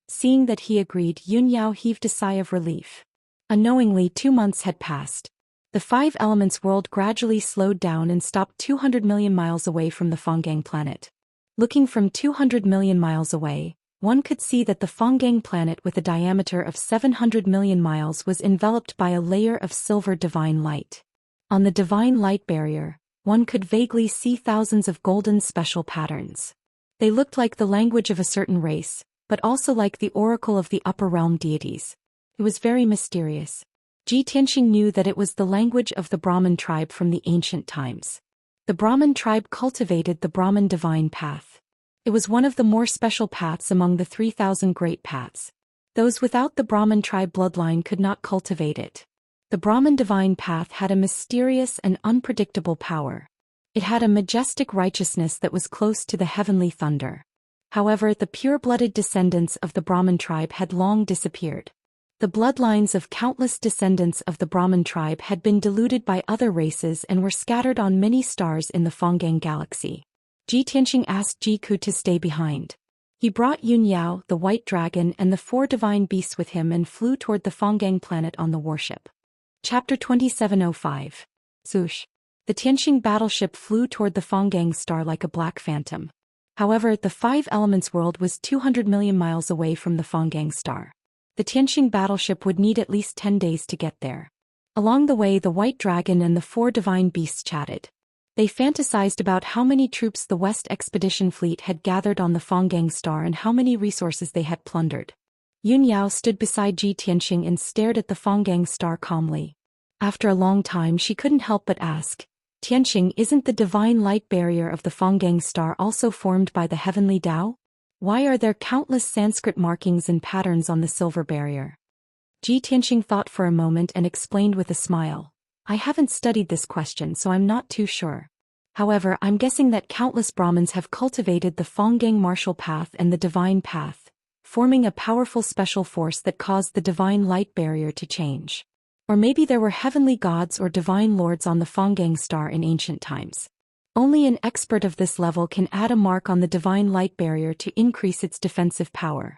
Seeing that he agreed, Yun Yao heaved a sigh of relief. Unknowingly, 2 months had passed. The Five Elements world gradually slowed down and stopped 200 million miles away from the Fonggang planet. Looking from 200 million miles away, one could see that the Fonggang planet with a diameter of 700 million miles was enveloped by a layer of silver divine light. On the divine light barrier, one could vaguely see thousands of golden special patterns. They looked like the language of a certain race, but also like the oracle of the upper realm deities. It was very mysterious. Ji Tianxing knew that it was the language of the Brahmin tribe from the ancient times. The Brahmin tribe cultivated the Brahmin divine path. It was one of the more special paths among the 3,000 great paths. Those without the Brahmin tribe bloodline could not cultivate it. The Brahmin divine path had a mysterious and unpredictable power. It had a majestic righteousness that was close to the heavenly thunder. However, the pure-blooded descendants of the Brahmin tribe had long disappeared. The bloodlines of countless descendants of the Brahmin tribe had been diluted by other races and were scattered on many stars in the Fonggang galaxy. Ji Tianxing asked Ji Ku to stay behind. He brought Yun Yao, the white dragon, and the 4 divine beasts with him and flew toward the Fonggang planet on the warship. Chapter 2705. Zhou. The Tianxing battleship flew toward the Fonggang star like a black phantom. However, the Five Elements world was 200 million miles away from the Fonggang star. The Tianxing battleship would need at least 10 days to get there. Along the way, the White Dragon and the 4 divine beasts chatted. They fantasized about how many troops the West Expedition Fleet had gathered on the Fonggang star and how many resources they had plundered. Yun Yao stood beside Ji Tianxing and stared at the Fonggang star calmly. After a long time, she couldn't help but ask, "Tianxing, isn't the divine light barrier of the Fonggang star also formed by the heavenly Tao? Why are there countless Sanskrit markings and patterns on the silver barrier?" Ji Tianxing thought for a moment and explained with a smile, "I haven't studied this question, so I'm not too sure. However, I'm guessing that countless Brahmins have cultivated the Fonggang martial path and the divine path, forming a powerful special force that caused the divine light barrier to change. Or maybe there were heavenly gods or divine lords on the Fonggang star in ancient times. Only an expert of this level can add a mark on the divine light barrier to increase its defensive power."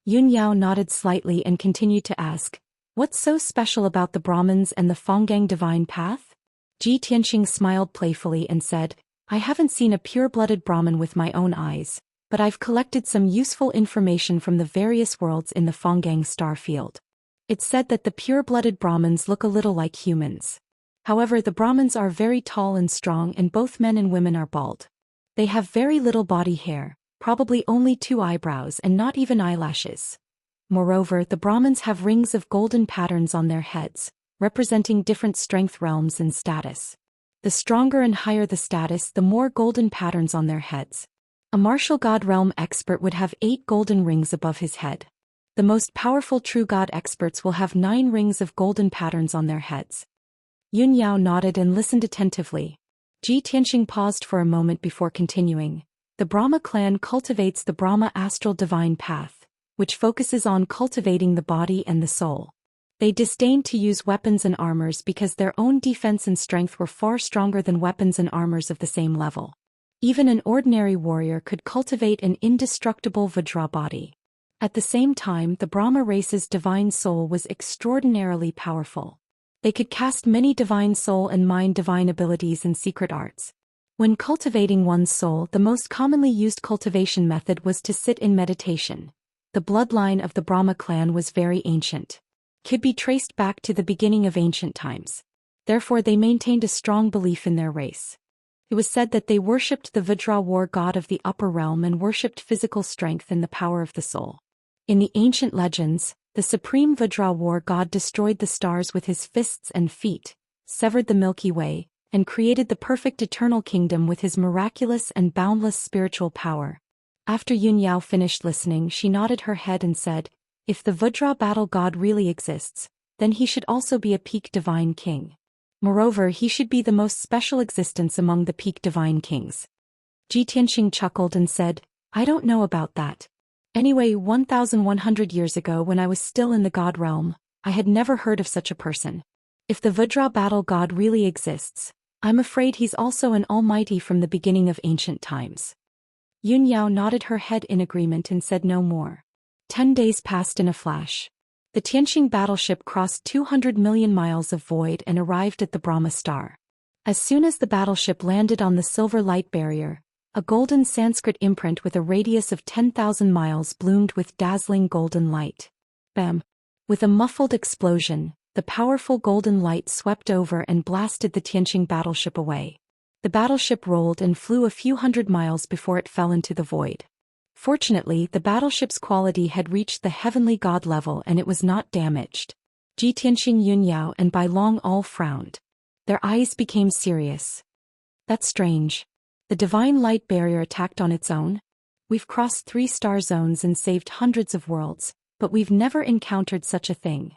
Yun Yao nodded slightly and continued to ask, "What's so special about the Brahmins and the Fonggang divine path?" Ji Tianxing smiled playfully and said, "I haven't seen a pure-blooded Brahmin with my own eyes, but I've collected some useful information from the various worlds in the Fonggang star field. It's said that the pure-blooded Brahmins look a little like humans. However, the Brahmins are very tall and strong and both men and women are bald. They have very little body hair, probably only 2 eyebrows and not even eyelashes. Moreover, the Brahmins have rings of golden patterns on their heads, representing different strength realms and status. The stronger and higher the status, the more golden patterns on their heads. A martial god realm expert would have 8 golden rings above his head. The most powerful true god experts will have 9 rings of golden patterns on their heads." Yun Yao nodded and listened attentively. Ji Tianxing paused for a moment before continuing. "The Brahma clan cultivates the Brahma astral divine path, which focuses on cultivating the body and the soul. They disdained to use weapons and armors because their own defense and strength were far stronger than weapons and armors of the same level. Even an ordinary warrior could cultivate an indestructible Vajra body. At the same time, the Brahma race's divine soul was extraordinarily powerful. They could cast many divine soul and mind divine abilities and secret arts. When cultivating one's soul, the most commonly used cultivation method was to sit in meditation. The bloodline of the Brahma clan was very ancient. Could be traced back to the beginning of ancient times. Therefore, they maintained a strong belief in their race. It was said that they worshipped the Vajra war god of the upper realm and worshipped physical strength and the power of the soul. In the ancient legends, the supreme Vajra war god destroyed the stars with his fists and feet, severed the Milky Way, and created the perfect eternal kingdom with his miraculous and boundless spiritual power. After Yun Yao finished listening, she nodded her head and said, "If the Vajra battle god really exists, then he should also be a peak divine king. Moreover, he should be the most special existence among the peak divine kings." Ji Tianxing chuckled and said, "I don't know about that. Anyway, 1,100 years ago when I was still in the god realm, I had never heard of such a person. If the Vajra battle god really exists, I'm afraid he's also an almighty from the beginning of ancient times. Yun Yao nodded her head in agreement and said no more. 10 days passed in a flash. The Tianqing battleship crossed 200 million miles of void and arrived at the Brahma star. As soon as the battleship landed on the silver light barrier, a golden Sanskrit imprint with a radius of 10,000 miles bloomed with dazzling golden light. Bam! With a muffled explosion, the powerful golden light swept over and blasted the Tianqing battleship away. The battleship rolled and flew a few hundred miles before it fell into the void. Fortunately, the battleship's quality had reached the heavenly god level and it was not damaged. Ji Tianqing, Yun Yao and Bai Long all frowned. Their eyes became serious. That's strange. The divine light barrier attacked on its own? We've crossed 3 star zones and saved hundreds of worlds, but we've never encountered such a thing.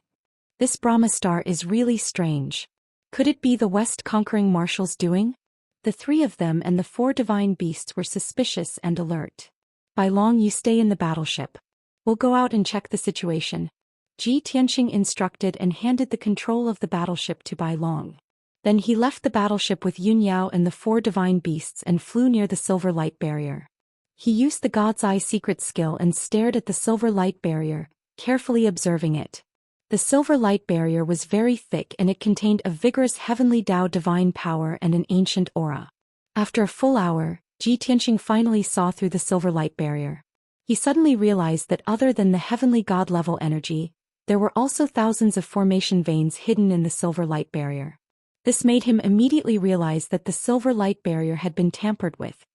This Brahma star is really strange. Could it be the West conquering Marshal's doing? The 3 of them and the 4 divine beasts were suspicious and alert. Bai Long, you stay in the battleship. We'll go out and check the situation. Ji Tianqing instructed and handed the control of the battleship to Bai Long. Then he left the battleship with Yun Yao and the 4 divine beasts and flew near the silver light barrier. He used the God's Eye secret skill and stared at the silver light barrier, carefully observing it. The silver light barrier was very thick and it contained a vigorous heavenly Tao divine power and an ancient aura. After a full hour, Ji Tianqing finally saw through the silver light barrier. He suddenly realized that other than the heavenly god level energy, there were also thousands of formation veins hidden in the silver light barrier. This made him immediately realize that the silver light barrier had been tampered with.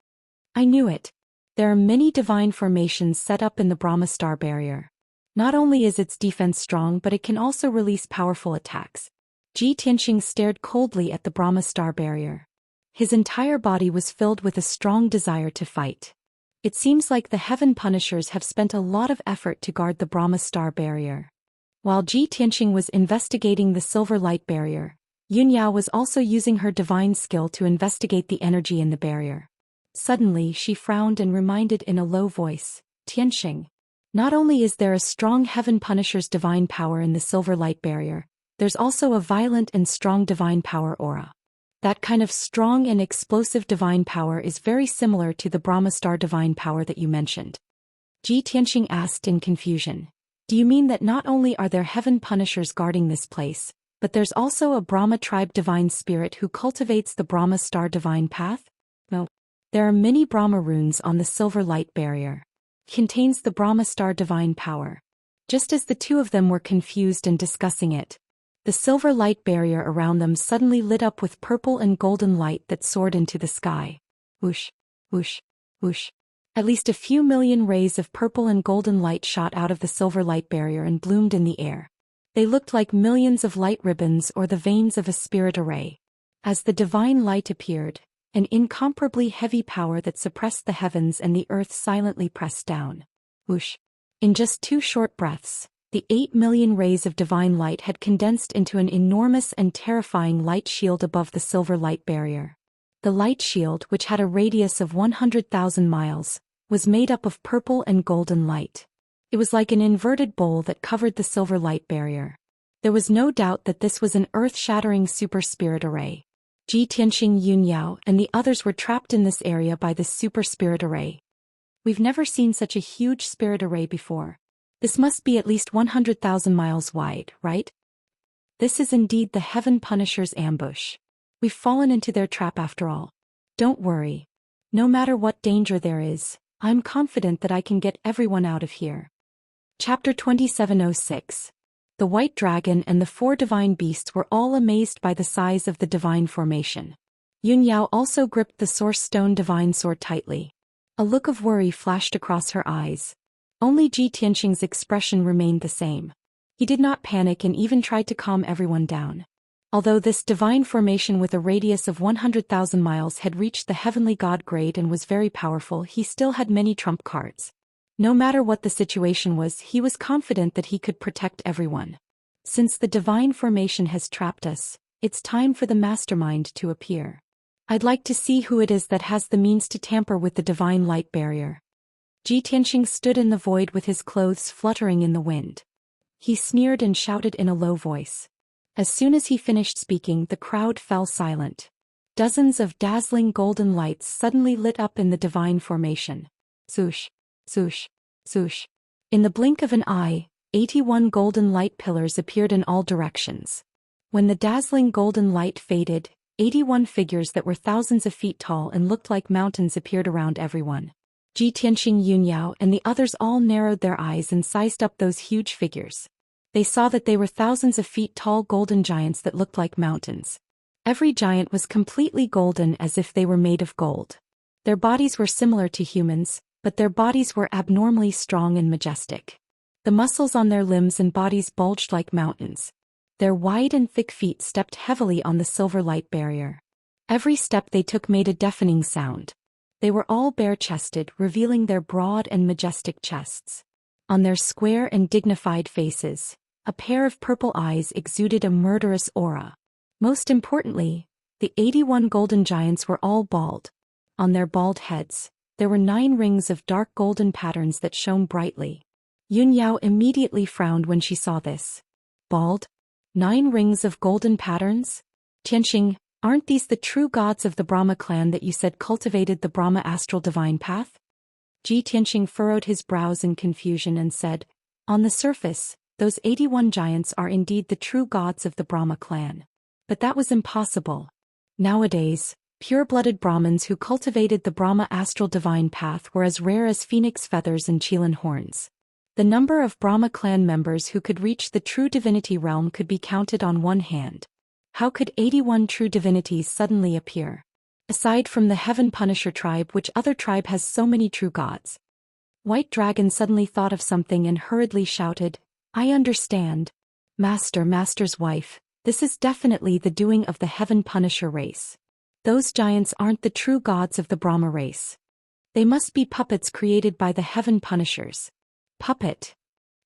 I knew it. There are many divine formations set up in the Brahma star barrier. Not only is its defense strong but it can also release powerful attacks. Ji Tianqing stared coldly at the Brahma star barrier. His entire body was filled with a strong desire to fight. It seems like the Heaven Punishers have spent a lot of effort to guard the Brahma star barrier. While Ji Tianqing was investigating the silver light barrier, Yun Yao was also using her divine skill to investigate the energy in the barrier. Suddenly she frowned and reminded in a low voice, Tianqing. Not only is there a strong Heaven Punisher's divine power in the silver light barrier, there's also a violent and strong divine power aura. That kind of strong and explosive divine power is very similar to the Brahma star divine power that you mentioned. Ji Tianqing asked in confusion. Do you mean that not only are there Heaven Punishers guarding this place, but there's also a Brahma tribe divine spirit who cultivates the Brahma star divine path? No. There are many Brahma runes on the silver light barrier. Contains the Brahma star divine power. Just as the 2 of them were confused and discussing it, the silver light barrier around them suddenly lit up with purple and golden light that soared into the sky. Whoosh, whoosh, whoosh. At least a few million rays of purple and golden light shot out of the silver light barrier and bloomed in the air. They looked like millions of light ribbons or the veins of a spirit array. As the divine light appeared, an incomparably heavy power that suppressed the heavens and the earth silently pressed down. Whoosh. In just 2 short breaths, the 8 million rays of divine light had condensed into an enormous and terrifying light shield above the silver light barrier. The light shield, which had a radius of 100,000 miles, was made up of purple and golden light. It was like an inverted bowl that covered the silver light barrier. There was no doubt that this was an earth-shattering super spirit array. Ji Tianqing, Yun Yao and the others were trapped in this area by this super spirit array. We've never seen such a huge spirit array before. This must be at least 100,000 miles wide, right? This is indeed the Heaven Punisher's ambush. We've fallen into their trap after all. Don't worry. No matter what danger there is, I'm confident that I can get everyone out of here. Chapter 2706. The White Dragon and the 4 divine beasts were all amazed by the size of the divine formation. Yun Yao also gripped the Source Stone divine sword tightly. A look of worry flashed across her eyes. Only Ji Tianqing's expression remained the same. He did not panic and even tried to calm everyone down. Although this divine formation with a radius of 100,000 miles had reached the heavenly god grade and was very powerful, he still had many trump cards. No matter what the situation was, he was confident that he could protect everyone. Since the divine formation has trapped us, it's time for the mastermind to appear. I'd like to see who it is that has the means to tamper with the divine light barrier. Ji Tianqing stood in the void with his clothes fluttering in the wind. He sneered and shouted in a low voice. As soon as he finished speaking, the crowd fell silent. Dozens of dazzling golden lights suddenly lit up in the divine formation. Swoosh, swoosh, swoosh. In the blink of an eye, 81 golden light pillars appeared in all directions. When the dazzling golden light faded, 81 figures that were thousands of feet tall and looked like mountains appeared around everyone. Ji Tianxing, Yunyao and the others all narrowed their eyes and sized up those huge figures. They saw that they were thousands of feet tall golden giants that looked like mountains. Every giant was completely golden as if they were made of gold. Their bodies were similar to humans, but their bodies were abnormally strong and majestic. The muscles on their limbs and bodies bulged like mountains. Their wide and thick feet stepped heavily on the silver light barrier. Every step they took made a deafening sound. They were all bare-chested, revealing their broad and majestic chests. On their square and dignified faces, a pair of purple eyes exuded a murderous aura. Most importantly, the 81 golden giants were all bald. On their bald heads, there were 9 rings of dark golden patterns that shone brightly. Yunyao immediately frowned when she saw this. Bald? 9 rings of golden patterns? Tianxing, aren't these the true gods of the Brahma clan that you said cultivated the Brahma astral divine path? Ji Tianxing furrowed his brows in confusion and said, on the surface, those 81 giants are indeed the true gods of the Brahma clan. But that was impossible. Nowadays, pure-blooded Brahmins who cultivated the Brahma astral divine path were as rare as phoenix feathers and Qilin horns. The number of Brahma clan members who could reach the true divinity realm could be counted on one hand. How could 81 true divinities suddenly appear? Aside from the Heaven Punisher tribe, which other tribe has so many true gods? White Dragon suddenly thought of something and hurriedly shouted, I understand. Master's wife, this is definitely the doing of the Heaven Punisher race. Those giants aren't the true gods of the Brahma race. They must be puppets created by the Heaven Punishers. Puppet.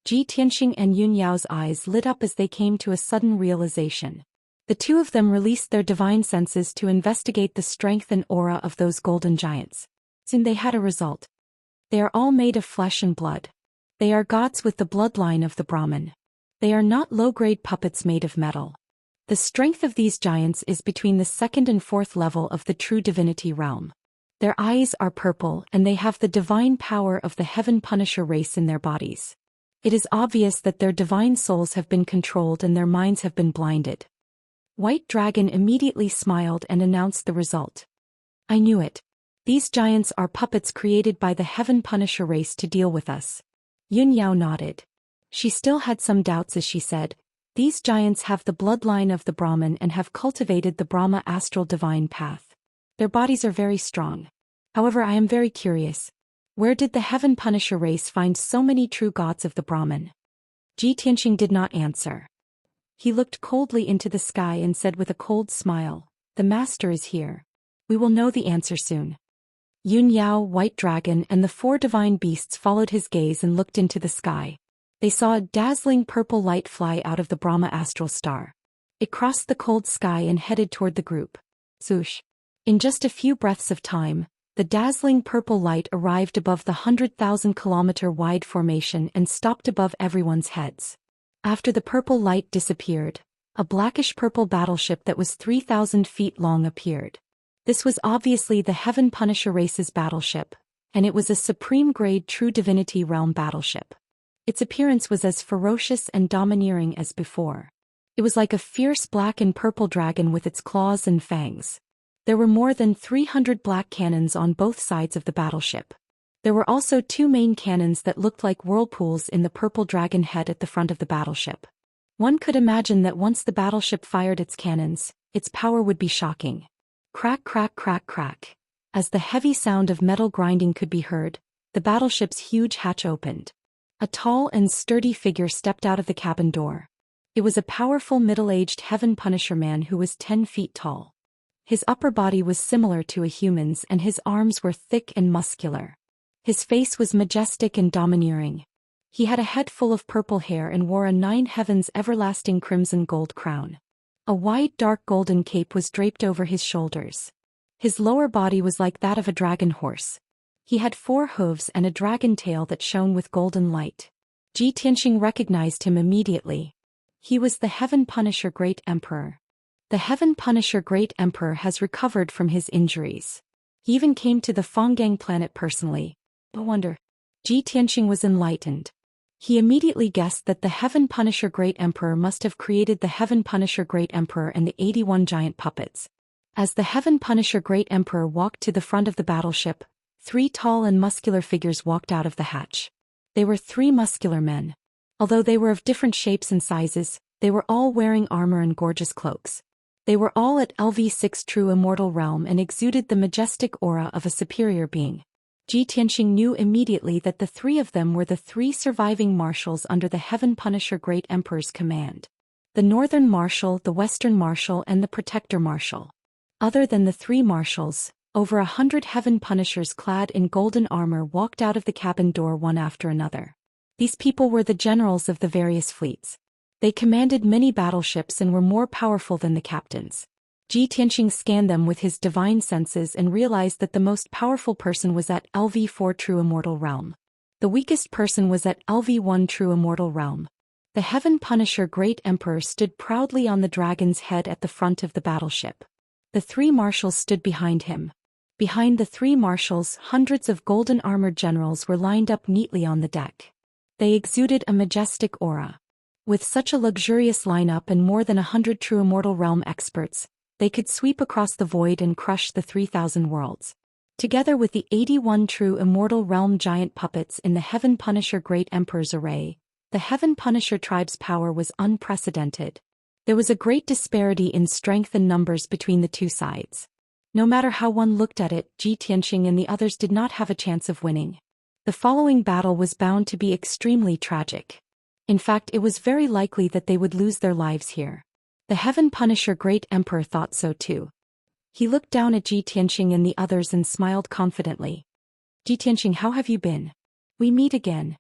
Ji Tianxing and Yunyao's eyes lit up as they came to a sudden realization. The two of them released their divine senses to investigate the strength and aura of those golden giants. Soon they had a result. They are all made of flesh and blood. They are gods with the bloodline of the Brahmin. They are not low-grade puppets made of metal. The strength of these giants is between the 2nd and 4th level of the true divinity realm. Their eyes are purple and they have the divine power of the Heaven Punisher race in their bodies. It is obvious that their divine souls have been controlled and their minds have been blinded. White Dragon immediately smiled and announced the result. I knew it. These giants are puppets created by the Heaven Punisher race to deal with us. Yunyao nodded. She still had some doubts as she said, these giants have the bloodline of the Brahmin and have cultivated the Brahma astral divine path. Their bodies are very strong. However, I am very curious. Where did the Heaven Punisher race find so many true gods of the Brahmin? Ji Tianxing did not answer. He looked coldly into the sky and said with a cold smile, the master is here. We will know the answer soon. Yunyao, White Dragon and the 4 divine beasts followed his gaze and looked into the sky. They saw a dazzling purple light fly out of the Brahma astral star. It crossed the cold sky and headed toward the group. Swoosh. In just a few breaths of time, the dazzling purple light arrived above the 100,000-kilometer-wide formation and stopped above everyone's heads. After the purple light disappeared, a blackish-purple battleship that was 3,000 feet long appeared. This was obviously the Heaven Punisher race's battleship, and it was a supreme-grade true divinity realm battleship. Its appearance was as ferocious and domineering as before. It was like a fierce black and purple dragon with its claws and fangs. There were more than 300 black cannons on both sides of the battleship. There were also 2 main cannons that looked like whirlpools in the purple dragon head at the front of the battleship. One could imagine that once the battleship fired its cannons, its power would be shocking. Crack, crack, crack, crack. As the heavy sound of metal grinding could be heard, the battleship's huge hatch opened. A tall and sturdy figure stepped out of the cabin door. It was a powerful middle-aged Heaven Punisher man who was 10 feet tall. His upper body was similar to a human's and his arms were thick and muscular. His face was majestic and domineering. He had a head full of purple hair and wore a 9 heavens everlasting crimson gold crown. A wide dark golden cape was draped over his shoulders. His lower body was like that of a dragon horse. He had 4 hooves and a dragon tail that shone with golden light. Ji Tianxing recognized him immediately. He was the Heaven Punisher Great Emperor. The Heaven Punisher Great Emperor has recovered from his injuries. He even came to the Fanggang planet personally. No wonder. Ji Tianxing was enlightened. He immediately guessed that the Heaven Punisher Great Emperor must have created the Heaven Punisher Great Emperor and the 81 giant puppets. As the Heaven Punisher Great Emperor walked to the front of the battleship, 3 tall and muscular figures walked out of the hatch. They were 3 muscular men. Although they were of different shapes and sizes, they were all wearing armor and gorgeous cloaks. They were all at LV6 true immortal realm and exuded the majestic aura of a superior being. Ji Tianxing knew immediately that the 3 of them were the 3 surviving marshals under the Heaven Punisher Great Emperor's command. The Northern Marshal, the Western Marshal, and the Protector Marshal. Other than the 3 marshals, over 100 Heaven Punishers clad in golden armor walked out of the cabin door one after another. These people were the generals of the various fleets. They commanded many battleships and were more powerful than the captains. Ji Tianxing scanned them with his divine senses and realized that the most powerful person was at LV4 True Immortal Realm. The weakest person was at LV1 True Immortal Realm. The Heaven Punisher Great Emperor stood proudly on the dragon's head at the front of the battleship. The 3 marshals stood behind him. Behind the 3 marshals, hundreds of golden armored generals were lined up neatly on the deck. They exuded a majestic aura. With such a luxurious lineup and more than 100 True Immortal Realm experts, they could sweep across the void and crush the 3,000 worlds. Together with the 81 True Immortal Realm giant puppets in the Heaven Punisher Great Emperor's array, the Heaven Punisher tribe's power was unprecedented. There was a great disparity in strength and numbers between the 2 sides. No matter how one looked at it, Ji Tianxing and the others did not have a chance of winning. The following battle was bound to be extremely tragic. In fact, it was very likely that they would lose their lives here. The Heaven Punisher Great Emperor thought so too. He looked down at Ji Tianxing and the others and smiled confidently. Ji Tianxing, how have you been? We meet again.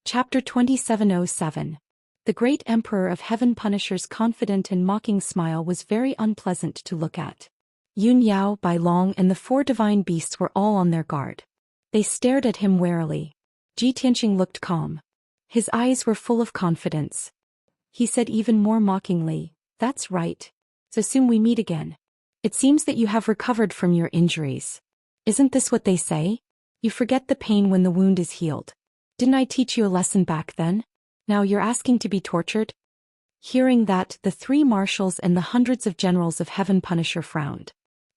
Chapter 2707. The Great Emperor of Heaven Punisher's confident and mocking smile was very unpleasant to look at. Yun Yao, Bai Long, and the 4 divine beasts were all on their guard. They stared at him warily. Ji Tianxing looked calm. His eyes were full of confidence. He said even more mockingly, "That's right. So soon we meet again. It seems that you have recovered from your injuries. Isn't this what they say? You forget the pain when the wound is healed. Didn't I teach you a lesson back then? Now you're asking to be tortured?" Hearing that, the 3 marshals and the hundreds of generals of Heaven Punisher frowned.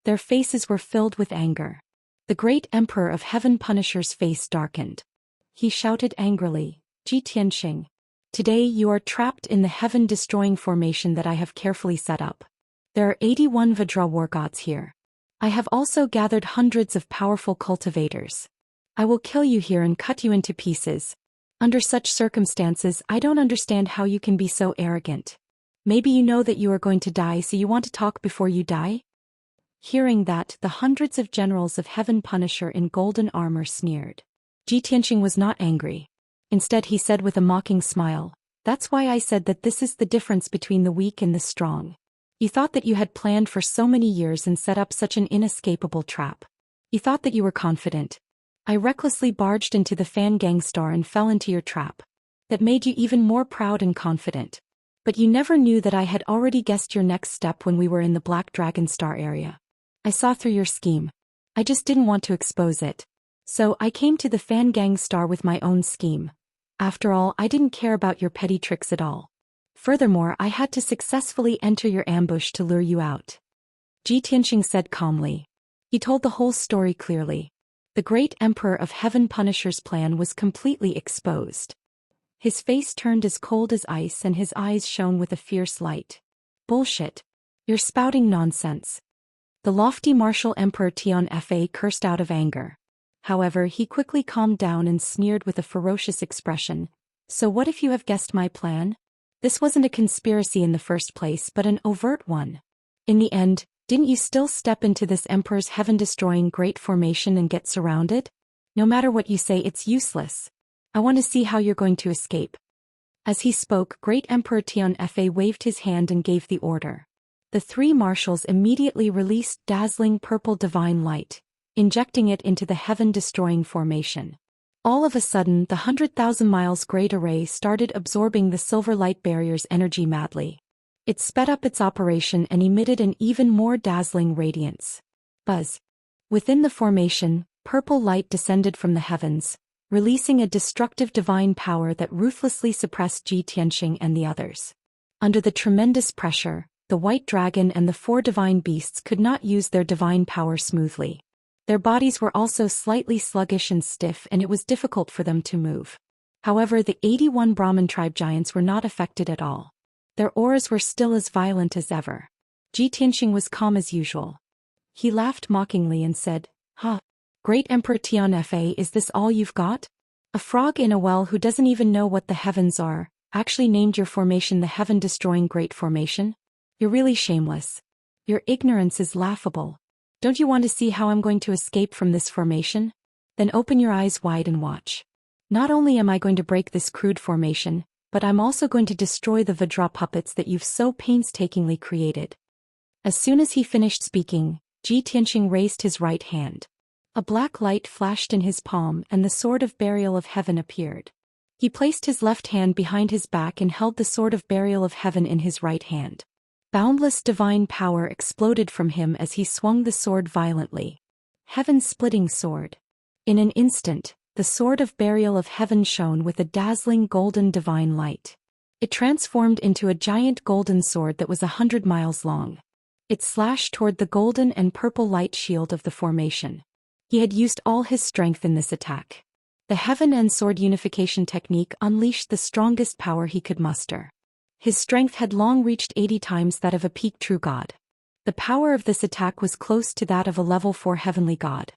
Their faces were filled with anger. The Great Emperor of Heaven Punisher's face darkened. He shouted angrily, "Ji Tianxing, today you are trapped in the heaven-destroying formation that I have carefully set up. There are 81 Vajra war gods here. I have also gathered hundreds of powerful cultivators. I will kill you here and cut you into pieces. Under such circumstances, I don't understand how you can be so arrogant. Maybe you know that you are going to die, so you want to talk before you die?" Hearing that, the hundreds of generals of Heaven Punisher in golden armor sneered. Ji Tianxing was not angry. Instead, he said with a mocking smile, "That's why I said that this is the difference between the weak and the strong. You thought that you had planned for so many years and set up such an inescapable trap. You thought that you were confident. I recklessly barged into the Fanggang Star and fell into your trap. That made you even more proud and confident. But you never knew that I had already guessed your next step when we were in the Black Dragon Star area. I saw through your scheme. I just didn't want to expose it. So I came to the Fanggang Star with my own scheme. After all, I didn't care about your petty tricks at all. Furthermore, I had to successfully enter your ambush to lure you out." Ji Tianxing said calmly. He told the whole story clearly. The Great Emperor of Heaven Punisher's plan was completely exposed. His face turned as cold as ice and his eyes shone with a fierce light. "Bullshit. You're spouting nonsense." The lofty martial Emperor Tian Fa cursed out of anger. However, he quickly calmed down and sneered with a ferocious expression. "So what if you have guessed my plan? This wasn't a conspiracy in the first place but an overt one. In the end, didn't you still step into this Emperor's heaven-destroying great formation and get surrounded? No matter what you say, it's useless. I want to see how you're going to escape." As he spoke, Great Emperor Tian Fa waved his hand and gave the order. The 3 marshals immediately released dazzling purple divine light, injecting it into the heaven-destroying formation. All of a sudden, the 100,000 miles great array started absorbing the silver light barrier's energy madly. It sped up its operation and emitted an even more dazzling radiance. Buzz. Within the formation, purple light descended from the heavens, releasing a destructive divine power that ruthlessly suppressed Ji Tianxing and the others. Under the tremendous pressure, the white dragon and the 4 divine beasts could not use their divine power smoothly. Their bodies were also slightly sluggish and stiff, and it was difficult for them to move. However, the 81 Brahmin tribe giants were not affected at all. Their auras were still as violent as ever. Ji Tianxing was calm as usual. He laughed mockingly and said, "Ha! Great Emperor Tianfa, is this all you've got? A frog in a well who doesn't even know what the heavens are, actually named your formation the heaven-destroying Great Formation? You're really shameless. Your ignorance is laughable. Don't you want to see how I'm going to escape from this formation? Then open your eyes wide and watch. Not only am I going to break this crude formation, but I'm also going to destroy the Vajra puppets that you've so painstakingly created." As soon as he finished speaking, Ji Tianxing raised his right hand. A black light flashed in his palm and the sword of burial of heaven appeared. He placed his left hand behind his back and held the sword of burial of heaven in his right hand. Boundless divine power exploded from him as he swung the sword violently. Heaven-splitting sword. In an instant, the sword of burial of heaven shone with a dazzling golden divine light. It transformed into a giant golden sword that was 100 miles long. It slashed toward the golden and purple light shield of the formation. He had used all his strength in this attack. The heaven and sword unification technique unleashed the strongest power he could muster. His strength had long reached 80 times that of a peak true god. The power of this attack was close to that of a level 4 heavenly god.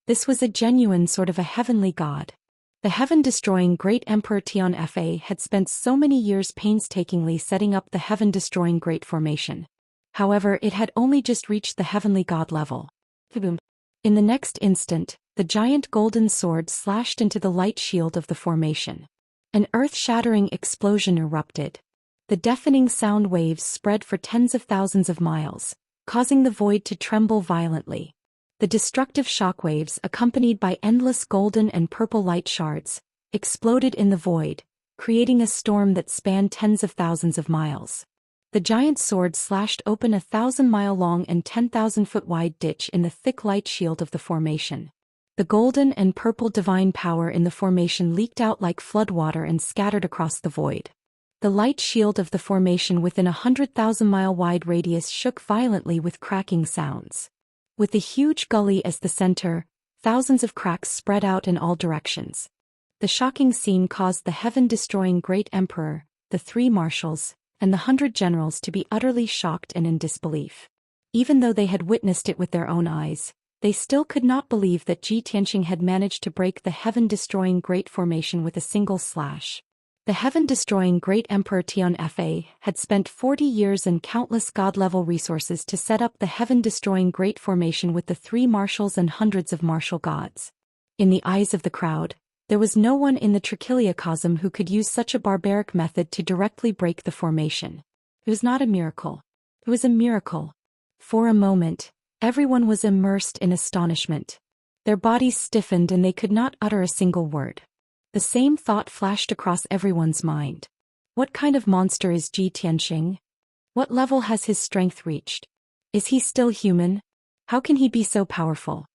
This was a genuine sort of a heavenly god. The heaven-destroying Great Emperor Tianfa had spent so many years painstakingly setting up the heaven-destroying Great Formation. However, it had only just reached the heavenly god level. Boom. In the next instant, the giant golden sword slashed into the light shield of the formation. An earth-shattering explosion erupted. The deafening sound waves spread for tens of thousands of miles, causing the void to tremble violently. The destructive shockwaves, accompanied by endless golden and purple light shards, exploded in the void, creating a storm that spanned tens of thousands of miles. The giant sword slashed open a 1,000-mile-long and 10,000-foot-wide ditch in the thick light shield of the formation. The golden and purple divine power in the formation leaked out like floodwater and scattered across the void. The light shield of the formation within a 100,000-mile-wide radius shook violently with cracking sounds. With the huge gully as the center, thousands of cracks spread out in all directions. The shocking scene caused the heaven-destroying Great Emperor, the 3 marshals, and the 100 generals to be utterly shocked and in disbelief. Even though they had witnessed it with their own eyes, they still could not believe that Ji Tianxing had managed to break the heaven-destroying Great Formation with a single slash. The heaven-destroying Great Emperor Tianfa had spent 40 years and countless god-level resources to set up the heaven-destroying Great Formation with the 3 marshals and hundreds of martial gods. In the eyes of the crowd, there was no one in the Trichiliacosm who could use such a barbaric method to directly break the formation. It was not a miracle. It was a miracle. For a moment, everyone was immersed in astonishment. Their bodies stiffened and they could not utter a single word. The same thought flashed across everyone's mind. What kind of monster is Ji Tianxing? What level has his strength reached? Is he still human? How can he be so powerful?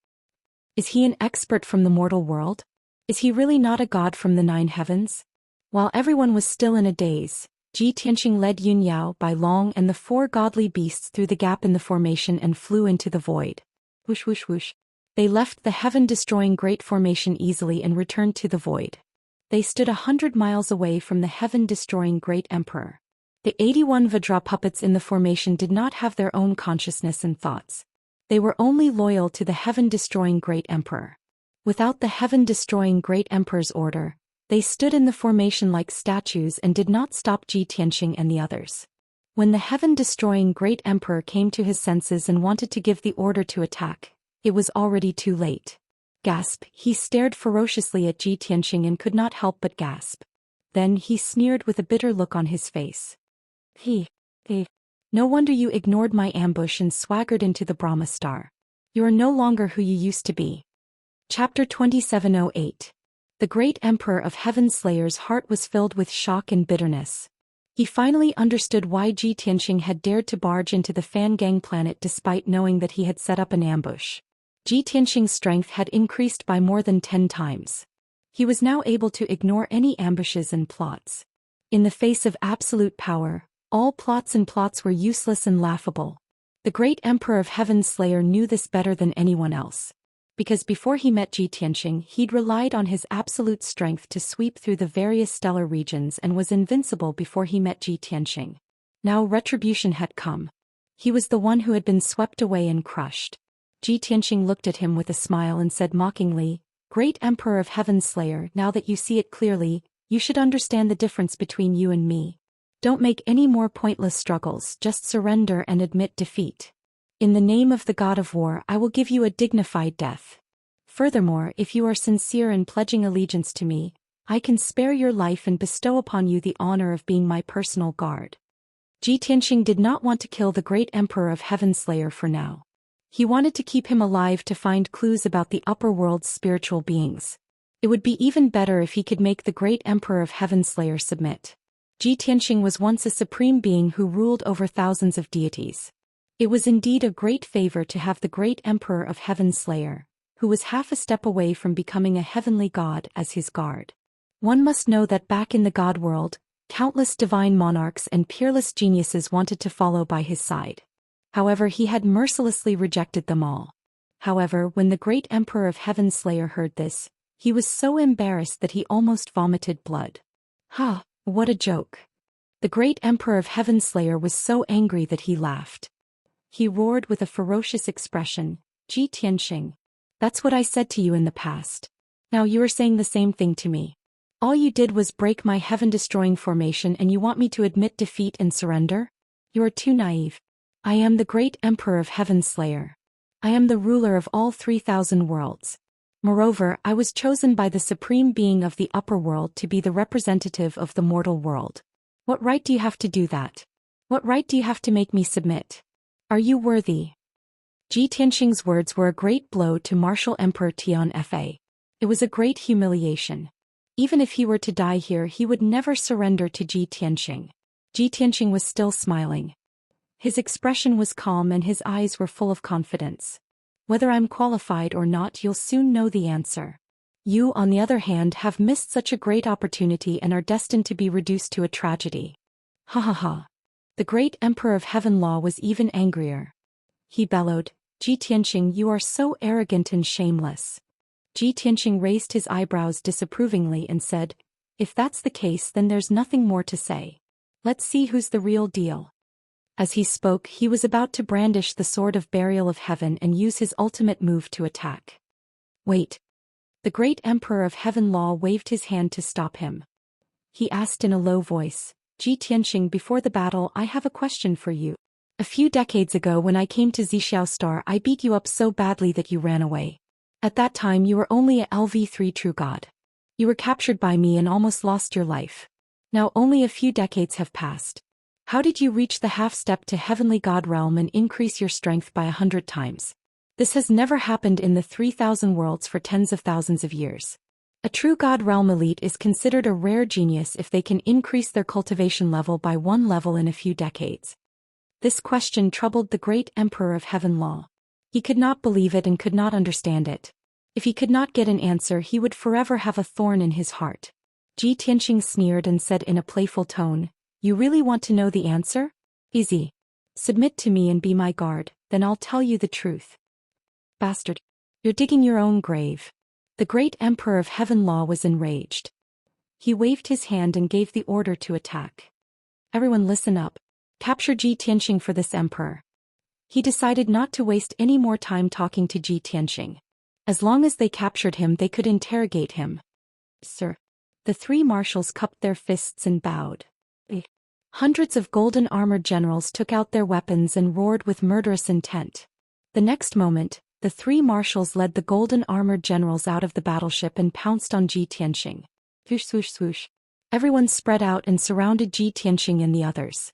Is he an expert from the mortal world? Is he really not a god from the 9 heavens? While everyone was still in a daze, Ji Tianxing led Yun Yao, Bai Long and the 4 godly beasts through the gap in the formation and flew into the void. Whoosh whoosh whoosh. They left the heaven-destroying Great Formation easily and returned to the void. They stood 100 miles away from the heaven-destroying Great Emperor. The 81 Vajra puppets in the formation did not have their own consciousness and thoughts. They were only loyal to the heaven-destroying Great Emperor. Without the heaven-destroying Great Emperor's order, they stood in the formation like statues and did not stop Ji Tianxing and the others. When the heaven-destroying Great Emperor came to his senses and wanted to give the order to attack, it was already too late. Gasp! He stared ferociously at Ji Tianxing and could not help but gasp. Then he sneered with a bitter look on his face. No wonder you ignored my ambush and swaggered into the Brahma Star. You are no longer who you used to be. Chapter 2708. The great Emperor of Heaven Slayer's heart was filled with shock and bitterness. He finally understood why Ji Tianxing had dared to barge into the Fan Gang planet despite knowing that he had set up an ambush. Ji Tianxing's strength had increased by more than 10 times. He was now able to ignore any ambushes and plots. In the face of absolute power, all plots were useless and laughable. The great Emperor of Heaven's Slayer knew this better than anyone else. Because before he met Ji Tianxing, he'd relied on his absolute strength to sweep through the various stellar regions and was invincible before he met Ji Tianxing. Now retribution had come. He was the one who had been swept away and crushed. Ji Tianxing looked at him with a smile and said mockingly, "Great Emperor of Heaven's Slayer, now that you see it clearly, you should understand the difference between you and me. Don't make any more pointless struggles, just surrender and admit defeat. In the name of the God of War, I will give you a dignified death. Furthermore, if you are sincere in pledging allegiance to me, I can spare your life and bestow upon you the honor of being my personal guard." Ji Tianxing did not want to kill the great Emperor of Heaven's Slayer for now. He wanted to keep him alive to find clues about the upper world's spiritual beings. It would be even better if he could make the great Emperor of Heaven's Slayer submit. Ji Tianxing was once a supreme being who ruled over thousands of deities. It was indeed a great favor to have the great Emperor of Heaven's Slayer, who was half a step away from becoming a heavenly god, as his guard. One must know that back in the god world, countless divine monarchs and peerless geniuses wanted to follow by his side. However, he had mercilessly rejected them all. However, when the great Emperor of Heaven's Slayer heard this, he was so embarrassed that he almost vomited blood. Ha, what a joke. The great Emperor of Heaven's Slayer was so angry that he laughed. He roared with a ferocious expression, "Ji Tianxing. That's what I said to you in the past. Now you are saying the same thing to me. All you did was break my heaven-destroying formation and you want me to admit defeat and surrender? You are too naive. I am the great Emperor of Heaven's Slayer. I am the ruler of all 3,000 worlds. Moreover, I was chosen by the supreme being of the upper world to be the representative of the mortal world. What right do you have to do that? What right do you have to make me submit? Are you worthy?" Ji Tianxing's words were a great blow to martial Emperor Tian Fa. It was a great humiliation. Even if he were to die here, he would never surrender to Ji Tianxing. Ji Tianxing was still smiling. His expression was calm and his eyes were full of confidence. "Whether I'm qualified or not, you'll soon know the answer. You, on the other hand, have missed such a great opportunity and are destined to be reduced to a tragedy." Ha ha ha. The great Emperor of Heaven Law was even angrier. He bellowed, "Ji Tianxing, you are so arrogant and shameless." Ji Tianxing raised his eyebrows disapprovingly and said, "If that's the case, then there's nothing more to say. Let's see who's the real deal." As he spoke, he was about to brandish the Sword of Burial of Heaven and use his ultimate move to attack. "Wait." The great Emperor of Heaven Law waved his hand to stop him. He asked in a low voice, "Ji Tianxing, before the battle, I have a question for you. A few decades ago when I came to Zixiao Star, I beat you up so badly that you ran away. At that time you were only a LV3 true god. You were captured by me and almost lost your life. Now only a few decades have passed. How did you reach the half-step to heavenly god realm and increase your strength by 100 times? This has never happened in the 3,000 worlds for tens of thousands of years. A true god realm elite is considered a rare genius if they can increase their cultivation level by 1 level in a few decades." This question troubled the great Emperor of Heaven Law. He could not believe it and could not understand it. If he could not get an answer, he would forever have a thorn in his heart. Ji Tianxing sneered and said in a playful tone, "You really want to know the answer? Easy. Submit to me and be my guard, then I'll tell you the truth." "Bastard. You're digging your own grave." The great Emperor of Heaven Law was enraged. He waved his hand and gave the order to attack. "Everyone listen up. Capture Ji Tianxing for this emperor." He decided not to waste any more time talking to Ji Tianxing. As long as they captured him, they could interrogate him. "Sir." The 3 marshals cupped their fists and bowed. Hundreds of golden-armored generals took out their weapons and roared with murderous intent. The next moment, the 3 marshals led the golden-armored generals out of the battleship and pounced on Ji Tianxing. Swoosh swoosh swoosh. Everyone spread out and surrounded Ji Tianxing and the others.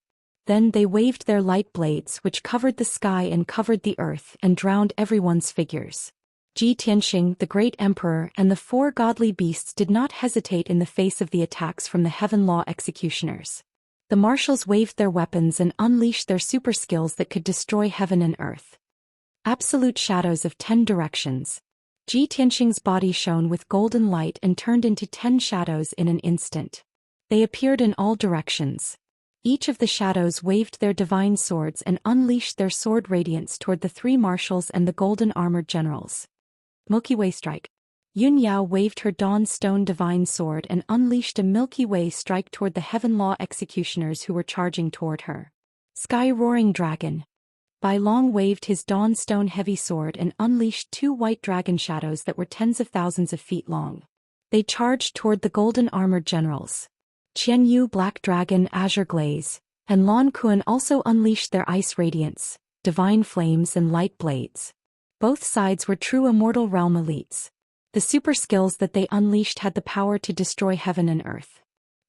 Then they waved their light blades, which covered the sky and covered the earth and drowned everyone's figures. Ji Tianxing, the great emperor, and the 4 godly beasts did not hesitate in the face of the attacks from the Heaven Law executioners. The marshals waved their weapons and unleashed their super skills that could destroy heaven and earth. Absolute shadows of 10 directions. Ji Tianxing's body shone with golden light and turned into 10 shadows in an instant. They appeared in all directions. Each of the shadows waved their divine swords and unleashed their sword radiance toward the 3 marshals and the golden armored generals. Milky Way strike. Yun Yao waved her Dawn Stone divine sword and unleashed a Milky Way strike toward the Heaven Law executioners who were charging toward her. Sky Roaring Dragon. Bai Long waved his Dawn Stone heavy sword and unleashed 2 white dragon shadows that were tens of thousands of feet long. They charged toward the golden armored generals. Qian Yu Black Dragon Azure Glaze, and Lan Kuan also unleashed their ice radiance, divine flames and light blades. Both sides were true Immortal Realm elites. The super skills that they unleashed had the power to destroy heaven and earth.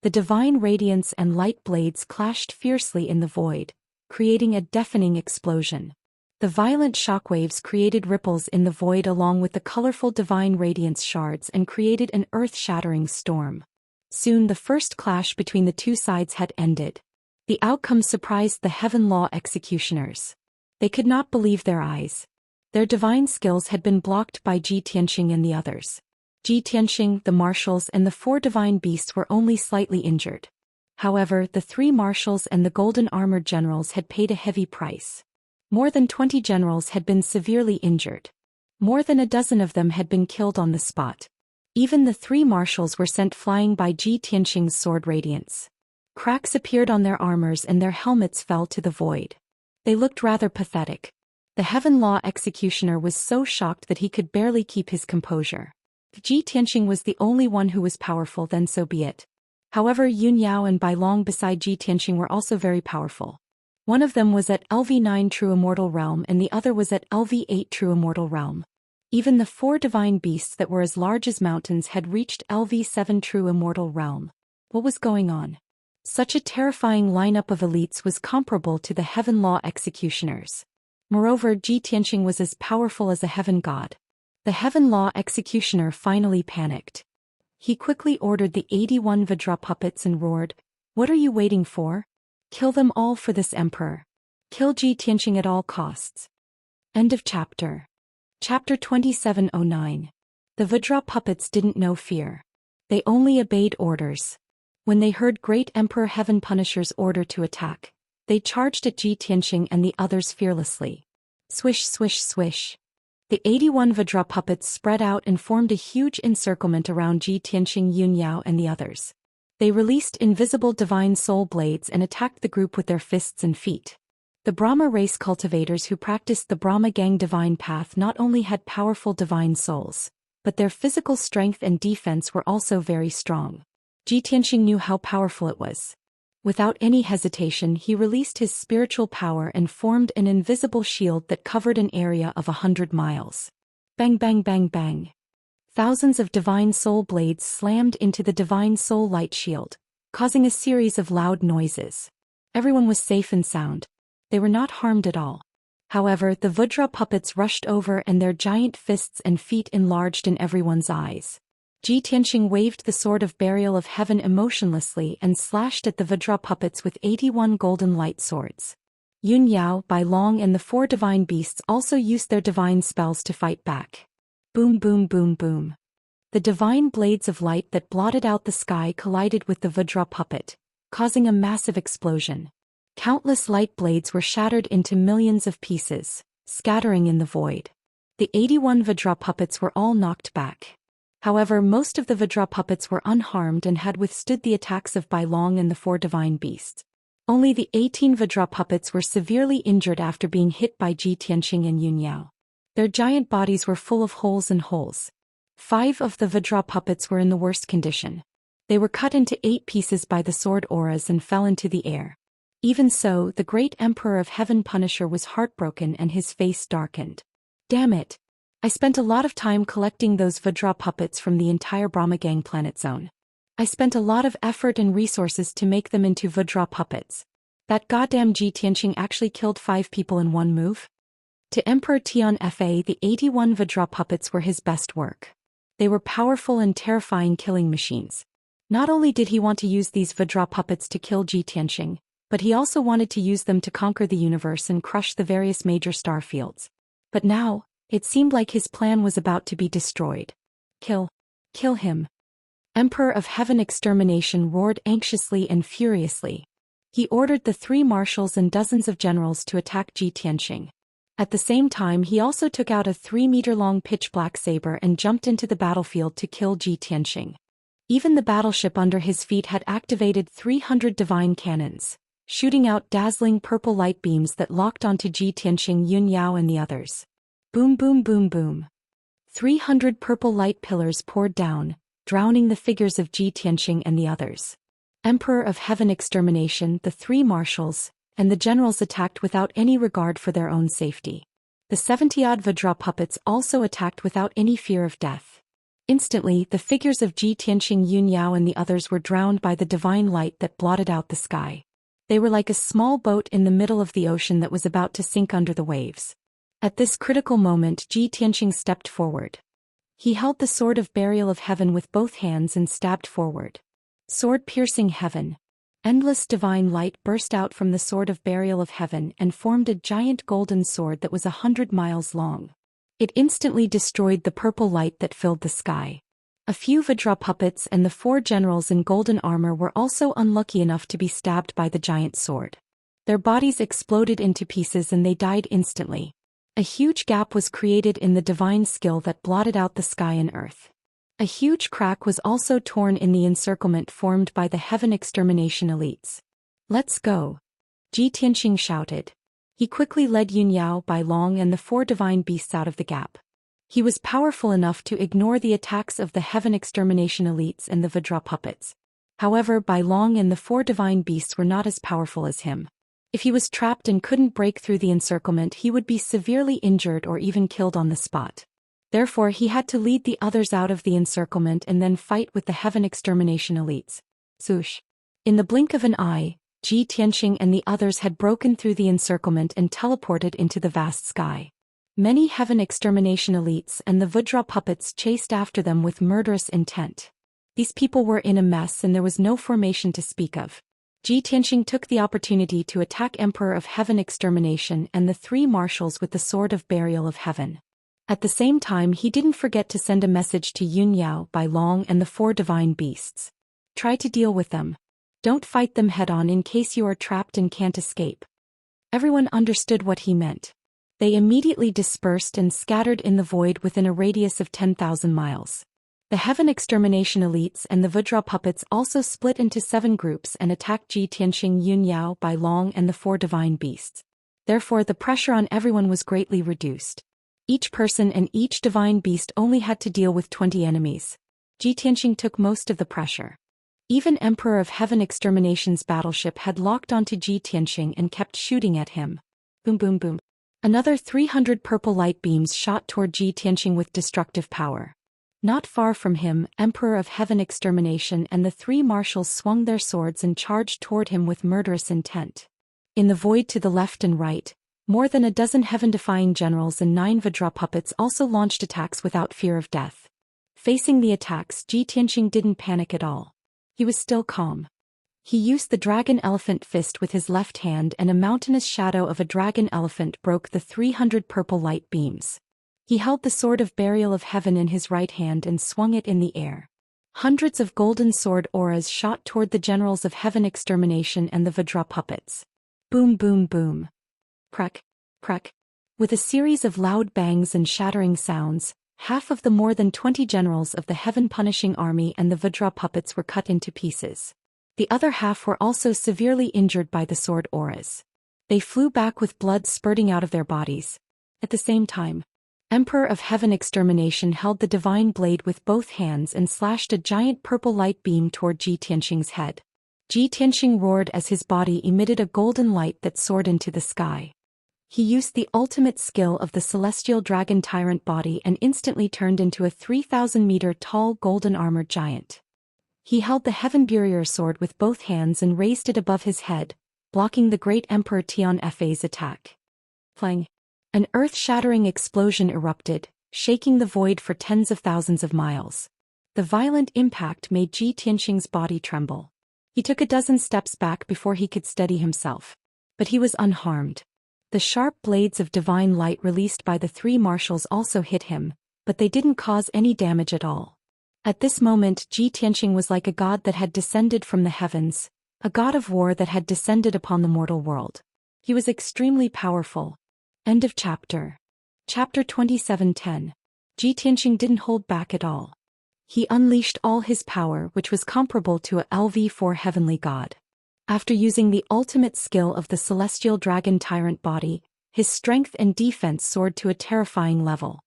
The divine radiance and light blades clashed fiercely in the void, creating a deafening explosion. The violent shockwaves created ripples in the void along with the colorful divine radiance shards and created an earth-shattering storm. Soon the first clash between the 2 sides had ended. The outcome surprised the Heaven Law executioners. They could not believe their eyes. Their divine skills had been blocked by Ji Tianxing and the others. Ji Tianxing, the marshals and the 4 divine beasts were only slightly injured. However, the 3 marshals and the golden armored generals had paid a heavy price. More than 20 generals had been severely injured. More than a dozen of them had been killed on the spot. Even the 3 marshals were sent flying by Ji Tianxing's sword radiance. Cracks appeared on their armors and their helmets fell to the void. They looked rather pathetic. The Heaven Law executioner was so shocked that he could barely keep his composure. If Ji Tianxing was the only one who was powerful, then so be it. However, Yun Yao and Bai Long beside Ji Tianxing were also very powerful. One of them was at LV9 True Immortal Realm and the other was at LV8 True Immortal Realm. Even the 4 divine beasts that were as large as mountains had reached LV7 True Immortal Realm. What was going on? Such a terrifying lineup of elites was comparable to the Heaven Law executioners. Moreover, Ji Tianxing was as powerful as a heaven god. The Heaven Law executioner finally panicked. He quickly ordered the 81 Vajra puppets and roared, "What are you waiting for? Kill them all for this emperor. Kill Ji Tianxing at all costs." End of chapter. Chapter 2709. The Vajra puppets didn't know fear. They only obeyed orders. When they heard Great Emperor Heaven Punisher's order to attack, they charged at Ji Tianxing and the others fearlessly. Swish swish swish. The 81 Vajra puppets spread out and formed a huge encirclement around Ji Tianxing, Yun Yao and the others. They released invisible divine soul blades and attacked the group with their fists and feet. The Brahma race cultivators who practiced the Brahma Gang divine path not only had powerful divine souls, but their physical strength and defense were also very strong. Ji Tianxing knew how powerful it was. Without any hesitation, he released his spiritual power and formed an invisible shield that covered an area of 100 miles. Bang bang bang bang. Thousands of divine soul blades slammed into the divine soul light shield, causing a series of loud noises. Everyone was safe and sound. They were not harmed at all. However, the Vajra puppets rushed over and their giant fists and feet enlarged in everyone's eyes. Ji Tianxing waved the sword of burial of heaven emotionlessly and slashed at the Vajra puppets with 81 golden light swords. Yun Yao, Bai Long and the 4 divine beasts also used their divine spells to fight back. Boom boom boom boom. The divine blades of light that blotted out the sky collided with the Vajra puppet, causing a massive explosion. Countless light blades were shattered into millions of pieces, scattering in the void. The 81 Vajra puppets were all knocked back. However, most of the Vajra puppets were unharmed and had withstood the attacks of Bai Long and the 4 divine beasts. Only the 18 Vajra puppets were severely injured after being hit by Ji Tianxing and Yun Yao. Their giant bodies were full of holes and holes. 5 of the Vajra puppets were in the worst condition. They were cut into 8 pieces by the sword auras and fell into the air. Even so, the great Emperor of Heaven Punisher was heartbroken and his face darkened. Damn it! I spent a lot of time collecting those Vajra puppets from the entire Brahma Gang planet zone. I spent a lot of effort and resources to make them into Vajra puppets. That goddamn Ji Tianxing actually killed 5 people in one move? To Emperor Tian Fa, the 81 Vajra puppets were his best work. They were powerful and terrifying killing machines. Not only did he want to use these Vajra puppets to kill Ji Tianxing, but he also wanted to use them to conquer the universe and crush the various major star fields. But now, it seemed like his plan was about to be destroyed. Kill him. Emperor of Heaven Extermination roared anxiously and furiously. He ordered the 3 marshals and dozens of generals to attack Ji Tianxing. At the same time he also took out a 3-meter-long pitch-black saber and jumped into the battlefield to kill Ji Tianxing. Even the battleship under his feet had activated 300 divine cannons, shooting out dazzling purple light beams that locked onto Ji Tianxing, Yun Yao and the others. Boom boom boom boom. 300 purple light pillars poured down, drowning the figures of Ji Tianxing and the others. Emperor of Heaven Extermination, the 3 marshals, and the generals attacked without any regard for their own safety. The 70-odd Vajra puppets also attacked without any fear of death. Instantly, the figures of Ji Tianxing, Yun Yao and the others were drowned by the divine light that blotted out the sky. They were like a small boat in the middle of the ocean that was about to sink under the waves. At this critical moment, Ji Tianxing stepped forward. He held the sword of burial of heaven with both hands and stabbed forward. Sword piercing heaven. Endless divine light burst out from the sword of burial of heaven and formed a giant golden sword that was 100 miles long. It instantly destroyed the purple light that filled the sky. A few Vajra puppets and the 4 generals in golden armor were also unlucky enough to be stabbed by the giant sword. Their bodies exploded into pieces and they died instantly. A huge gap was created in the divine skill that blotted out the sky and earth. A huge crack was also torn in the encirclement formed by the Heaven Extermination elites. Let's go! Ji Tianxing shouted. He quickly led Yun Yao, Bai Long and the 4 divine beasts out of the gap. He was powerful enough to ignore the attacks of the Heaven Extermination elites and the Vajra puppets. However, Bai Long and the 4 divine beasts were not as powerful as him. If he was trapped and couldn't break through the encirclement, he would be severely injured or even killed on the spot. Therefore he had to lead the others out of the encirclement and then fight with the Heaven Extermination elites. Swoosh! In the blink of an eye, Ji Tianxing and the others had broken through the encirclement and teleported into the vast sky. Many Heaven Extermination elites and the Vajra puppets chased after them with murderous intent. These people were in a mess and there was no formation to speak of. Ji Tianxing took the opportunity to attack Emperor of Heaven Extermination and the 3 marshals with the sword of burial of heaven. At the same time he didn't forget to send a message to Yun Yao, Bai Long and the 4 divine beasts. Try to deal with them. Don't fight them head-on in case you are trapped and can't escape. Everyone understood what he meant. They immediately dispersed and scattered in the void within a radius of 10,000 miles. The Heaven Extermination elites and the Vajra puppets also split into 7 groups and attacked Ji Tianxing, Yun Yao, Bai Long and the 4 divine beasts. Therefore the pressure on everyone was greatly reduced. Each person and each divine beast only had to deal with 20 enemies. Ji Tianxing took most of the pressure. Even Emperor of Heaven Extermination's battleship had locked onto Ji Tianxing and kept shooting at him. Boom boom boom. Another 300 purple light beams shot toward Ji Tianxing with destructive power. Not far from him, Emperor of Heaven Extermination and the 3 marshals swung their swords and charged toward him with murderous intent. In the void to the left and right, more than a dozen heaven-defying generals and 9 Vajra puppets also launched attacks without fear of death. Facing the attacks, Ji Tianxing didn't panic at all. He was still calm. He used the dragon elephant fist with his left hand and a mountainous shadow of a dragon elephant broke the 300 purple light beams. He held the sword of burial of heaven in his right hand and swung it in the air. Hundreds of golden sword auras shot toward the generals of Heaven Extermination and the Vajra puppets. Boom boom boom. Crack, crack. With a series of loud bangs and shattering sounds, half of the more than 20 generals of the Heaven Punishing Army and the Vajra puppets were cut into pieces. The other half were also severely injured by the sword auras. They flew back with blood spurting out of their bodies. At the same time, Emperor of Heaven Extermination held the divine blade with both hands and slashed a giant purple light beam toward Ji Tianxing's head. Ji Tianxing roared as his body emitted a golden light that soared into the sky. He used the ultimate skill of the celestial dragon tyrant body and instantly turned into a 3,000-meter-tall golden-armored giant. He held the Heaven Burier sword with both hands and raised it above his head, blocking the great Emperor Tian Fei's attack. Clang! An earth-shattering explosion erupted, shaking the void for tens of thousands of miles. The violent impact made Ji Tianxing's body tremble. He took a dozen steps back before he could steady himself. But he was unharmed. The sharp blades of divine light released by the three marshals also hit him, but they didn't cause any damage at all. At this moment Ji Tianxing was like a god that had descended from the heavens, a god of war that had descended upon the mortal world. He was extremely powerful. End of chapter. Chapter 27:10. Ji Tianxing didn't hold back at all. He unleashed all his power, which was comparable to a LV4 heavenly god. After using the ultimate skill of the celestial dragon tyrant body, his strength and defense soared to a terrifying level.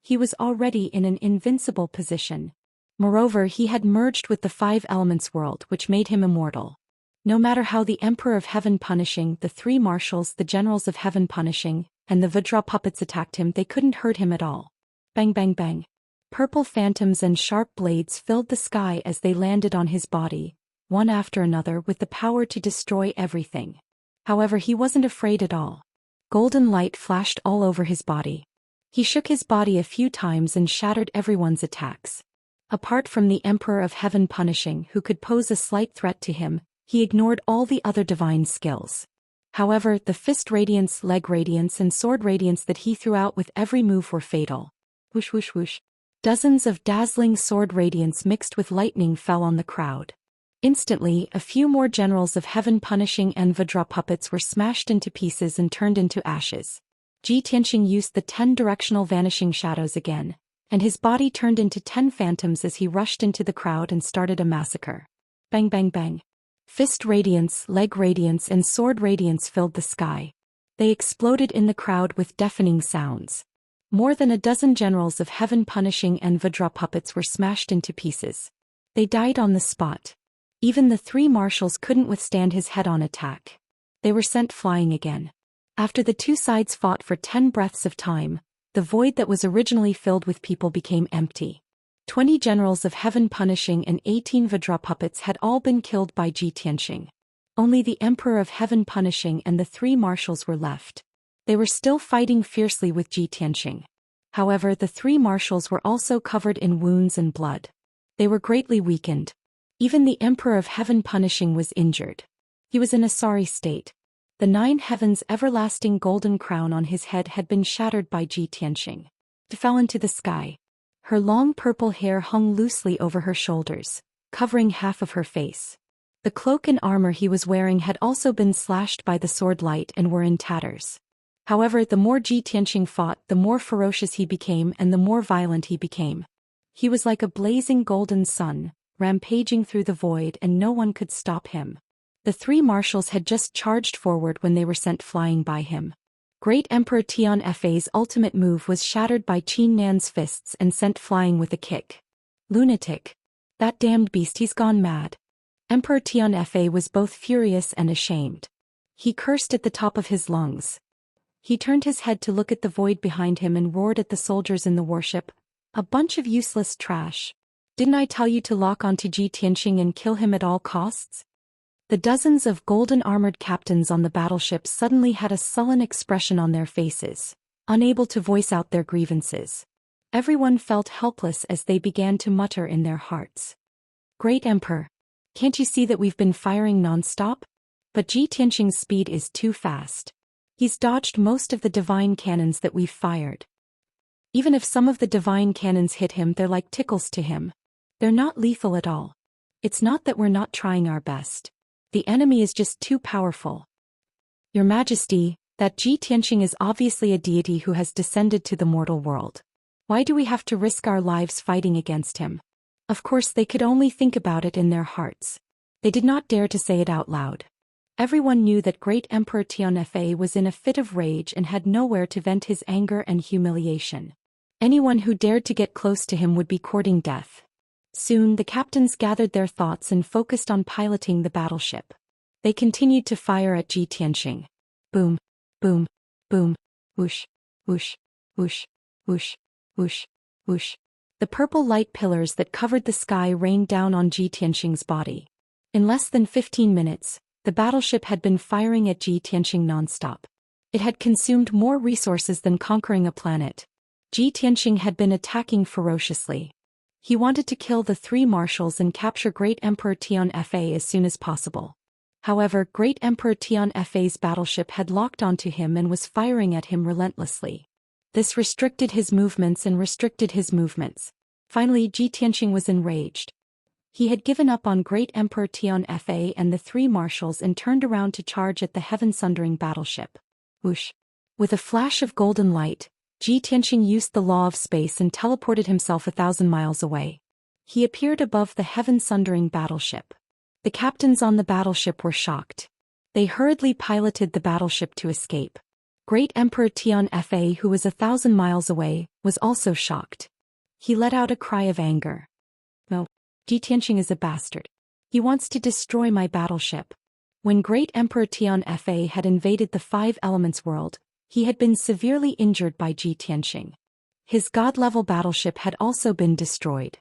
He was already in an invincible position. Moreover, he had merged with the five elements world, which made him immortal. No matter how the Emperor of Heaven Punishing, the three marshals, the generals of Heaven Punishing, and the Vajra puppets attacked him, they couldn't hurt him at all. Bang bang bang. Purple phantoms and sharp blades filled the sky as they landed on his body, one after another, with the power to destroy everything. However, he wasn't afraid at all. Golden light flashed all over his body. He shook his body a few times and shattered everyone's attacks. Apart from the Emperor of Heaven Punishing, who could pose a slight threat to him, he ignored all the other divine skills. However, the fist radiance, leg radiance, and sword radiance that he threw out with every move were fatal. Whoosh whoosh whoosh. Dozens of dazzling sword radiance mixed with lightning fell on the crowd. Instantly, a few more generals of Heaven Punishing and Vajra puppets were smashed into pieces and turned into ashes. Ji Tianxing used the 10 directional vanishing shadows again, and his body turned into 10 phantoms as he rushed into the crowd and started a massacre. Bang bang bang. Fist radiance, leg radiance, and sword radiance filled the sky. They exploded in the crowd with deafening sounds. More than a dozen generals of Heaven Punishing and Vajra puppets were smashed into pieces. They died on the spot. Even the three marshals couldn't withstand his head-on attack. They were sent flying again. After the two sides fought for 10 breaths of time, the void that was originally filled with people became empty. 20 generals of Heaven Punishing and 18 Vajra puppets had all been killed by Ji Tianxing. Only the Emperor of Heaven Punishing and the three marshals were left. They were still fighting fiercely with Ji Tianxing. However, the three marshals were also covered in wounds and blood. They were greatly weakened. Even the Emperor of Heaven Punishing was injured. He was in a sorry state. The 9 heavens' everlasting golden crown on his head had been shattered by Ji Tianxing. It fell into the sky. Her long purple hair hung loosely over her shoulders, covering half of her face. The cloak and armor he was wearing had also been slashed by the sword light and were in tatters. However, the more Ji Tianxing fought, the more ferocious he became and the more violent he became. He was like a blazing golden sun, rampaging through the void, and no one could stop him. The three marshals had just charged forward when they were sent flying by him. Great Emperor Tian Fei's ultimate move was shattered by Qin Nan's fists and sent flying with a kick. Lunatic. That damned beast, he's gone mad. Emperor Tian Fei was both furious and ashamed. He cursed at the top of his lungs. He turned his head to look at the void behind him and roared at the soldiers in the warship. A bunch of useless trash. Didn't I tell you to lock onto Ji Tianxing and kill him at all costs? The dozens of golden-armored captains on the battleship suddenly had a sullen expression on their faces, unable to voice out their grievances. Everyone felt helpless as they began to mutter in their hearts. Great Emperor, can't you see that we've been firing non-stop? But Ji Tianxing's speed is too fast. He's dodged most of the divine cannons that we've fired. Even if some of the divine cannons hit him, they're like tickles to him. They're not lethal at all. It's not that we're not trying our best. The enemy is just too powerful. Your Majesty, that Ji Tianxing is obviously a deity who has descended to the mortal world. Why do we have to risk our lives fighting against him? Of course, they could only think about it in their hearts. They did not dare to say it out loud. Everyone knew that great Emperor Tian Fei was in a fit of rage and had nowhere to vent his anger and humiliation. Anyone who dared to get close to him would be courting death. Soon the captains gathered their thoughts and focused on piloting the battleship. They continued to fire at Ji Tianxing. Boom, boom, boom, whoosh, whoosh, whoosh, whoosh, whoosh, whoosh. The purple light pillars that covered the sky rained down on Ji Tianxing's body. In less than 15 minutes, the battleship had been firing at Ji Tianxing non-stop. It had consumed more resources than conquering a planet. Ji Tianxing had been attacking ferociously. He wanted to kill the three marshals and capture Great Emperor Tianfa as soon as possible. However, Great Emperor Tianfa's battleship had locked onto him and was firing at him relentlessly. This restricted his movements. Finally, Ji Tianxing was enraged. He had given up on Great Emperor Tianfa and the three marshals and turned around to charge at the heaven-sundering battleship. Whoosh! With a flash of golden light, Ji Tianxing used the law of space and teleported himself 1,000 miles away. He appeared above the heaven-sundering battleship. The captains on the battleship were shocked. They hurriedly piloted the battleship to escape. Great Emperor Tianfa, who was 1,000 miles away, was also shocked. He let out a cry of anger. "No, Ji Tianxing is a bastard. He wants to destroy my battleship." When Great Emperor Tianfa had invaded the Five Elements world, he had been severely injured by Ji Tianxing. His god-level battleship had also been destroyed.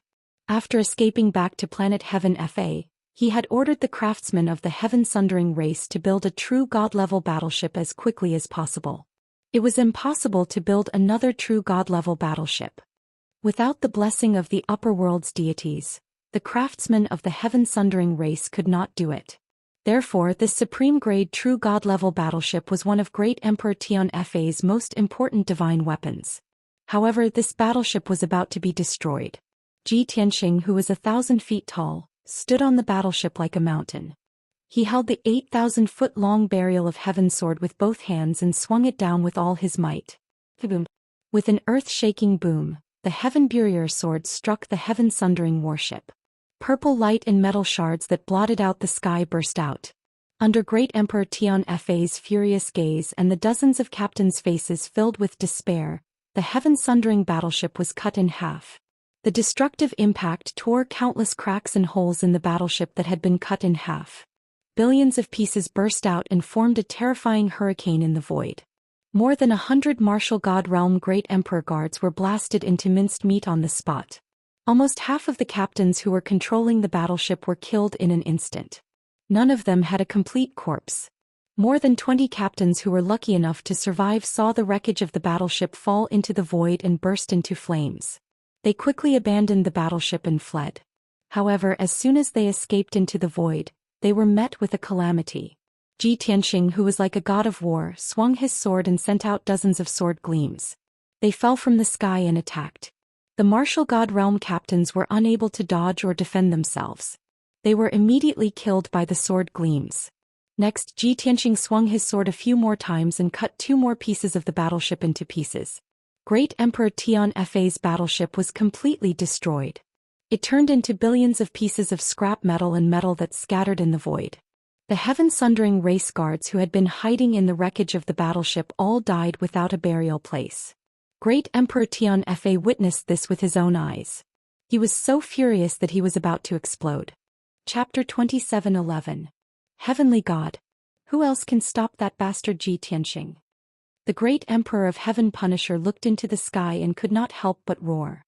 After escaping back to planet Heaven Fa, he had ordered the craftsmen of the heaven-sundering race to build a true god-level battleship as quickly as possible. It was impossible to build another true god-level battleship. Without the blessing of the upper world's deities, the craftsmen of the heaven-sundering race could not do it. Therefore, this supreme-grade true god-level battleship was one of Great Emperor Tianfa's most important divine weapons. However, this battleship was about to be destroyed. Ji Tianxing, who was 1,000 feet tall, stood on the battleship like a mountain. He held the 8,000-foot-long burial of heaven sword with both hands and swung it down with all his might. Boom! With an earth-shaking boom, the heaven burier sword struck the heaven-sundering warship. Purple light and metal shards that blotted out the sky burst out. Under Great Emperor Tianfa's furious gaze and the dozens of captains' faces filled with despair, the heaven-sundering battleship was cut in half. The destructive impact tore countless cracks and holes in the battleship that had been cut in half. Billions of pieces burst out and formed a terrifying hurricane in the void. More than 100 martial god realm Great Emperor guards were blasted into minced meat on the spot. Almost half of the captains who were controlling the battleship were killed in an instant. None of them had a complete corpse. More than 20 captains who were lucky enough to survive saw the wreckage of the battleship fall into the void and burst into flames. They quickly abandoned the battleship and fled. However, as soon as they escaped into the void, they were met with a calamity. Ji Tianxing, who was like a god of war, swung his sword and sent out dozens of sword gleams. They fell from the sky and attacked. The martial god realm captains were unable to dodge or defend themselves. They were immediately killed by the sword gleams. Next, Ji Tianxing swung his sword a few more times and cut 2 more pieces of the battleship into pieces. Great Emperor Tianfa's battleship was completely destroyed. It turned into billions of pieces of scrap metal and metal that scattered in the void. The heaven-sundering race guards who had been hiding in the wreckage of the battleship all died without a burial place. Great Emperor Tianfa witnessed this with his own eyes. He was so furious that he was about to explode. Chapter 27:11. Heavenly God. Who else can stop that bastard Ji Tianxing? The great Emperor of Heaven Punisher looked into the sky and could not help but roar.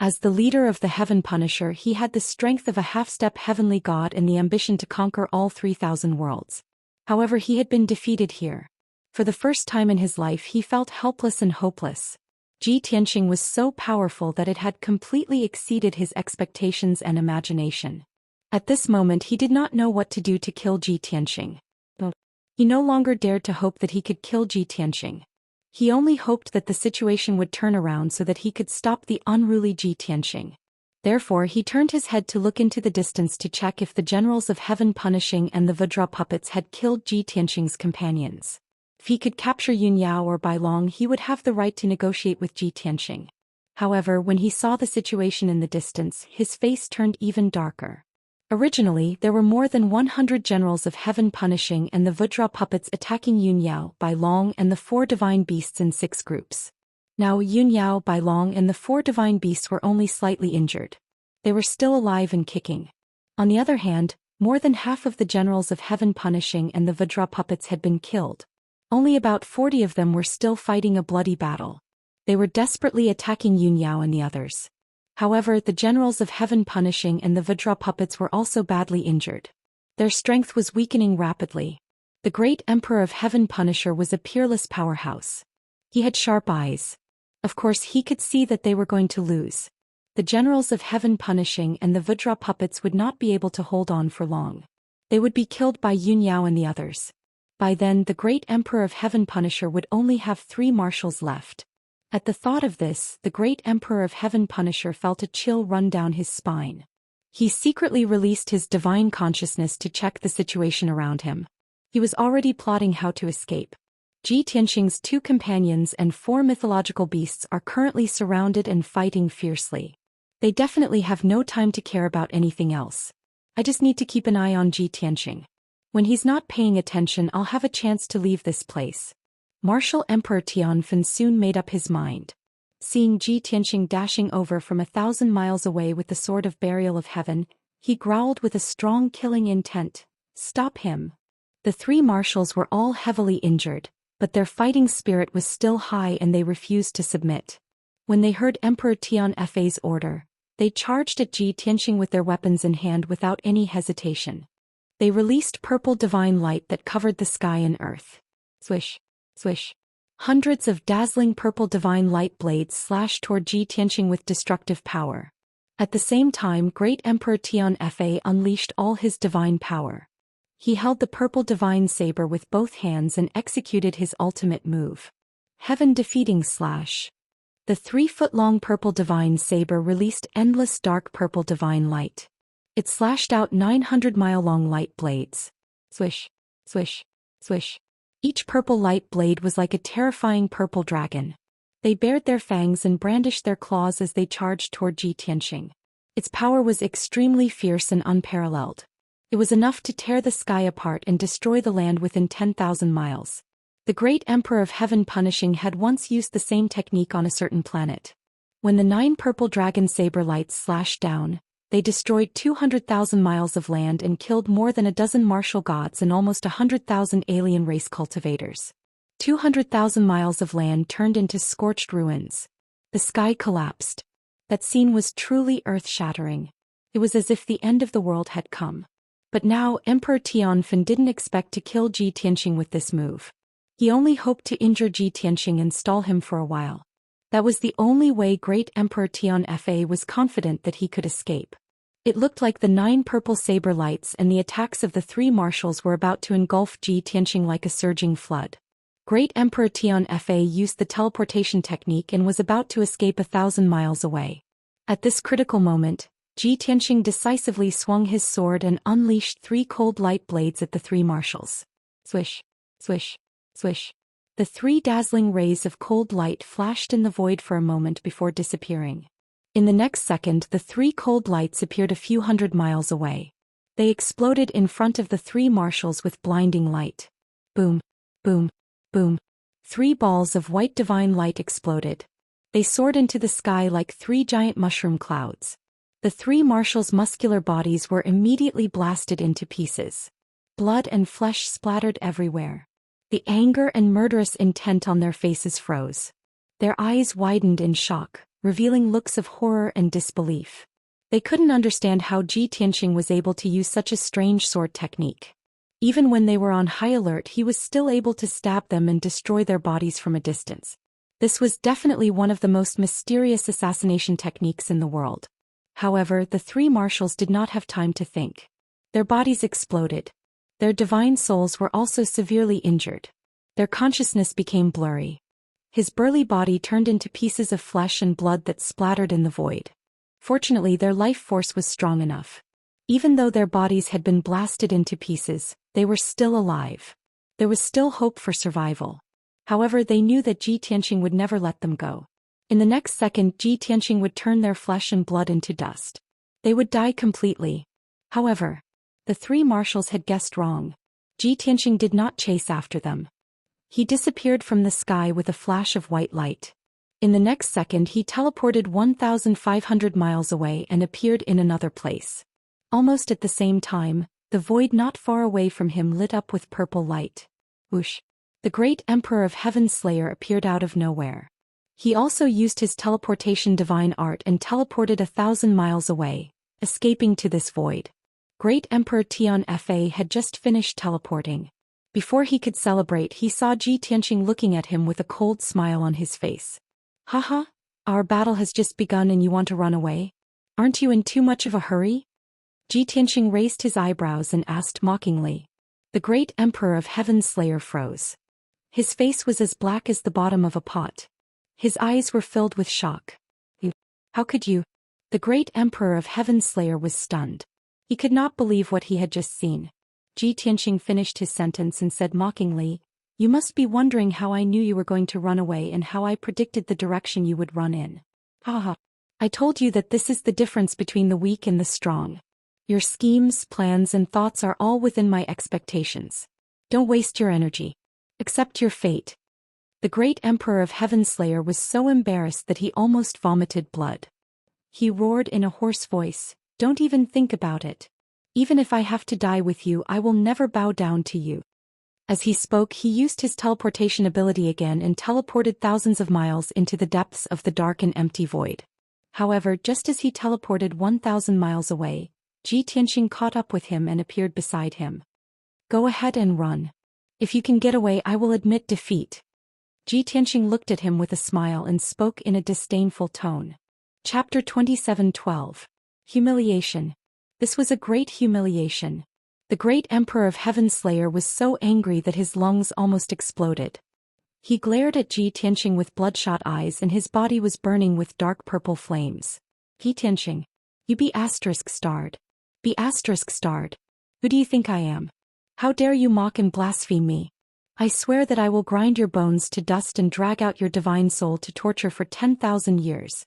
As the leader of the Heaven Punisher, he had the strength of a half-step heavenly god and the ambition to conquer all 3,000 worlds. However, he had been defeated here. For the first time in his life, he felt helpless and hopeless. Ji Tianxing was so powerful that it had completely exceeded his expectations and imagination. At this moment, he did not know what to do to kill Ji Tianxing. He no longer dared to hope that he could kill Ji Tianxing. He only hoped that the situation would turn around so that he could stop the unruly Ji Tianxing. Therefore, he turned his head to look into the distance to check if the generals of Heaven Punishing and the Vajra puppets had killed Ji Tianxing's companions. If he could capture Yun Yao or Bai Long, he would have the right to negotiate with Ji Tianxing. However, when he saw the situation in the distance, his face turned even darker. Originally, there were more than 100 generals of Heaven Punishing and the Vajra puppets attacking Yun Yao, Bai Long and the 4 divine beasts in 6 groups. Now Yun Yao, Bai Long and the 4 divine beasts were only slightly injured. They were still alive and kicking. On the other hand, more than half of the generals of Heaven Punishing and the Vajra puppets had been killed. Only about 40 of them were still fighting a bloody battle. They were desperately attacking Yun Yao and the others. However, the generals of Heaven Punishing and the Vajra puppets were also badly injured. Their strength was weakening rapidly. The great Emperor of Heaven Punisher was a peerless powerhouse. He had sharp eyes. Of course, he could see that they were going to lose. The generals of Heaven Punishing and the Vajra puppets would not be able to hold on for long. They would be killed by Yun Yao and the others. By then the great Emperor of Heaven Punisher would only have 3 marshals left. At the thought of this, the great Emperor of Heaven Punisher felt a chill run down his spine. He secretly released his divine consciousness to check the situation around him. He was already plotting how to escape. Ji Tianxing's 2 companions and 4 mythological beasts are currently surrounded and fighting fiercely. They definitely have no time to care about anything else. I just need to keep an eye on Ji Tianxing. When he's not paying attention, I'll have a chance to leave this place. Martial Emperor Tianfen soon made up his mind. Seeing Ji Tianxing dashing over from 1,000 miles away with the sword of burial of heaven, he growled with a strong killing intent. Stop him. The 3 marshals were all heavily injured, but their fighting spirit was still high and they refused to submit. When they heard Emperor Tianfei's order, they charged at Ji Tianxing with their weapons in hand without any hesitation. They released purple divine light that covered the sky and earth. Swish, swish. Hundreds of dazzling purple divine light blades slashed toward Ji Tianxing with destructive power. At the same time, Great Emperor Tianfei unleashed all his divine power. He held the purple divine saber with both hands and executed his ultimate move. Heaven Defeating Slash. The 3-foot-long purple divine saber released endless dark purple divine light. It slashed out 900-mile-long light blades. Swish, swish, swish. Each purple light blade was like a terrifying purple dragon. They bared their fangs and brandished their claws as they charged toward Ji Tianxing. Its power was extremely fierce and unparalleled. It was enough to tear the sky apart and destroy the land within 10,000 miles. The great Emperor of Heaven Punishing had once used the same technique on a certain planet. When the 9 purple dragon saber lights slashed down, they destroyed 200,000 miles of land and killed more than a dozen martial gods and almost 100,000 alien race cultivators. 200,000 miles of land turned into scorched ruins. The sky collapsed. That scene was truly earth-shattering. It was as if the end of the world had come. But now Emperor Tianfen didn't expect to kill Ji Tianxing with this move. He only hoped to injure Ji Tianxing and stall him for a while. That was the only way Great Emperor Tianfei was confident that he could escape. It looked like the 9 purple saber lights and the attacks of the 3 marshals were about to engulf Ji Tianxing like a surging flood. Great Emperor Tianfei used the teleportation technique and was about to escape 1,000 miles away. At this critical moment, Ji Tianxing decisively swung his sword and unleashed 3 cold light blades at the 3 marshals. Swish, swish, swish. The 3 dazzling rays of cold light flashed in the void for a moment before disappearing. In the next second, the 3 cold lights appeared a few hundred miles away. They exploded in front of the 3 marshals with blinding light. Boom, boom, boom. 3 balls of white divine light exploded. They soared into the sky like 3 giant mushroom clouds. The 3 marshals' muscular bodies were immediately blasted into pieces. Blood and flesh splattered everywhere. The anger and murderous intent on their faces froze. Their eyes widened in shock, revealing looks of horror and disbelief. They couldn't understand how Ji Tianxing was able to use such a strange sword technique. Even when they were on high alert, he was still able to stab them and destroy their bodies from a distance. This was definitely one of the most mysterious assassination techniques in the world. However, the 3 marshals did not have time to think. Their bodies exploded. Their divine souls were also severely injured. Their consciousness became blurry. His burly body turned into pieces of flesh and blood that splattered in the void. Fortunately, their life force was strong enough. Even though their bodies had been blasted into pieces, they were still alive. There was still hope for survival. However, they knew that Ji Tianxing would never let them go. In the next second, Ji Tianxing would turn their flesh and blood into dust. They would die completely. However, the 3 marshals had guessed wrong. Ji Tianxing did not chase after them. He disappeared from the sky with a flash of white light. In the next second, he teleported 1,500 miles away and appeared in another place. Almost at the same time, the void not far away from him lit up with purple light. Whoosh! The great Emperor of Heaven Slayer appeared out of nowhere. He also used his teleportation divine art and teleported 1,000 miles away, escaping to this void. Great Emperor Tianfei had just finished teleporting. Before he could celebrate, he saw Ji Tianxing looking at him with a cold smile on his face. Haha, Our battle has just begun and you want to run away? Aren't you in too much of a hurry? Ji Tianxing raised his eyebrows and asked mockingly. The great Emperor of Heaven's Slayer froze. His face was as black as the bottom of a pot. His eyes were filled with shock. How could you? The great Emperor of Heaven's Slayer was stunned. He could not believe what he had just seen. Ji Tianxing finished his sentence and said mockingly, You must be wondering how I knew you were going to run away and how I predicted the direction you would run in. Haha. I told you that this is the difference between the weak and the strong. Your schemes, plans, and thoughts are all within my expectations. Don't waste your energy. Accept your fate. The great Emperor of Heaven's Slayer was so embarrassed that he almost vomited blood. He roared in a hoarse voice, Don't even think about it. Even if I have to die with you, I will never bow down to you. As he spoke, he used his teleportation ability again and teleported thousands of miles into the depths of the dark and empty void. However, just as he teleported 1,000 miles away, Ji Tianxing caught up with him and appeared beside him. Go ahead and run. If you can get away, I will admit defeat. Ji Tianxing looked at him with a smile and spoke in a disdainful tone. Chapter 27:12. Humiliation. This was a great humiliation. The great Emperor of Heaven's Slayer was so angry that his lungs almost exploded. He glared at Ji Tianxing with bloodshot eyes and his body was burning with dark purple flames. Ji Tianxing. You be *starred. Be *starred. Who do you think I am? How dare you mock and blaspheme me? I swear that I will grind your bones to dust and drag out your divine soul to torture for 10,000 years.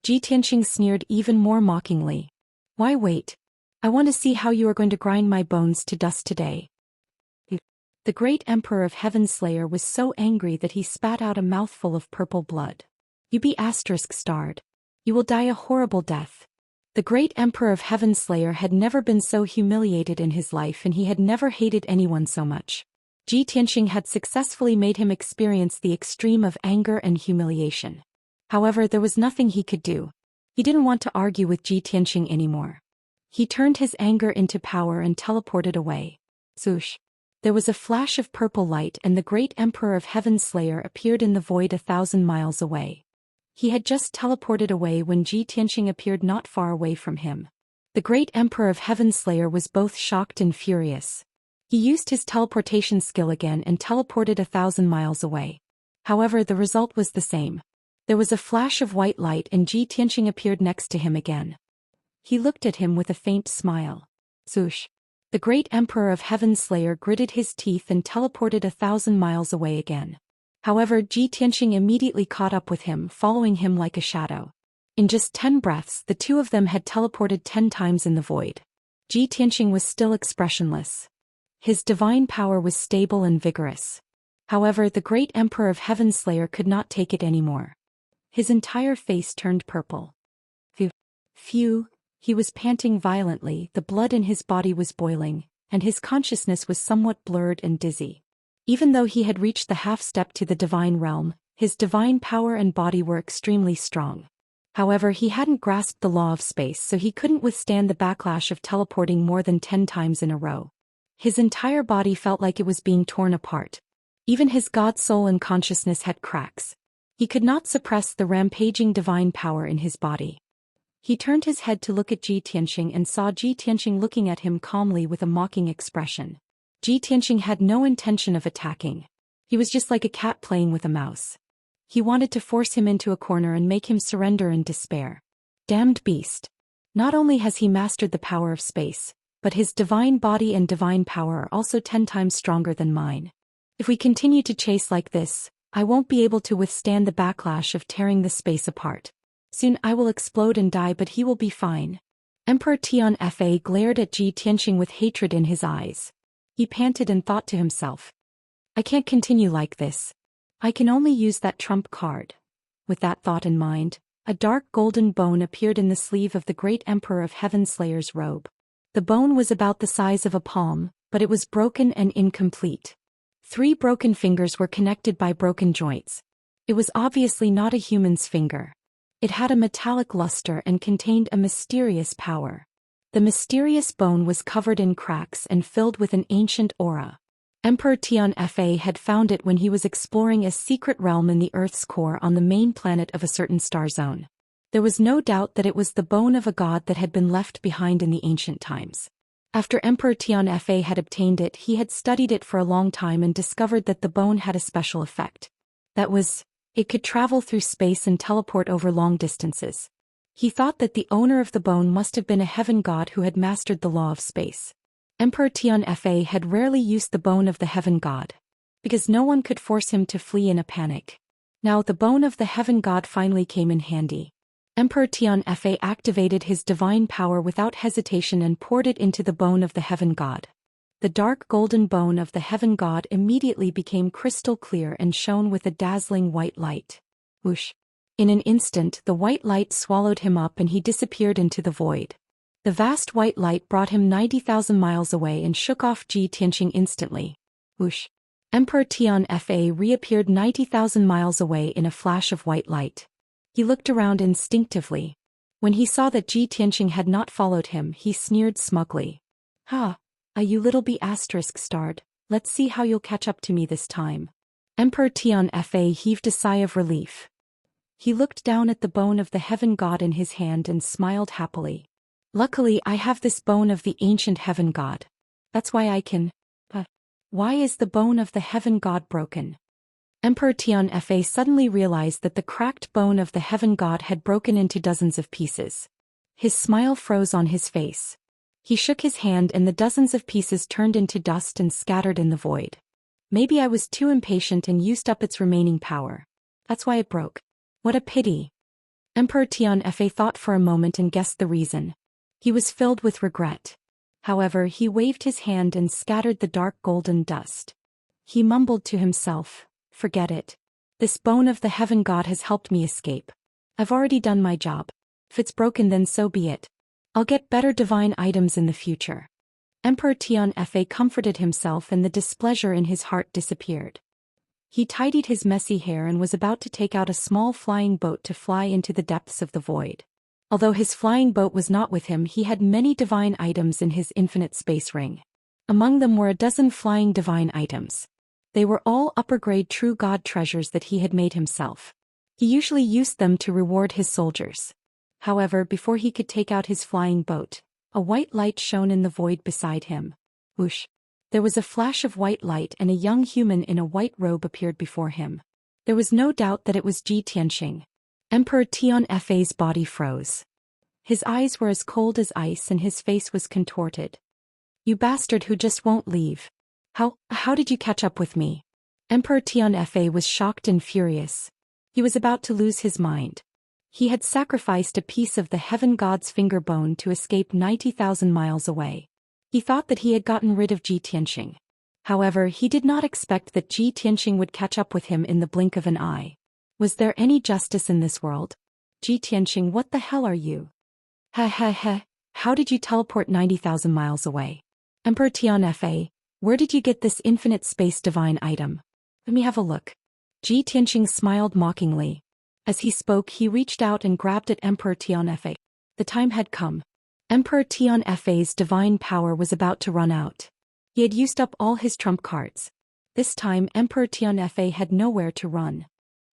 Ji Tianxing sneered even more mockingly. Why wait? I want to see how you are going to grind my bones to dust today. The great Emperor of Heaven's Slayer was so angry that he spat out a mouthful of purple blood. You be *starred. You will die a horrible death. The great Emperor of Heaven's Slayer had never been so humiliated in his life and he had never hated anyone so much. Ji Tianxing had successfully made him experience the extreme of anger and humiliation. However, there was nothing he could do. He didn't want to argue with Ji Tianxing anymore. He turned his anger into power and teleported away. Swoosh. There was a flash of purple light and the great Emperor of Heaven's Slayer appeared in the void 1,000 miles away. He had just teleported away when Ji Tianxing appeared not far away from him. The great Emperor of Heaven's Slayer was both shocked and furious. He used his teleportation skill again and teleported 1,000 miles away. However, the result was the same. There was a flash of white light and Ji Tianxing appeared next to him again. He looked at him with a faint smile. Swoosh. The great Emperor of Heaven's Slayer gritted his teeth and teleported 1,000 miles away again. However, Ji Tianxing immediately caught up with him, following him like a shadow. In just 10 breaths, the two of them had teleported 10 times in the void. Ji Tianxing was still expressionless. His divine power was stable and vigorous. However, the great Emperor of Heaven's Slayer could not take it anymore. His entire face turned purple. Phew, he was panting violently, the blood in his body was boiling, and his consciousness was somewhat blurred and dizzy. Even though he had reached the half-step to the divine realm, his divine power and body were extremely strong. However, he hadn't grasped the law of space, so he couldn't withstand the backlash of teleporting more than 10 times in a row. His entire body felt like it was being torn apart. Even his god soul and consciousness had cracks. He could not suppress the rampaging divine power in his body. He turned his head to look at Ji Tianxing and saw Ji Tianxing looking at him calmly with a mocking expression. Ji Tianxing had no intention of attacking. He was just like a cat playing with a mouse. He wanted to force him into a corner and make him surrender in despair. Damned beast. Not only has he mastered the power of space, but his divine body and divine power are also 10 times stronger than mine. If we continue to chase like this, I won't be able to withstand the backlash of tearing the space apart. Soon I will explode and die, but he will be fine. Emperor Tian Fa glared at Ji Tianxing with hatred in his eyes. He panted and thought to himself. I can't continue like this. I can only use that trump card. With that thought in mind, a dark golden bone appeared in the sleeve of the great Emperor of Heaven Slayer's robe. The bone was about the size of a palm, but it was broken and incomplete. 3 broken fingers were connected by broken joints. It was obviously not a human's finger. It had a metallic luster and contained a mysterious power. The mysterious bone was covered in cracks and filled with an ancient aura. Emperor Tianfa had found it when he was exploring a secret realm in the Earth's core on the main planet of a certain star zone. There was no doubt that it was the bone of a god that had been left behind in the ancient times. After Emperor Tianfa had obtained it, he had studied it for a long time and discovered that the bone had a special effect. That was, it could travel through space and teleport over long distances. He thought that the owner of the bone must have been a heaven god who had mastered the law of space. Emperor Tianfa had rarely used the bone of the heaven god, because no one could force him to flee in a panic. Now the bone of the heaven god finally came in handy. Emperor Tianfa activated his divine power without hesitation and poured it into the bone of the heaven god. The dark golden bone of the heaven god immediately became crystal clear and shone with a dazzling white light. Whoosh! In an instant the white light swallowed him up and he disappeared into the void. The vast white light brought him 90,000 miles away and shook off Ji Tianxing instantly. Whoosh! Emperor Tianfa reappeared 90,000 miles away in a flash of white light. He looked around instinctively. When he saw that Ji Tianxing had not followed him, he sneered smugly. "Ha! You little B***starred, let's see how you'll catch up to me this time." Emperor Tianfa heaved a sigh of relief. He looked down at the bone of the heaven god in his hand and smiled happily. "Luckily I have this bone of the ancient heaven god. That's why I can... Why is the bone of the heaven god broken?" Emperor Tianfa suddenly realized that the cracked bone of the heaven god had broken into dozens of pieces. His smile froze on his face. He shook his hand and the dozens of pieces turned into dust and scattered in the void. "Maybe I was too impatient and used up its remaining power. That's why it broke. What a pity." Emperor Tianfa thought for a moment and guessed the reason. He was filled with regret. However, he waved his hand and scattered the dark golden dust. He mumbled to himself, "Forget it. This bone of the heaven god has helped me escape. I've already done my job. If it's broken then so be it. I'll get better divine items in the future." Emperor Tianfa comforted himself and the displeasure in his heart disappeared. He tidied his messy hair and was about to take out a small flying boat to fly into the depths of the void. Although his flying boat was not with him, he had many divine items in his infinite space ring. Among them were a dozen flying divine items. They were all upper-grade true god treasures that he had made himself. He usually used them to reward his soldiers. However, before he could take out his flying boat, a white light shone in the void beside him. Whoosh! There was a flash of white light and a young human in a white robe appeared before him. There was no doubt that it was Ji Tianxing. Emperor Tianfa's body froze. His eyes were as cold as ice and his face was contorted. "You bastard who just won't leave. How did you catch up with me?" Emperor Tianfa was shocked and furious. He was about to lose his mind. He had sacrificed a piece of the heaven god's finger bone to escape 90,000 miles away. He thought that he had gotten rid of Ji Tianxing. However, he did not expect that Ji Tianxing would catch up with him in the blink of an eye. Was there any justice in this world? "Ji Tianxing, what the hell are you? How did you teleport 90,000 miles away?" "Emperor Tianfa, where did you get this infinite space divine item? Let me have a look." Ji Tianxing smiled mockingly. As he spoke, he reached out and grabbed at Emperor Tianfa. The time had come. Emperor Tianfa's divine power was about to run out. He had used up all his trump cards. This time Emperor Tianfa had nowhere to run.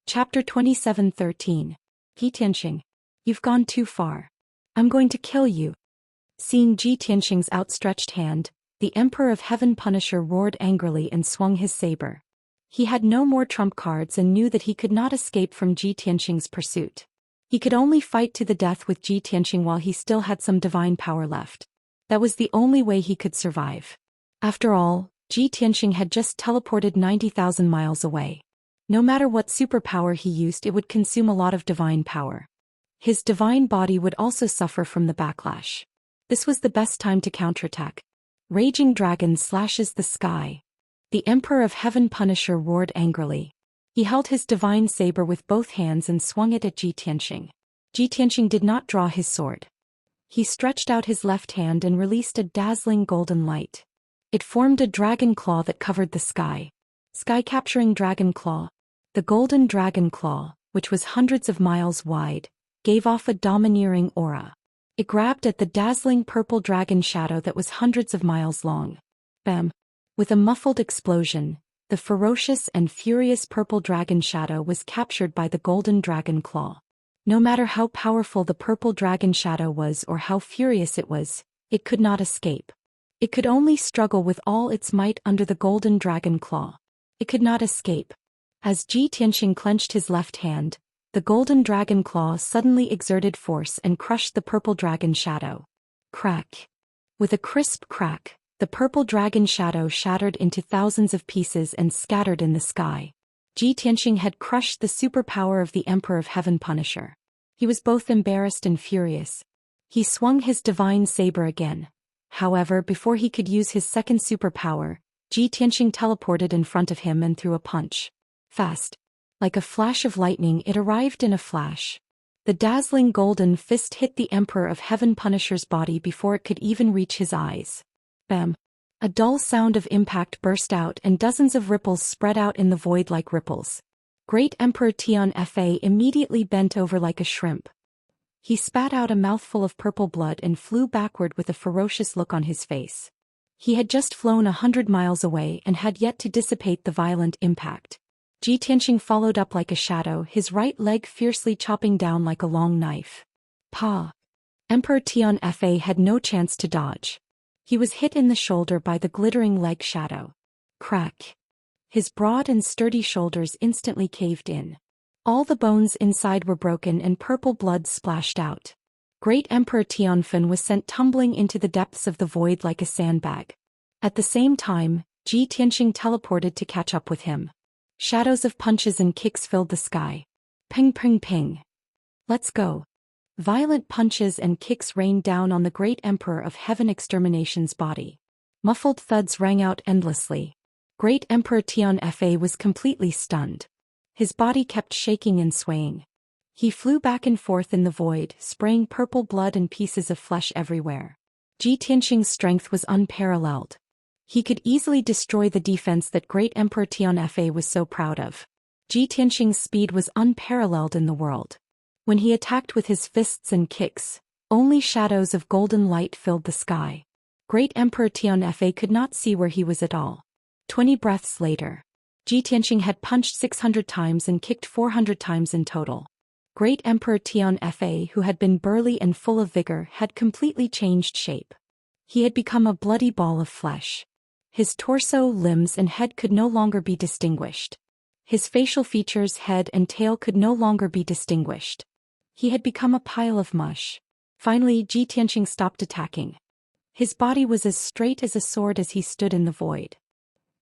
Chapter 27:13. Ji Tianxing. You've gone too far. I'm going to kill you. Seeing Ji Tianxing's outstretched hand, the Emperor of Heaven Punisher roared angrily and swung his saber. He had no more trump cards and knew that he could not escape from Ji Tianxing's pursuit. He could only fight to the death with Ji Tianxing while he still had some divine power left. That was the only way he could survive. After all, Ji Tianxing had just teleported 90,000 miles away. No matter what superpower he used, it would consume a lot of divine power. His divine body would also suffer from the backlash. This was the best time to counterattack. Raging dragon slashes the sky. The Emperor of Heaven Punisher roared angrily. He held his divine saber with both hands and swung it at Ji Tianxing. Ji Tianxing did not draw his sword. He stretched out his left hand and released a dazzling golden light. It formed a dragon claw that covered the sky. Sky-capturing dragon claw. The golden dragon claw, which was hundreds of miles wide, gave off a domineering aura. It grabbed at the dazzling purple dragon shadow that was hundreds of miles long. Bam! With a muffled explosion, the ferocious and furious purple dragon shadow was captured by the golden dragon claw. No matter how powerful the purple dragon shadow was or how furious it was, it could not escape. It could only struggle with all its might under the golden dragon claw. It could not escape. As Ji Tianxing clenched his left hand, the golden dragon claw suddenly exerted force and crushed the purple dragon shadow. Crack. With a crisp crack, the purple dragon shadow shattered into thousands of pieces and scattered in the sky. Ji Tianxing had crushed the superpower of the Emperor of Heaven Punisher. He was both embarrassed and furious. He swung his divine saber again. However, before he could use his second superpower, Ji Tianxing teleported in front of him and threw a punch. Fast. Like a flash of lightning, it arrived in a flash. The dazzling golden fist hit the Emperor of Heaven Punisher's body before it could even reach his eyes. Bam! A dull sound of impact burst out and dozens of ripples spread out in the void like ripples. Great Emperor Tian Fa immediately bent over like a shrimp. He spat out a mouthful of purple blood and flew backward with a ferocious look on his face. He had just flown 100 miles away and had yet to dissipate the violent impact. Ji Tianxing followed up like a shadow, his right leg fiercely chopping down like a long knife. Pa! Emperor Tian Fa had no chance to dodge. He was hit in the shoulder by the glittering leg shadow. Crack. His broad and sturdy shoulders instantly caved in. All the bones inside were broken and purple blood splashed out. Great Emperor Tianfen was sent tumbling into the depths of the void like a sandbag. At the same time, Ji Tianxing teleported to catch up with him. Shadows of punches and kicks filled the sky. Ping ping ping. Let's go. Violent punches and kicks rained down on the great Emperor of Heaven Extermination's body. Muffled thuds rang out endlessly. Great Emperor Tian Fa was completely stunned. His body kept shaking and swaying. He flew back and forth in the void, spraying purple blood and pieces of flesh everywhere. Ji Tianxing's strength was unparalleled. He could easily destroy the defense that great Emperor Tian Fa was so proud of. Ji Tianxing's speed was unparalleled in the world. When he attacked with his fists and kicks, only shadows of golden light filled the sky. Great Emperor Tian Fa could not see where he was at all. 20 breaths later, Ji Tianxing had punched 600 times and kicked 400 times in total. Great Emperor Tian Fa, who had been burly and full of vigor, had completely changed shape. He had become a bloody ball of flesh. His torso, limbs and head could no longer be distinguished. His facial features, head and tail could no longer be distinguished. He had become a pile of mush. Finally, Ji Tianxing stopped attacking. His body was as straight as a sword as he stood in the void.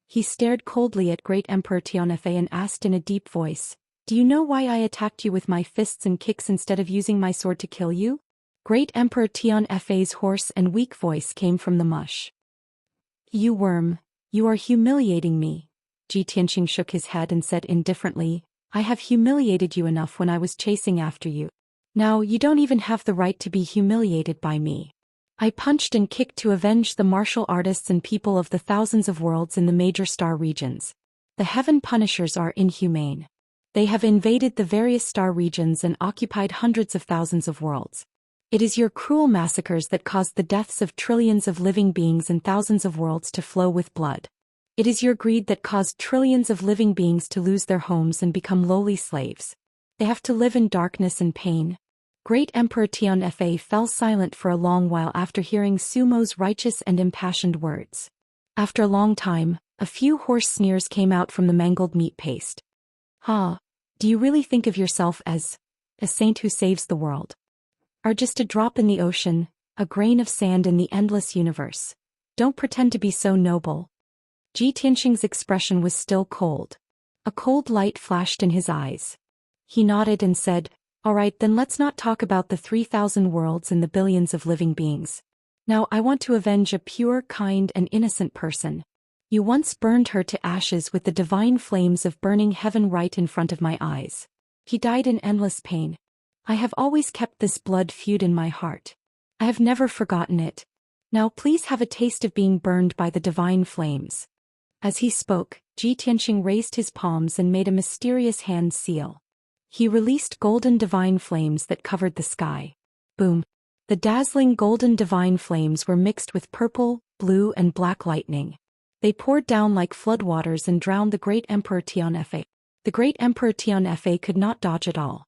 He stared coldly at great Emperor Tian Fa and asked in a deep voice, "Do you know why I attacked you with my fists and kicks instead of using my sword to kill you?" Great Emperor Tian Fa's hoarse and weak voice came from the mush. "You worm, you are humiliating me." Ji Tianxing shook his head and said indifferently, "I have humiliated you enough when I was chasing after you. Now you don't even have the right to be humiliated by me." I punched and kicked to avenge the martial artists and people of the thousands of worlds in the major star regions. The Heaven Punishers are inhumane. They have invaded the various star regions and occupied hundreds of thousands of worlds. It is your cruel massacres that caused the deaths of trillions of living beings and thousands of worlds to flow with blood. It is your greed that caused trillions of living beings to lose their homes and become lowly slaves. They have to live in darkness and pain. Great Emperor Tian Fa fell silent for a long while after hearing Sumo's righteous and impassioned words. After a long time, a few hoarse sneers came out from the mangled meat paste. "Ha! Do you really think of yourself as a saint who saves the world? Or just a drop in the ocean, a grain of sand in the endless universe? Don't pretend to be so noble." Ji Tianxing's expression was still cold. A cold light flashed in his eyes. He nodded and said, "All right, then let's not talk about the 3,000 worlds and the billions of living beings. Now I want to avenge a pure, kind and innocent person. You once burned her to ashes with the divine flames of burning heaven right in front of my eyes. He died in endless pain. I have always kept this blood feud in my heart. I have never forgotten it. Now please have a taste of being burned by the divine flames." As he spoke, Ji Tianxing raised his palms and made a mysterious hand seal. He released golden divine flames that covered the sky. Boom! The dazzling golden divine flames were mixed with purple, blue and black lightning. They poured down like floodwaters and drowned the great Emperor Tianfa. The great Emperor Tianfa could not dodge at all.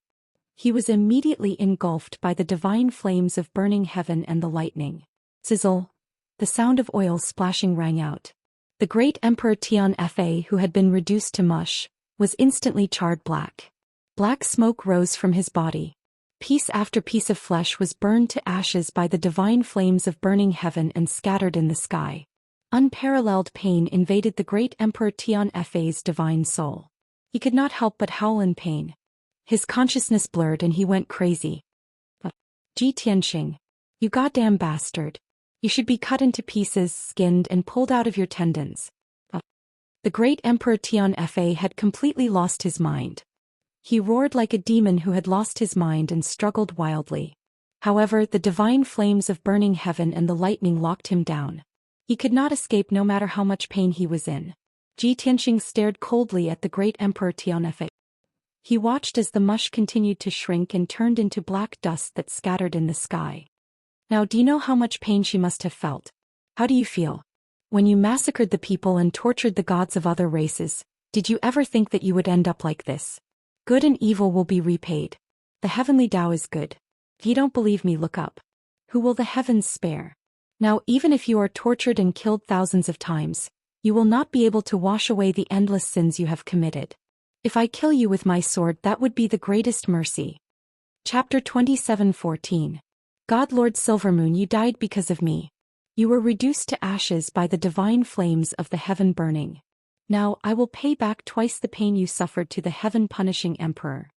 He was immediately engulfed by the divine flames of burning heaven and the lightning. Sizzle! The sound of oil splashing rang out. The great Emperor Tianfa, who had been reduced to mush, was instantly charred black. Black smoke rose from his body. Piece after piece of flesh was burned to ashes by the divine flames of burning heaven and scattered in the sky. Unparalleled pain invaded the great Emperor Tianfa's divine soul. He could not help but howl in pain. His consciousness blurred and he went crazy. Ji Tianxing, you goddamn bastard. You should be cut into pieces, skinned and pulled out of your tendons. The great Emperor Tianfa had completely lost his mind. He roared like a demon who had lost his mind and struggled wildly. However, the divine flames of burning heaven and the lightning locked him down. He could not escape no matter how much pain he was in. Ji Tianxing stared coldly at the great Emperor Tianfa. He watched as the mush continued to shrink and turned into black dust that scattered in the sky. Now do you know how much pain she must have felt? How do you feel? When you massacred the people and tortured the gods of other races, did you ever think that you would end up like this? Good and evil will be repaid. The heavenly Tao is good. If you don't believe me, look up. Who will the heavens spare? Now even if you are tortured and killed thousands of times, you will not be able to wash away the endless sins you have committed. If I kill you with my sword, that would be the greatest mercy. Chapter 27:14. God Lord Silvermoon, you died because of me. You were reduced to ashes by the divine flames of the heaven burning. Now I will pay back twice the pain you suffered to the heaven-punishing emperor.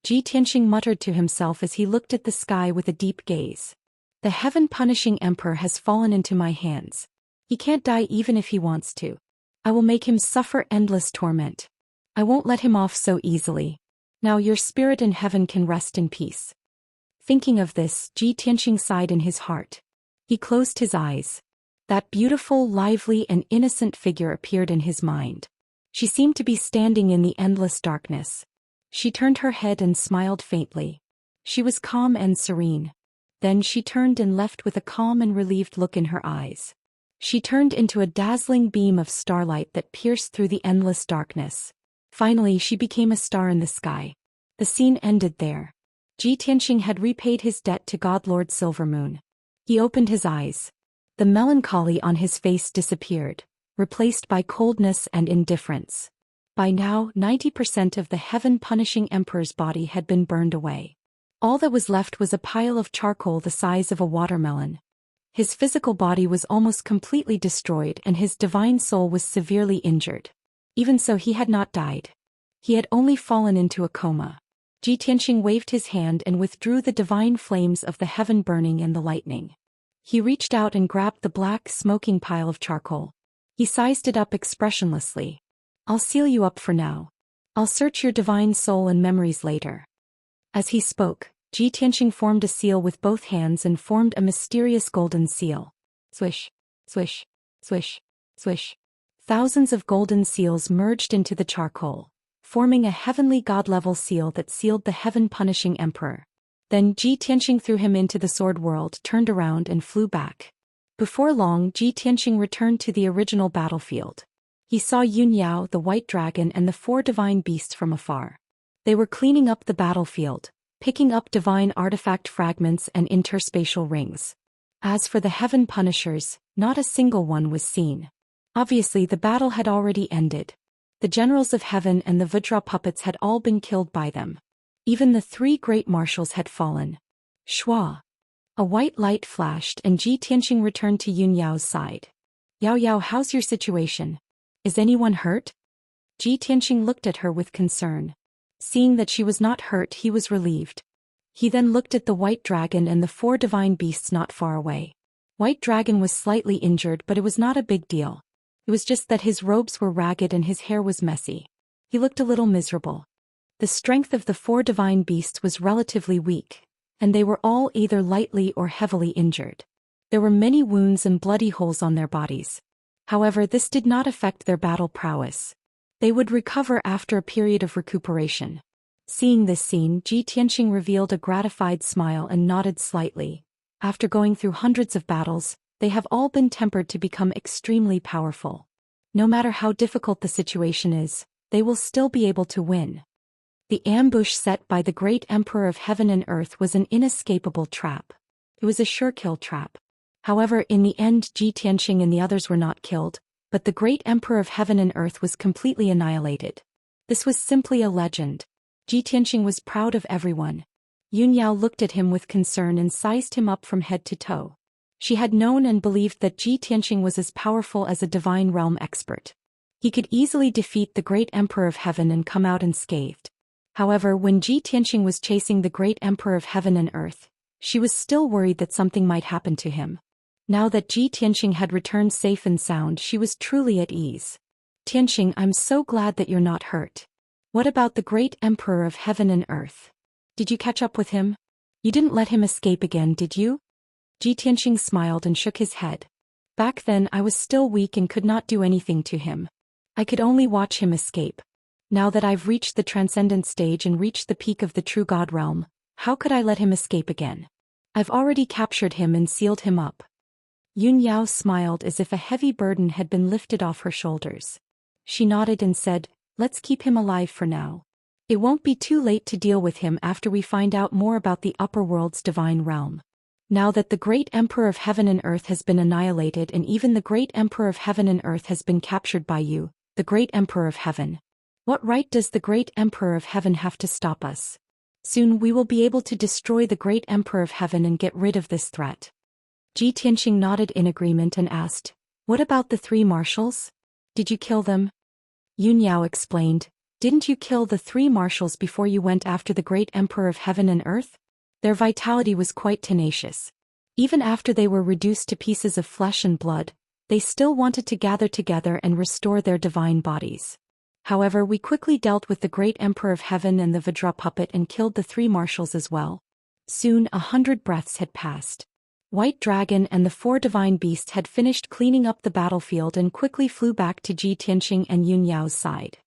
Ji Tianxing muttered to himself as he looked at the sky with a deep gaze. The heaven-punishing emperor has fallen into my hands. He can't die even if he wants to. I will make him suffer endless torment. I won't let him off so easily. Now your spirit in heaven can rest in peace. Thinking of this, Ji Tianxing sighed in his heart. He closed his eyes. That beautiful, lively and innocent figure appeared in his mind. She seemed to be standing in the endless darkness. She turned her head and smiled faintly. She was calm and serene. Then she turned and left with a calm and relieved look in her eyes. She turned into a dazzling beam of starlight that pierced through the endless darkness. Finally she became a star in the sky. The scene ended there. Ji Tianxing had repaid his debt to God Lord Silvermoon. He opened his eyes. The melancholy on his face disappeared, replaced by coldness and indifference. By now, 90% of the heaven-punishing emperor's body had been burned away. All that was left was a pile of charcoal the size of a watermelon. His physical body was almost completely destroyed and his divine soul was severely injured. Even so, he had not died. He had only fallen into a coma. Ji Tianxing waved his hand and withdrew the divine flames of the heaven burning and the lightning. He reached out and grabbed the black, smoking pile of charcoal. He sized it up expressionlessly. I'll seal you up for now. I'll search your divine soul and memories later. As he spoke, Ji Tianxing formed a seal with both hands and formed a mysterious golden seal. Swish, swish, swish, swish. Thousands of golden seals merged into the charcoal, forming a heavenly god-level seal that sealed the heaven-punishing emperor. Then Ji Tianxing threw him into the sword world, turned around and flew back. Before long, Ji Tianxing returned to the original battlefield. He saw Yun Yao, the white dragon and the 4 divine beasts from afar. They were cleaning up the battlefield, picking up divine artifact fragments and interspatial rings. As for the heaven punishers, not a single one was seen. Obviously the battle had already ended. The generals of heaven and the Vajra puppets had all been killed by them. Even the 3 great marshals had fallen. Shua! A white light flashed and Ji Tianxing returned to Yun Yao's side. Yao Yao, how's your situation? Is anyone hurt? Ji Tianxing looked at her with concern. Seeing that she was not hurt, he was relieved. He then looked at the white dragon and the 4 divine beasts not far away. White dragon was slightly injured, but it was not a big deal. It was just that his robes were ragged and his hair was messy. He looked a little miserable. The strength of the 4 divine beasts was relatively weak, and they were all either lightly or heavily injured. There were many wounds and bloody holes on their bodies. However, this did not affect their battle prowess. They would recover after a period of recuperation. Seeing this scene, Ji Tianxing revealed a gratified smile and nodded slightly. After going through hundreds of battles, they have all been tempered to become extremely powerful. No matter how difficult the situation is, they will still be able to win. The ambush set by the great Emperor of Heaven and Earth was an inescapable trap. It was a sure kill trap. However, in the end, Ji Tianqing and the others were not killed, but the great Emperor of Heaven and Earth was completely annihilated. This was simply a legend. Ji Tianqing was proud of everyone. Yun Yao looked at him with concern and sized him up from head to toe. She had known and believed that Ji Tianqing was as powerful as a divine realm expert. He could easily defeat the great Emperor of Heaven and come out unscathed. However, when Ji Tianqing was chasing the great Emperor of Heaven and Earth, she was still worried that something might happen to him. Now that Ji Tianqing had returned safe and sound, she was truly at ease. Tianqing, I'm so glad that you're not hurt. What about the great Emperor of Heaven and Earth? Did you catch up with him? You didn't let him escape again, did you? Ji Tianqing smiled and shook his head. Back then I was still weak and could not do anything to him. I could only watch him escape. Now that I've reached the transcendent stage and reached the peak of the true God realm, how could I let him escape again? I've already captured him and sealed him up. Yun Yao smiled as if a heavy burden had been lifted off her shoulders. She nodded and said, let's keep him alive for now. It won't be too late to deal with him after we find out more about the upper world's divine realm. Now that the great Emperor of Heaven and Earth has been annihilated and even the great Emperor of Heaven and Earth has been captured by you, the great Emperor of Heaven. What right does the great Emperor of Heaven have to stop us? Soon we will be able to destroy the great Emperor of Heaven and get rid of this threat. Ji Tianqing nodded in agreement and asked, what about the 3 marshals? Did you kill them? Yun Yao explained, didn't you kill the 3 marshals before you went after the great Emperor of Heaven and Earth? Their vitality was quite tenacious. Even after they were reduced to pieces of flesh and blood, they still wanted to gather together and restore their divine bodies. However, we quickly dealt with the great Emperor of Heaven and the Vajra puppet and killed the 3 marshals as well. Soon 100 breaths had passed. White Dragon and the 4 divine beasts had finished cleaning up the battlefield and quickly flew back to Ji Tianqing and Yun Yao's side.